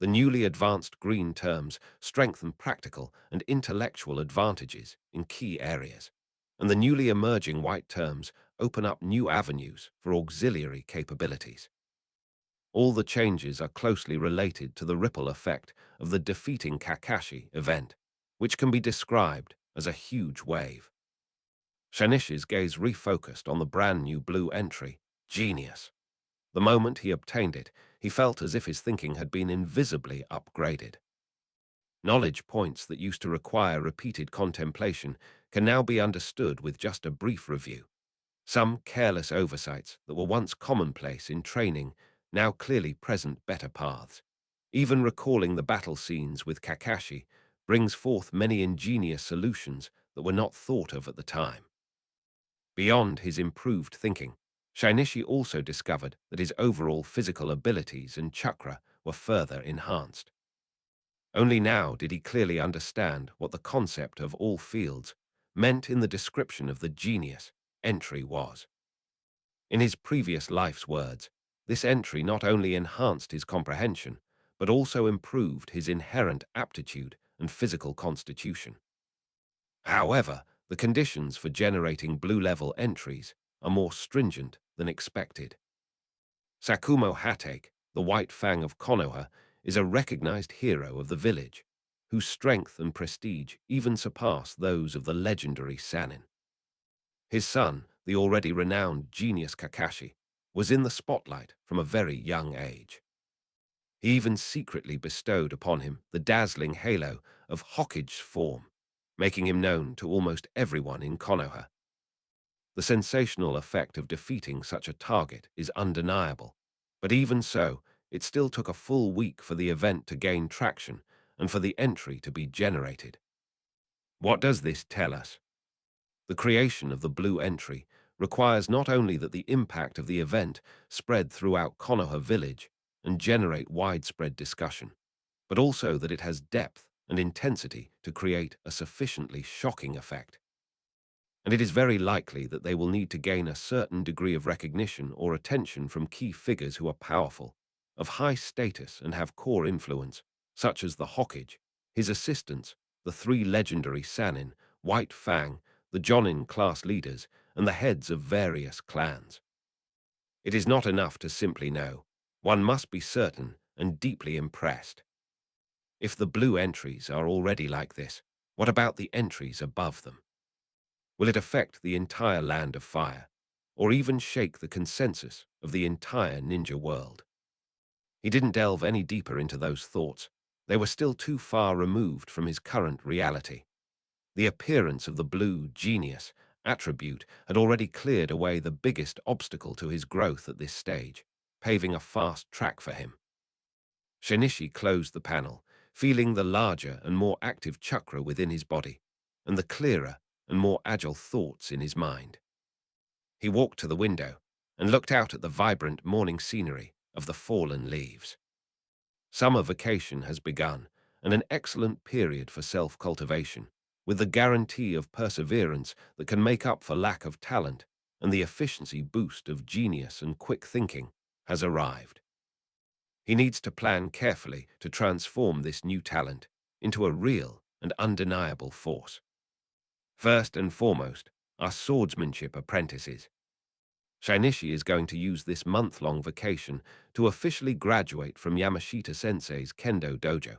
The newly advanced green terms strengthen practical and intellectual advantages in key areas, and the newly emerging white terms open up new avenues for auxiliary capabilities. All the changes are closely related to the ripple effect of the defeating Kakashi event, which can be described as a huge wave. Shinichi's gaze refocused on the brand new blue entry, Genius. The moment he obtained it, he felt as if his thinking had been invisibly upgraded. Knowledge points that used to require repeated contemplation can now be understood with just a brief review. Some careless oversights that were once commonplace in training now clearly present better paths. Even recalling the battle scenes with Kakashi brings forth many ingenious solutions that were not thought of at the time. Beyond his improved thinking, Shinichi also discovered that his overall physical abilities and chakra were further enhanced. Only now did he clearly understand what the concept of all fields meant in the description of the genius entry was. In his previous life's words, this entry not only enhanced his comprehension, but also improved his inherent aptitude and physical constitution. However, the conditions for generating blue-level entries are more stringent than expected. Sakumo Hatake, the White Fang of Konoha, is a recognized hero of the village, whose strength and prestige even surpass those of the legendary Sannin. His son, the already renowned genius Kakashi, was in the spotlight from a very young age. He even secretly bestowed upon him the dazzling halo of Hokage's form, making him known to almost everyone in Konoha. The sensational effect of defeating such a target is undeniable, but even so, it still took a full week for the event to gain traction and for the entry to be generated. What does this tell us? The creation of the blue entry requires not only that the impact of the event spread throughout Konoha village and generate widespread discussion, but also that it has depth and intensity to create a sufficiently shocking effect. And it is very likely that they will need to gain a certain degree of recognition or attention from key figures who are powerful, of high status and have core influence, such as the Hokage, his assistants, the three legendary Sannin, White Fang, the Jonin class leaders, and the heads of various clans. It is not enough to simply know. One must be certain and deeply impressed. If the blue entries are already like this, what about the entries above them? Will it affect the entire Land of Fire, or even shake the consensus of the entire ninja world? He didn't delve any deeper into those thoughts. They were still too far removed from his current reality. The appearance of the blue genius attribute had already cleared away the biggest obstacle to his growth at this stage, paving a fast track for him. Shinichi closed the panel, feeling the larger and more active chakra within his body, and the clearer and more agile thoughts in his mind. He walked to the window and looked out at the vibrant morning scenery of the fallen leaves. Summer vacation has begun, and an excellent period for self-cultivation, with the guarantee of perseverance that can make up for lack of talent, and the efficiency boost of genius and quick thinking has arrived. He needs to plan carefully to transform this new talent into a real and undeniable force. First and foremost are swordsmanship apprentices. Shinichi is going to use this month-long vacation to officially graduate from Yamashita-sensei's kendo dojo,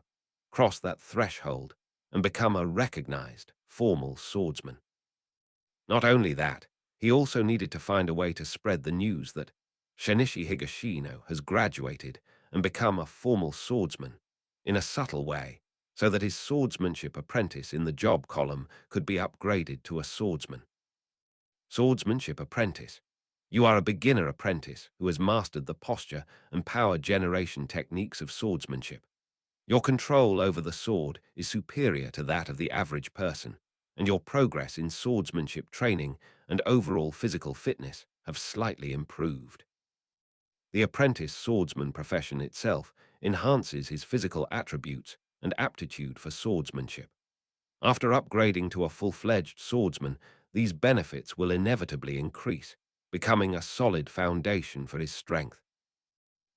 cross that threshold, and become a recognized, formal swordsman. Not only that, he also needed to find a way to spread the news that Shinichi Higashino has graduated and become a formal swordsman in a subtle way, so that his swordsmanship apprentice in the job column could be upgraded to a swordsman. Swordsmanship apprentice. You are a beginner apprentice who has mastered the posture and power generation techniques of swordsmanship. Your control over the sword is superior to that of the average person, and your progress in swordsmanship training and overall physical fitness have slightly improved. The apprentice swordsman profession itself enhances his physical attributes and aptitude for swordsmanship. After upgrading to a full-fledged swordsman, these benefits will inevitably increase, becoming a solid foundation for his strength.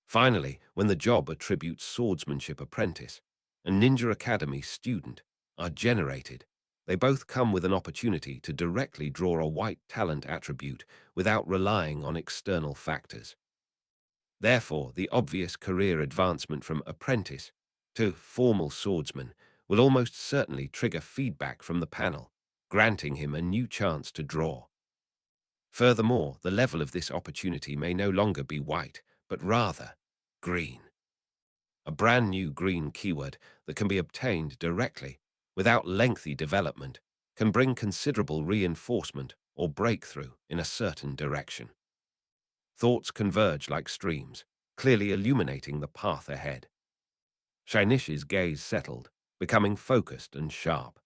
Finally, when the job attributes swordsmanship apprentice and Ninja Academy student are generated, they both come with an opportunity to directly draw a white talent attribute without relying on external factors. Therefore, the obvious career advancement from apprentice to formal swordsman will almost certainly trigger feedback from the panel, granting him a new chance to draw. Furthermore, the level of this opportunity may no longer be white, but rather green. A brand new green keyword that can be obtained directly, without lengthy development, can bring considerable reinforcement or breakthrough in a certain direction. Thoughts converge like streams, clearly illuminating the path ahead. Shinichi's gaze settled, becoming focused and sharp.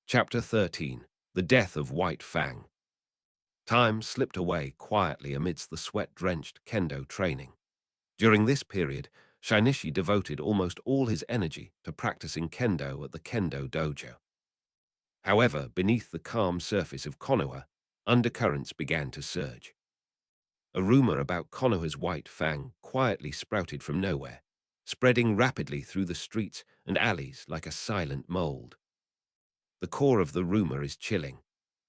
Chapter 13. The Death of White Fang. Time slipped away quietly amidst the sweat-drenched kendo training. During this period, Shinichi devoted almost all his energy to practicing kendo at the kendo dojo. However, beneath the calm surface of Konoha, undercurrents began to surge. A rumor about Konoha's White Fang quietly sprouted from nowhere, spreading rapidly through the streets and alleys like a silent mold. The core of the rumor is chilling.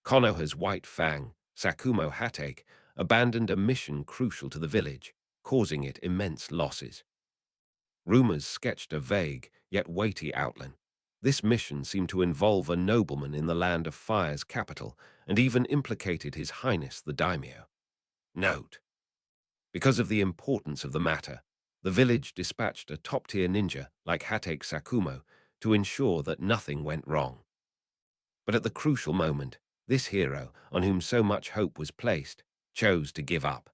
Konoha's White Fang, Sakumo Hatake, abandoned a mission crucial to the village, causing it immense losses. Rumors sketched a vague, yet weighty outline. This mission seemed to involve a nobleman in the Land of Fire's capital, and even implicated His Highness the Daimyo. Note: because of the importance of the matter, the village dispatched a top-tier ninja like Hatake Sakumo to ensure that nothing went wrong. But at the crucial moment, this hero, on whom so much hope was placed, chose to give up.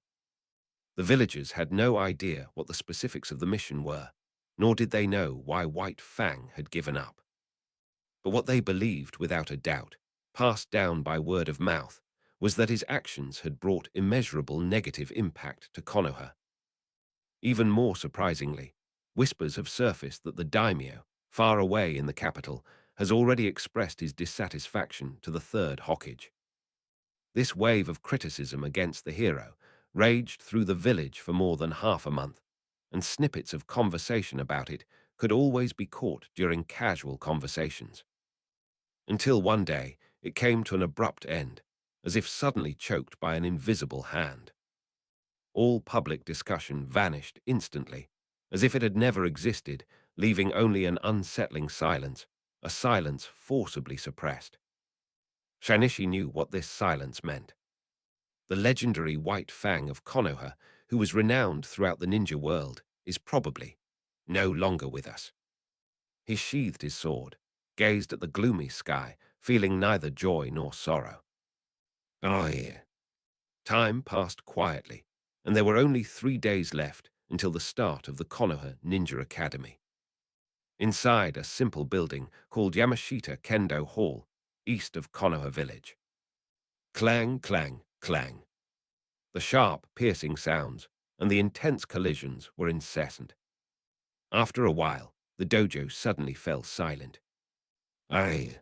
The villagers had no idea what the specifics of the mission were, nor did they know why White Fang had given up. But what they believed without a doubt, passed down by word of mouth, was that his actions had brought immeasurable negative impact to Konoha. Even more surprisingly, Whispers have surfaced that the daimyo, far away in the capital, has already expressed his dissatisfaction to the third Hokage. This wave of criticism against the hero raged through the village for more than half a month, and snippets of conversation about it could always be caught during casual conversations. Until one day, it came to an abrupt end, as if suddenly choked by an invisible hand. All public discussion vanished instantly, as if it had never existed, leaving only an unsettling silence, a silence forcibly suppressed. Shinichi knew what this silence meant. The legendary White Fang of Konoha, who was renowned throughout the ninja world, is probably no longer with us. He sheathed his sword, gazed at the gloomy sky, feeling neither joy nor sorrow. Oh, yeah. Time passed quietly, and there were only 3 days left until the start of the Konoha Ninja Academy. Inside a simple building called Yamashita Kendo Hall, east of Konoha village. Clang, clang, clang. The sharp, piercing sounds and the intense collisions were incessant. After a while, the dojo suddenly fell silent. Aye.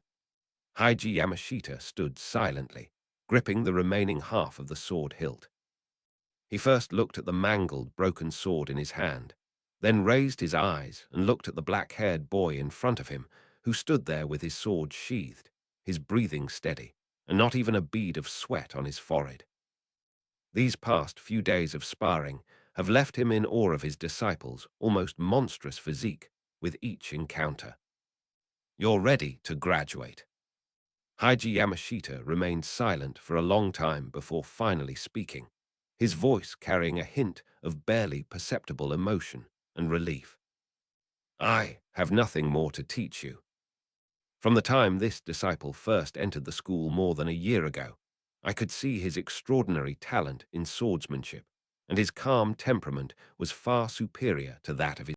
Haiji Yamashita stood silently, gripping the remaining half of the sword hilt. He first looked at the mangled, broken sword in his hand, then raised his eyes and looked at the black-haired boy in front of him, who stood there with his sword sheathed, his breathing steady, and not even a bead of sweat on his forehead. These past few days of sparring have left him in awe of his disciple's almost monstrous physique with each encounter. You're ready to graduate. Haiji Yamashita remained silent for a long time before finally speaking, his voice carrying a hint of barely perceptible emotion and relief. I have nothing more to teach you. From the time this disciple first entered the school more than a year ago, I could see his extraordinary talent in swordsmanship, and his calm temperament was far superior to that of his